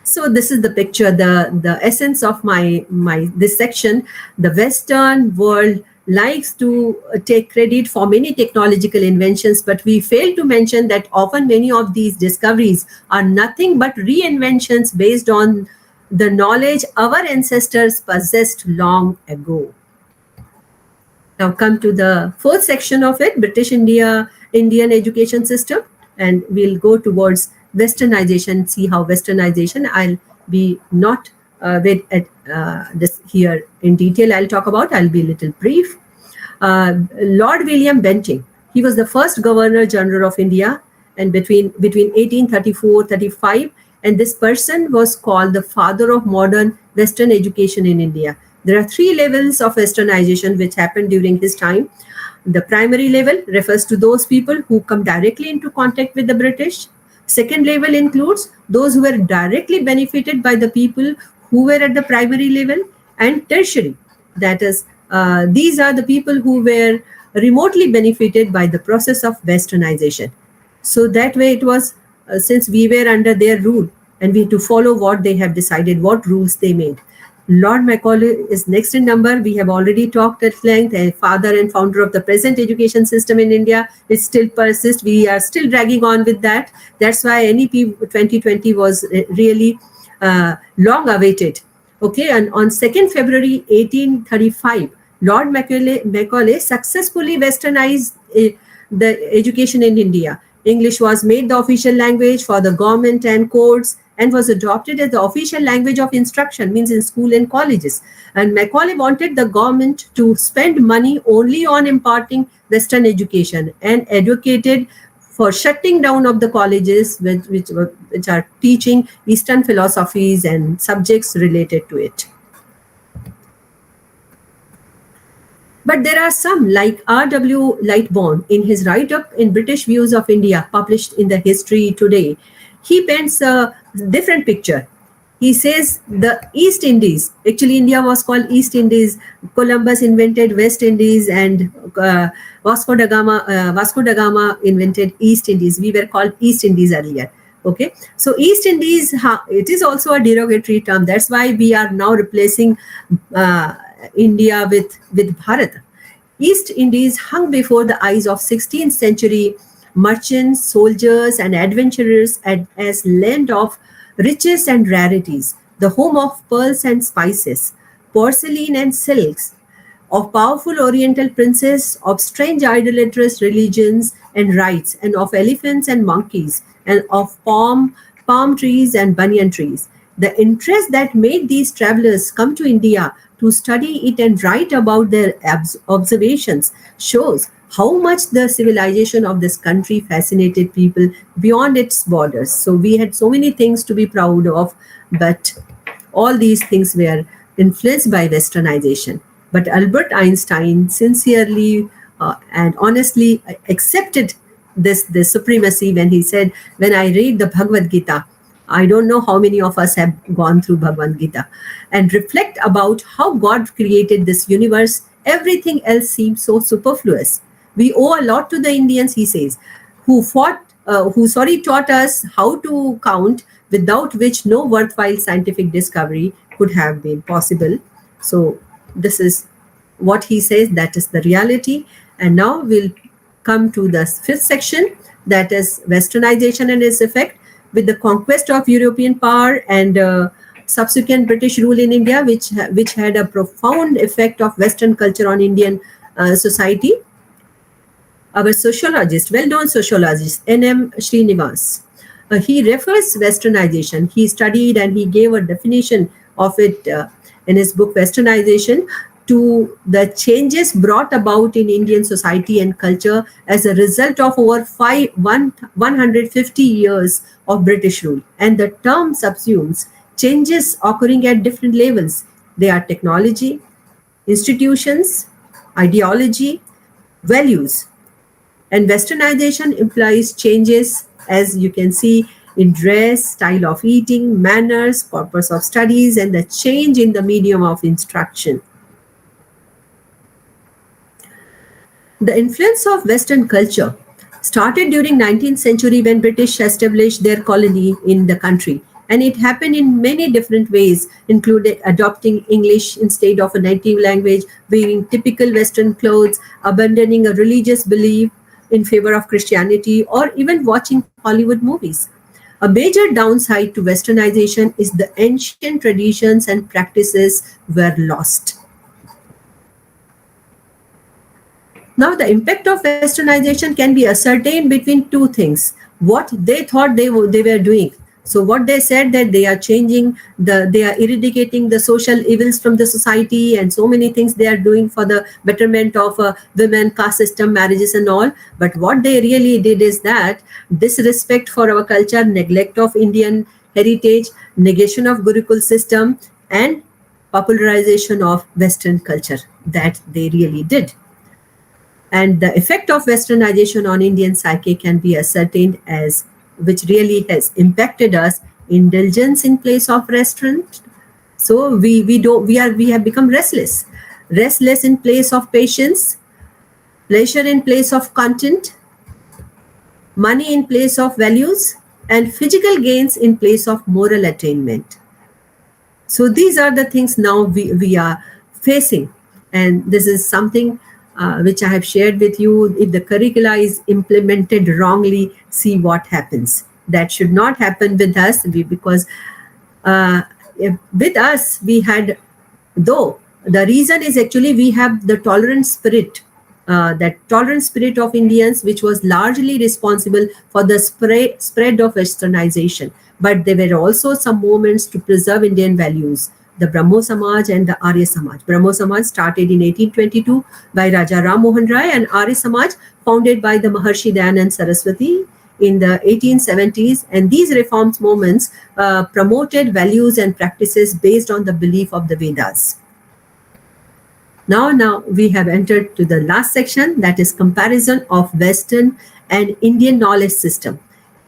So this is the picture, the essence of my this section. The Western world likes to take credit for many technological inventions, but we fail to mention that often many of these discoveries are nothing but reinventions based on the knowledge our ancestors possessed long ago. Now come to the fourth section of it, Indian education system, and we'll go towards Westernization, see how Westernization, I'll be not this here in detail I'll talk about, I'll be a little brief. Lord William Bentinck, he was the first Governor General of India, and between 1834-35, and this person was called the father of modern Western education in India. There are 3 levels of Westernization which happened during his time. The primary level refers to those people who come directly into contact with the British. Second level includes those who were directly benefited by the people who were at the primary level. And tertiary, that is, these are the people who were remotely benefited by the process of Westernization. So that way it was, since we were under their rule and we had to follow what they have decided, what rules they made. Lord Macaulay is next in number. We have already talked at length, a father and founder of the present education system in India. It still persists. We are still dragging on with that. That's why NEP 2020 was really long awaited. Okay, and on 2nd February 1835, Lord Macaulay successfully westernized the education in India. English was made the official language for the government and courts, and was adopted as the official language of instruction, means in school and colleges. And Macaulay wanted the government to spend money only on imparting Western education, and advocated for shutting down of the colleges which are teaching Eastern philosophies and subjects related to it. But there are some, like R.W. Lightbourne, in his write-up in British Views of India, published in the History Today, he paints a different picture. He says the East Indies, actually India was called East Indies. Columbus invented West Indies, and Vasco da Gama invented East Indies. We were called East Indies earlier. Okay, so East Indies, it is also a derogatory term. That's why we are now replacing India with Bharat. East Indies hung before the eyes of 16th century merchants, soldiers, and adventurers as land of riches and rarities, the home of pearls and spices, porcelain and silks, of powerful oriental princes, of strange idolatrous religions and rites, and of elephants and monkeys, and of palm trees and banyan trees. The interest that made these travelers come to India to study it and write about their observations shows how much the civilization of this country fascinated people beyond its borders. So we had so many things to be proud of, but all these things were influenced by westernization. But Albert Einstein sincerely and honestly accepted this supremacy when he said, when I read the Bhagavad Gita, I don't know how many of us have gone through Bhagavad Gita and reflect about how God created this universe. Everything else seems so superfluous. We owe a lot to the Indians, he says, who taught us how to count, without which no worthwhile scientific discovery could have been possible. So this is what he says, that is the reality. And now we'll come to the fifth section, that is westernization and its effect. With the conquest of European power and subsequent British rule in India, which had a profound effect of Western culture on Indian society. Our sociologist, well-known sociologist, N.M. Srinivas, he refers westernization. He studied and he gave a definition of it in his book Westernization to the changes brought about in Indian society and culture as a result of over 150 years of British rule. And the term subsumes changes occurring at different levels. They are technology, institutions, ideology, values. And westernization implies changes, as you can see, in dress, style of eating, manners, purpose of studies, and the change in the medium of instruction. The influence of Western culture started during 19th century when British established their colony in the country. And it happened in many different ways, including adopting English instead of a native language, wearing typical Western clothes, abandoning a religious belief in favor of Christianity, or even watching Hollywood movies. A major downside to westernization is the ancient traditions and practices were lost. Now, the impact of westernization can be ascertained between two things. What they thought they were doing. So what they said, that they are changing, they are eradicating the social evils from the society, and so many things they are doing for the betterment of women, caste system, marriages and all. But what they really did is that disrespect for our culture, neglect of Indian heritage, negation of Gurukul system, and popularization of Western culture. That they really did. And the effect of westernization on Indian psyche can be ascertained as, which really has impacted us, indulgence in place of restraint. So we have become restless in place of patience, pleasure in place of content, money in place of values, and physical gains in place of moral attainment. So these are the things now we are facing, and this is something which I have shared with you. If the curricula is implemented wrongly, see what happens. That should not happen with us, because with us we had, though the reason is actually we have the tolerant spirit, that tolerant spirit of Indians, which was largely responsible for the spread of westernization. But there were also some moments to preserve Indian values. The Brahmo Samaj and the Arya Samaj. Brahmo Samaj started in 1822 by Raja Ram Mohan Rai, and Arya Samaj founded by the Maharshi Dayanand Saraswati in the 1870s. And these reforms movements promoted values and practices based on the belief of the Vedas. Now we have entered to the last section, that is comparison of Western and Indian knowledge system.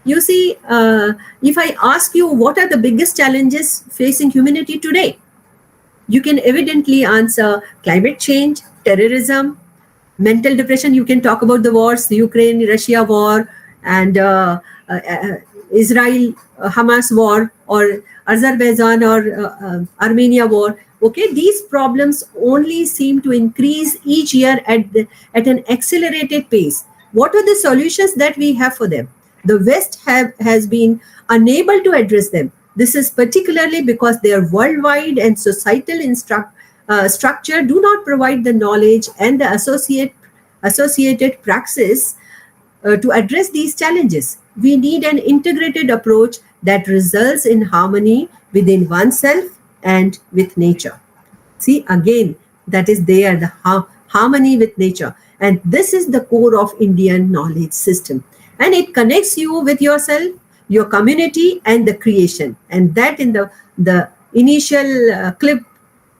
You see, if I ask you what are the biggest challenges facing humanity today, you can evidently answer climate change, terrorism, mental depression. You can talk about the wars, the Ukraine-Russia war, and Israel-Hamas war, or Azerbaijan or Armenia war. Okay, these problems only seem to increase each year at an accelerated pace. What are the solutions that we have for them? The West has been unable to address them. This is particularly because their worldwide and societal structure do not provide the knowledge and the associated praxis to address these challenges. We need an integrated approach that results in harmony within oneself and with nature. See, again, that is there, the harmony with nature. And this is the core of Indian knowledge system. And it connects you with yourself, your community, and the creation. And that in the initial clip,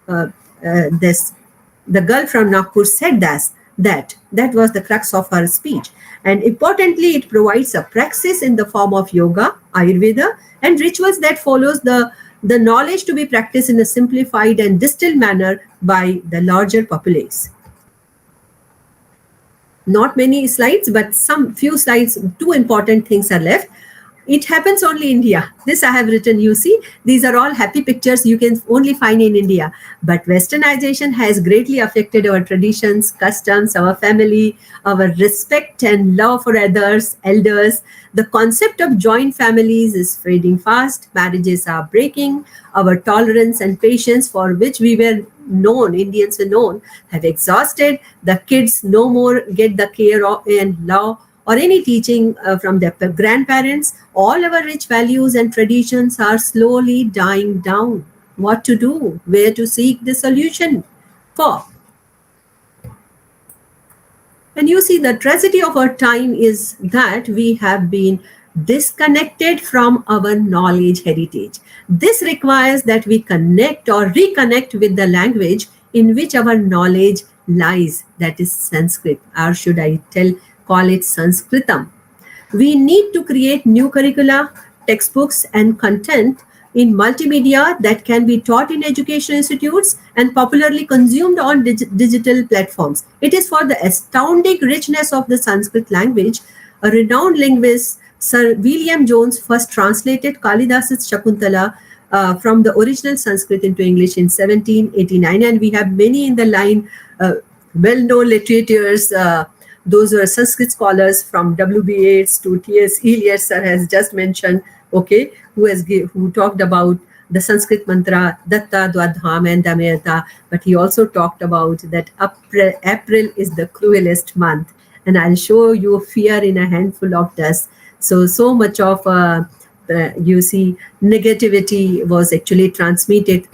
the girl from Nagpur said that was the crux of her speech. And importantly, it provides a praxis in the form of yoga, Ayurveda, and rituals that follows the knowledge to be practiced in a simplified and distilled manner by the larger populace. Not many slides, but some few slides, two important things are left. It happens only in India. This I have written, you see, these are all happy pictures you can only find in India. But westernization has greatly affected our traditions, customs, our family, our respect and love for others, elders. The concept of joint families is fading fast. Marriages are breaking. Our tolerance and patience for which we were known, Indians were known, have exhausted. The kids no more get the care of and love or any teaching from their grandparents. All our rich values and traditions are slowly dying down. What to do? Where to seek the solution for? And you see, the tragedy of our time is that we have been disconnected from our knowledge heritage. This requires that we connect or reconnect with the language in which our knowledge lies, that is Sanskrit, or should I call it Sanskritam. We need to create new curricula, textbooks, and content in multimedia that can be taught in education institutes and popularly consumed on digital platforms. It is for the astounding richness of the Sanskrit language. A renowned linguist, Sir William Jones, first translated Kalidas's Shakuntala from the original Sanskrit into English in 1789, and we have many in the line, well-known literators. Those were Sanskrit scholars from W.B. Yeats to T.S. Eliot, sir has just mentioned, okay, who talked about the Sanskrit mantra, Datta, Dwadham, and Damayata. But he also talked about that April is the cruelest month, and I'll show you fear in a handful of dust. So much of, you see, negativity was actually transmitted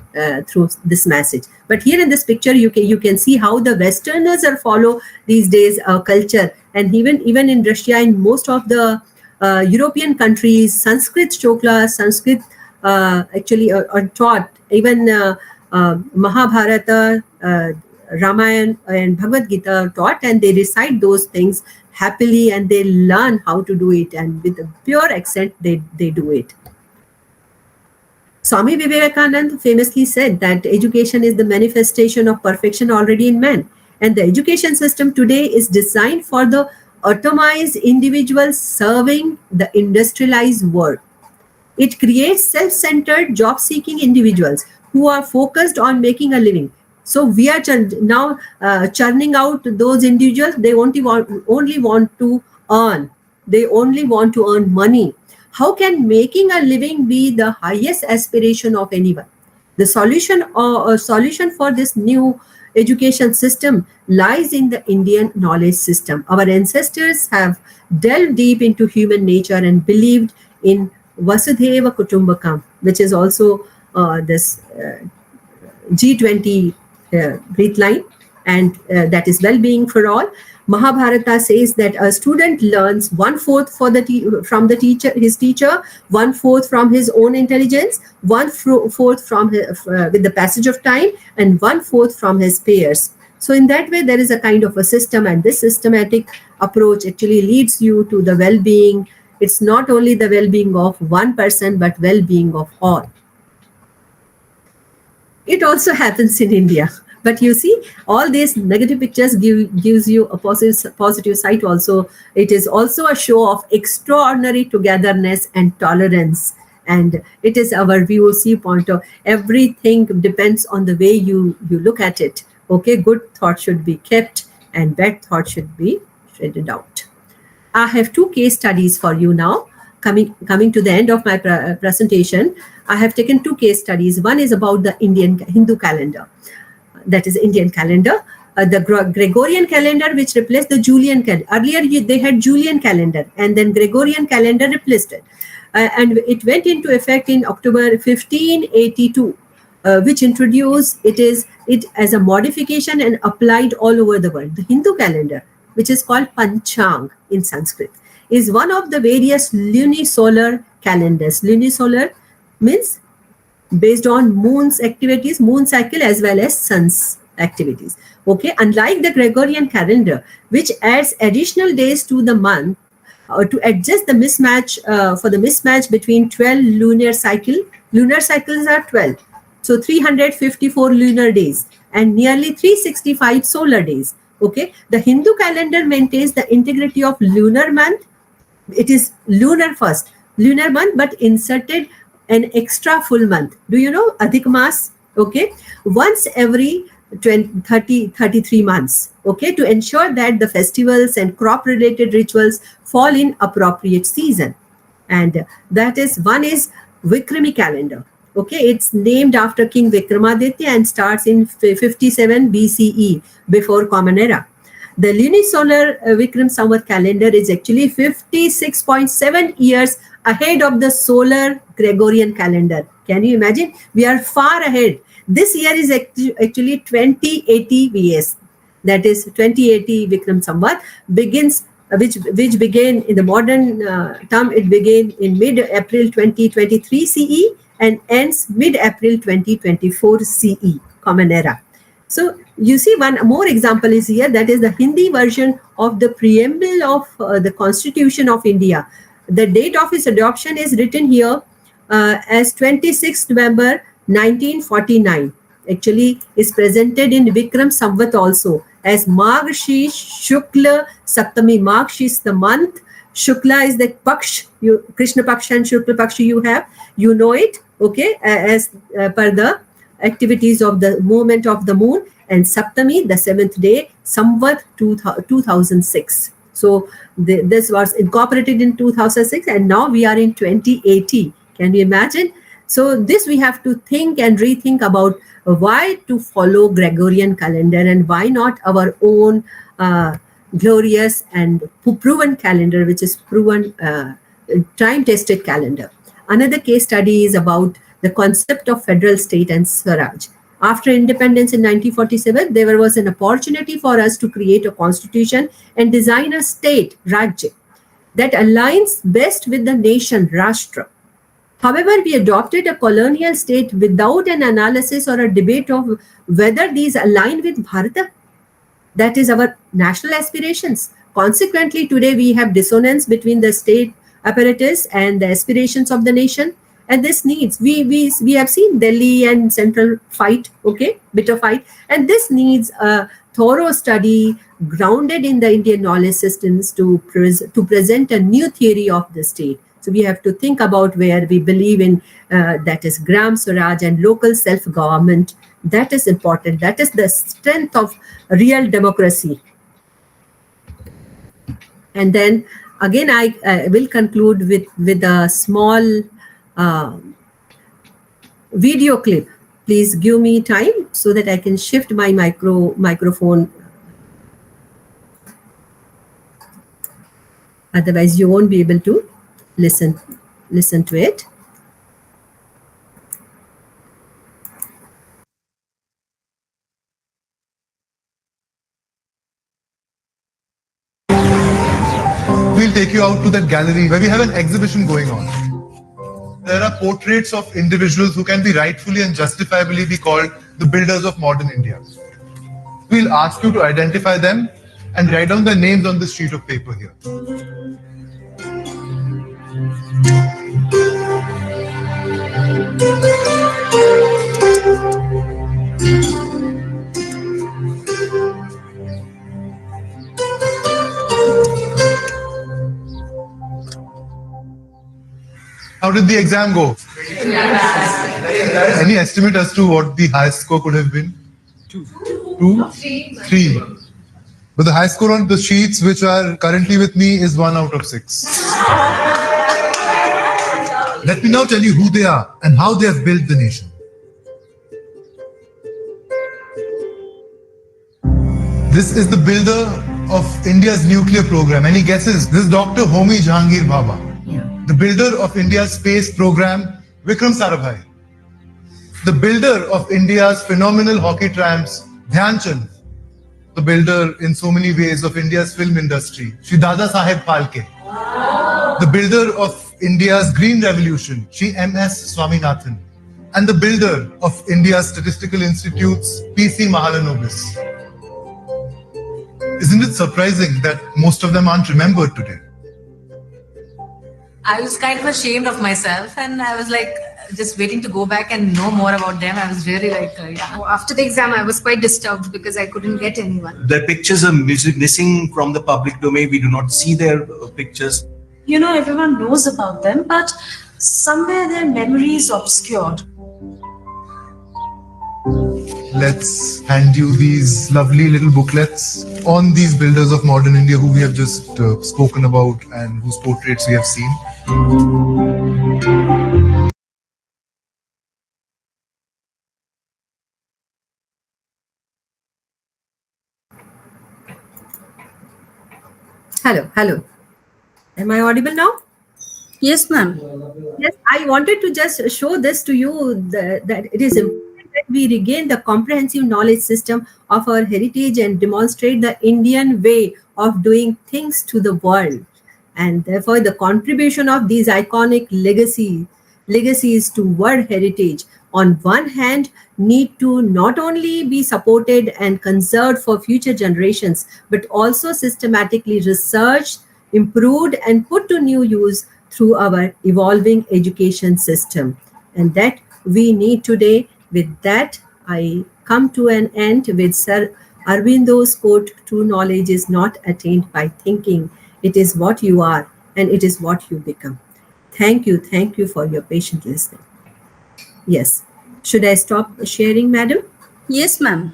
through this message. But here in this picture, you can see how the Westerners are follow these days culture, and even in Russia, in most of the European countries, Sanskrit shokla, Sanskrit actually are taught. Even Mahabharata, Ramayana, and Bhagavad Gita are taught, and they recite those things happily, and they learn how to do it, and with a pure accent they do it. Swami Vivekananda famously said that education is the manifestation of perfection already in man, and the education system today is designed for the atomized individuals serving the industrialized world. It creates self-centered, job-seeking individuals who are focused on making a living. So we are now churning out those individuals. They only want to earn. They only want to earn money. How can making a living be the highest aspiration of anyone? The solution for this new education system lies in the Indian knowledge system. Our ancestors have delved deep into human nature and believed in Vasudhaiva Kutumbakam, which is also this G20 breath line, and that is well-being for all. Mahabharata says that a student learns 1/4 from the teacher, his teacher, 1/4 from his own intelligence, 1/4 from with the passage of time, and 1/4 from his peers. So in that way, there is a kind of a system, and this systematic approach actually leads you to the well-being. It's not only the well-being of one person, but well-being of all. It also happens in India. But you see, all these negative pictures gives you a positive side also. It is also a show of extraordinary togetherness and tolerance. And it is our VOC point of everything depends on the way you look at it. Okay, good thought should be kept and bad thought should be shredded out. I have two case studies for you now. Coming to the end of my presentation, I have taken two case studies. One is about the Hindu calendar. That is Indian calendar, the Gregorian calendar, which replaced the Julian calendar. Earlier, they had Julian calendar, and then Gregorian calendar replaced it. And it went into effect in October 1582, which introduced it as a modification and applied all over the world. The Hindu calendar, which is called Panchang in Sanskrit, is one of the various lunisolar calendars. Lunisolar means based on moon's activities, moon cycle, as well as sun's activities. Okay, unlike the Gregorian calendar, which adds additional days to the month to adjust the mismatch for the mismatch between 12 lunar cycles are 12, so 354 lunar days and nearly 365 solar days. Okay, the Hindu calendar maintains the integrity of lunar month. It is lunar month, but inserted an extra full month. Do you know Adhik Mas? Okay, once every 33 months. Okay, to ensure that the festivals and crop related rituals fall in appropriate season. And that is, one is Vikrami calendar. Okay, it's named after King Vikramaditya and starts in 57 BCE, before Common Era. The lunisolar Vikram Samvat calendar is actually 56.7 years ahead of the solar Gregorian calendar. Can you imagine? We are far ahead. This year is actually 2080 VS. That is 2080 Vikram Samvat begins, which began in the modern term. It began in mid-April 2023 CE and ends mid-April 2024 CE, Common Era. So you see, one more example is here. That is the Hindi version of the preamble of the Constitution of India. The date of its adoption is written here as 26 November 1949. Actually, is presented in Vikram Samvat also as Margshish Shukla Saptami. Margshish is the month. Shukla is the Paksh. Krishna Paksh and Shukla Paksh you have. You know it, okay, as per the activities of the movement of the moon. And Saptami, the 7th day, Samvat 2006. So this was incorporated in 2006 and now we are in 2080. Can you imagine? So this we have to think and rethink about why to follow Gregorian calendar and why not our own glorious and proven calendar, which is proven time-tested calendar. Another case study is about the concept of federal state and Swaraj. After independence in 1947, there was an opportunity for us to create a constitution and design a state, Rajya, that aligns best with the nation, Rashtra. However, we adopted a colonial state without an analysis or a debate of whether these align with Bharata. That is our national aspirations. Consequently, today we have dissonance between the state apparatus and the aspirations of the nation. And this needs, we have seen Delhi and central fight, okay, bitter fight. And this needs a thorough study grounded in the Indian knowledge systems to present a new theory of the state. So we have to think about where we believe in, that is Gram Swaraj and local self-government. That is important. That is the strength of real democracy. And then again, I will conclude with a small video clip. Please give me time so that I can shift my microphone. Otherwise, you won't be able to listen to it. We'll take you out to that gallery where we have an exhibition going on. There are portraits of individuals who can be rightfully and justifiably be called the builders of modern India. We'll ask you to identify them and write down their names on this sheet of paper here. How did the exam go? Any estimate as to what the highest score could have been? 2? 3. But the highest score on the sheets which are currently with me is 1 out of 6. Let me now tell you who they are and how they have built the nation. This is the builder of India's nuclear program. Any guesses? This is Dr. Homi Jahangir Bhabha. The builder of India's space program, Vikram Sarabhai. The builder of India's phenomenal hockey triumphs, Dhyan Chand. the builder in so many ways of India's film industry, Shri Dada Saheb Phalke. The builder of India's Green Revolution, Shri M.S. Swaminathan. And the builder of India's statistical institutes, P.C. Mahalanobis. Isn't it surprising that most of them aren't remembered today? I was kind of ashamed of myself, and I was like just waiting to go back and know more about them. I was really like, yeah. After the exam, I was quite disturbed because I couldn't get anyone. Their pictures are missing from the public domain. We do not see their pictures. You know, everyone knows about them, but somewhere their memory is obscured. Let's hand you these lovely little booklets on these builders of modern India who we have just spoken about and whose portraits we have seen. Hello. Am I audible now? Yes, ma'am. Yes, I wanted to just show this to you that it is important that we regain the comprehensive knowledge system of our heritage and demonstrate the Indian way of doing things to the world. And therefore, the contribution of these iconic legacies to world heritage, on one hand, need to not only be supported and conserved for future generations, but also systematically researched, improved, and put to new use through our evolving education system. And that we need today. With that, I come to an end with Sir Aurobindo's quote, "True knowledge is not attained by thinking. It is what you are, and it is what you become." Thank you for your patient listening. Yes. Should I stop sharing, madam? Yes, ma'am.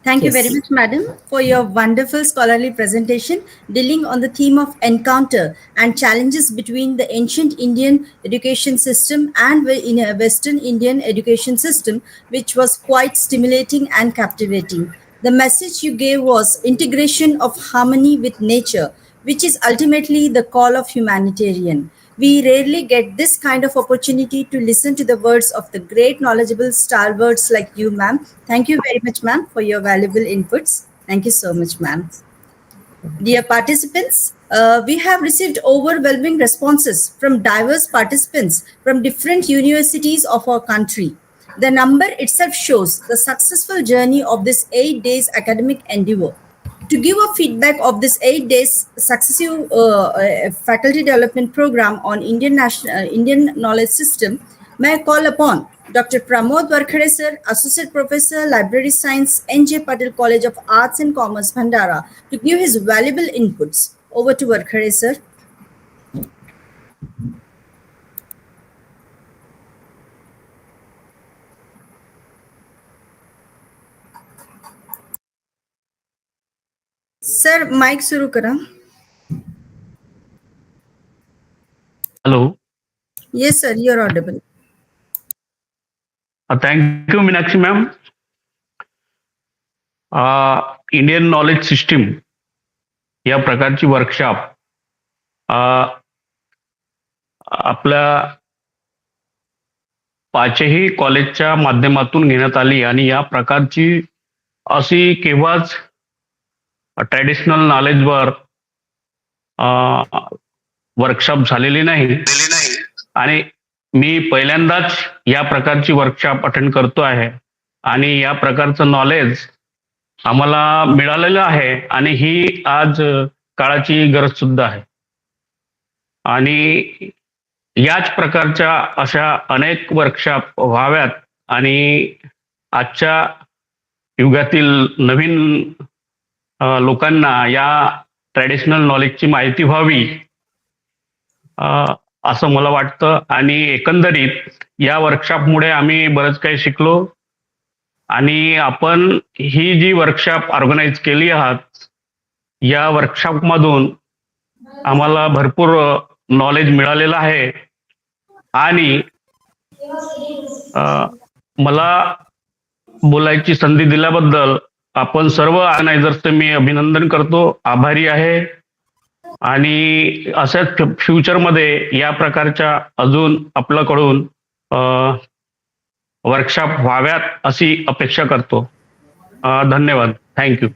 Thank you very much, madam, for your wonderful scholarly presentation dealing on the theme of encounter and challenges between the ancient Indian education system and in a Western Indian education system, which was quite stimulating and captivating. The message you gave was integration of harmony with nature, which is ultimately the call of humanitarian. We rarely get this kind of opportunity to listen to the words of the great knowledgeable stalwarts like you, ma'am. Thank you very much, ma'am, for your valuable inputs. Thank you so much, ma'am. Dear participants, we have received overwhelming responses from diverse participants from different universities of our country. The number itself shows the successful journey of this 8 days academic endeavor. To give a feedback of this 8 days successive faculty development program on Indian knowledge system, may I call upon Dr. Pramod Warkhade sir, Associate Professor, Library Science, N.J. Patil College of Arts and Commerce, Bhandara, to give his valuable inputs. Over to Warkhade sir. Sir mic सुरू करा. Hello. Yes, sir, you're audible. Thank you, Meenakshi ma'am. Indian knowledge system या प्रकारची workshop आपल्या पाचही कॉलेजच्या माध्यमातून घेण्यात आली आणि या प्रकारची अशी केव्हाच ट्रेडिशनल नॉलेजवर वर्कशॉप झालेली नाही आणि मी पहिल्यांदाच या प्रकारची वर्कशॉप अटेंड करतो आहे आणि या प्रकारचं नॉलेज आम्हाला मिळालेलं आहे आणि ही आज काळाची गरज सुद्धा आहे आणि याच प्रकारच्या अशा अनेक वर्कशॉप व्हाव्यात आणि आजच्या युगातील नवीन लोकांना या ट्रेडिशनल नॉलेजची माहिती व्हावी असं मला वाटतं आणि एकंदरीत या वर्कशॉपमुळे आम्ही बरंच काही शिकलो आणि आपण ही जी वर्कशॉप ऑर्गनाइज केली आहात या वर्कशॉपमधून आम्हाला भरपूर नॉलेज मिळालेलं आहे आणि मला बोलायची संधी दिल्याबद्दल आपण सर्व ऑर्गनायझर्सचे मी अभिनंदन करतो, आभारी आहे आणि असंच फ्युचरमध्ये या प्रकारच्या अजून आपल्याकडून वर्कशॉप व्हाव्यात अशी अपेक्षा करतो. धन्यवाद. Thank you.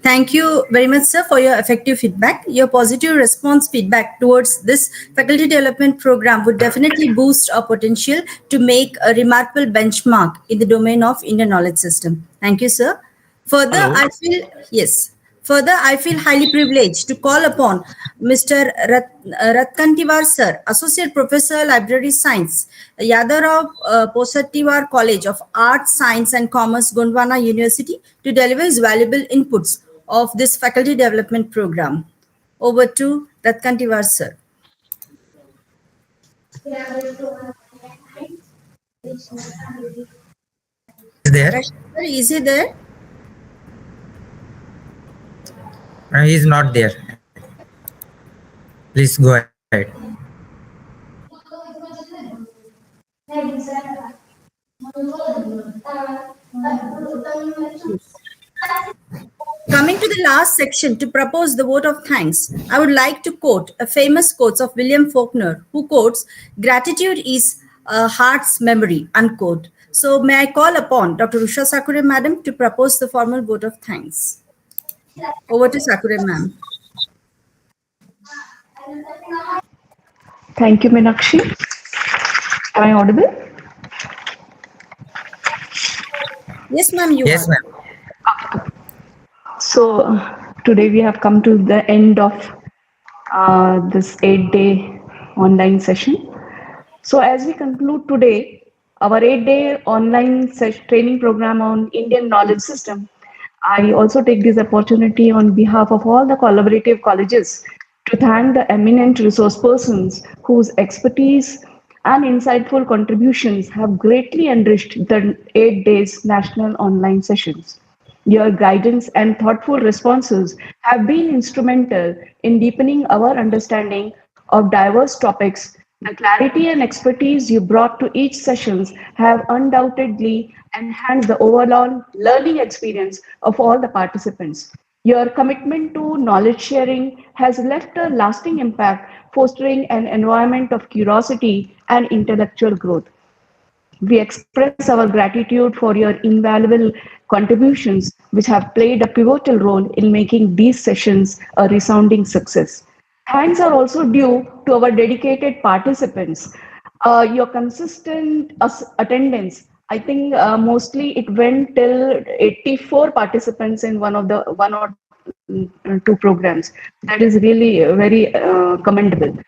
Thank you very much, sir, for your effective feedback. Your positive response feedback towards this faculty development program would definitely boost our potential to make a remarkable benchmark in the domain of Indian knowledge system. Thank you, sir. Further, I feel highly privileged to call upon Mr. Ratkantiwar sir, Associate Professor, Library Science, Yadarao Posattiwar College of Arts, Science and Commerce, Gondwana University, to deliver his valuable inputs of this faculty development program. Over to Ratkantiwar sir. There? Is he there? He is not there. Please go ahead. Coming to the last section to propose the vote of thanks, I would like to quote a famous quote of William Faulkner, who quotes, "Gratitude is a heart's memory," unquote. So may I call upon Dr. Usha Sakure madam to propose the formal vote of thanks. Over to Sakure ma'am. Thank you, Meenakshi. Am I audible? Yes, ma'am, you Yes, are. ma'am. So today we have come to the end of this 8-day online session. So as we conclude today, our 8-day online training program on Indian knowledge system, I also take this opportunity on behalf of all the collaborative colleges to thank the eminent resource persons whose expertise and insightful contributions have greatly enriched the 8 days national online sessions. Your guidance and thoughtful responses have been instrumental in deepening our understanding of diverse topics. The clarity and expertise you brought to each sessions have undoubtedly enhanced the overall learning experience of all the participants. Your commitment to knowledge sharing has left a lasting impact, fostering an environment of curiosity and intellectual growth. We express our gratitude for your invaluable contributions, which have played a pivotal role in making these sessions a resounding success. Thanks are also due to our dedicated participants. Your consistent attendance, I think mostly it went till 84 participants in one or two programs. That is really very commendable.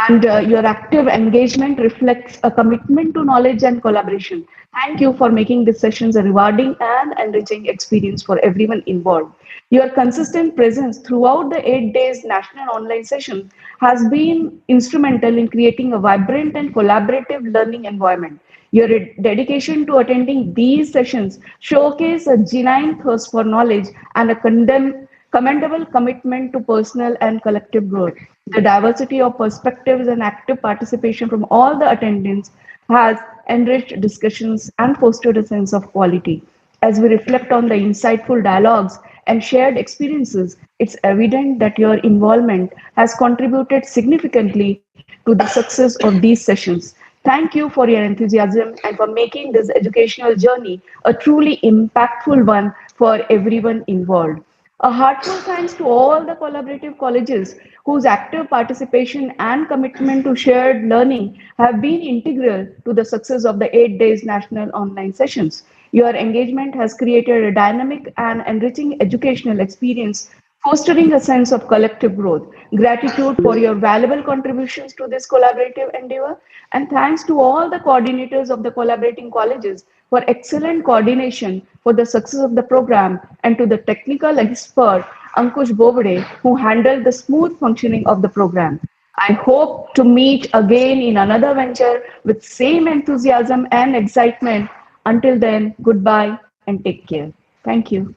And your active engagement reflects a commitment to knowledge and collaboration. Thank you for making these sessions a rewarding and enriching experience for everyone involved. Your consistent presence throughout the 8 days national online session has been instrumental in creating a vibrant and collaborative learning environment. Your dedication to attending these sessions showcase a genuine thirst for knowledge and a commendable commitment to personal and collective growth. The diversity of perspectives and active participation from all the attendants has enriched discussions and fostered a sense of quality. As we reflect on the insightful dialogues and shared experiences, it's evident that your involvement has contributed significantly to the success of these sessions. Thank you for your enthusiasm and for making this educational journey a truly impactful one for everyone involved. A heartfelt thanks to all the collaborative colleges whose active participation and commitment to shared learning have been integral to the success of the 8 days national online sessions. Your engagement has created a dynamic and enriching educational experience, fostering a sense of collective growth. Gratitude for your valuable contributions to this collaborative endeavor, and thanks to all the coordinators of the collaborating colleges for excellent coordination for the success of the program, and to the technical expert Ankush Bobade who handled the smooth functioning of the program. I hope to meet again in another venture with same enthusiasm and excitement. Until then, goodbye and take care. Thank you.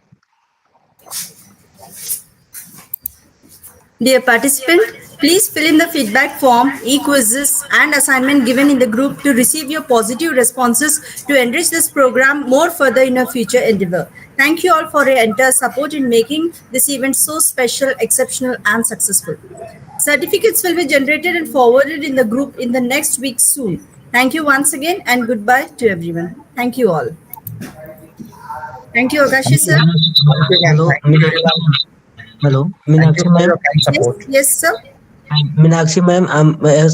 Dear participant, please fill in the feedback form, e-quizzes and assignment given in the group to receive your positive responses to enrich this program more further in our future endeavor. Thank you all for your entire support in making this event so special, exceptional, and successful. Certificates will be generated and forwarded in the group in the next week soon. Thank you once again and goodbye to everyone. Thank you all. Thank you, Agashi sir. Hello, hello, Meenakshi ma'am. Yes, sir. Meenakshi ma'am,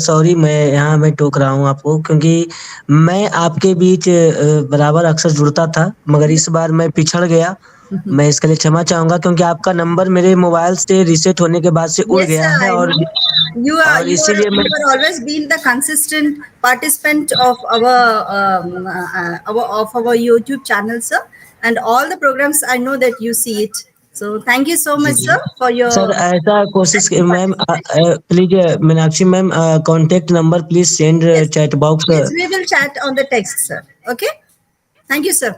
sorry मैं टोक रहा हूँ आपको, क्योंकि मैं आपके बीच बराबर अक्सर जुड़ता था, मगर इस बार मैं पिछड़ गया. मैं इसके लिए क्षमा चाहूंगा, क्योंकि आपका नंबर मेरे मोबाइल से रीसेट होने के बाद से उड़ गया है. और you are always been the consistent participant of our YouTube channel, sir, and all the programs I know that you see it. So thank you so much, sir, for your. Sir ऐसा कोशिश ma'am, please Meenakshi ma'am, contact number please send chat box. Yes, we will chat on the text, sir. Okay. Thank you, sir.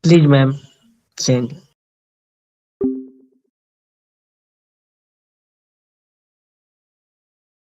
Please, ma'am, send.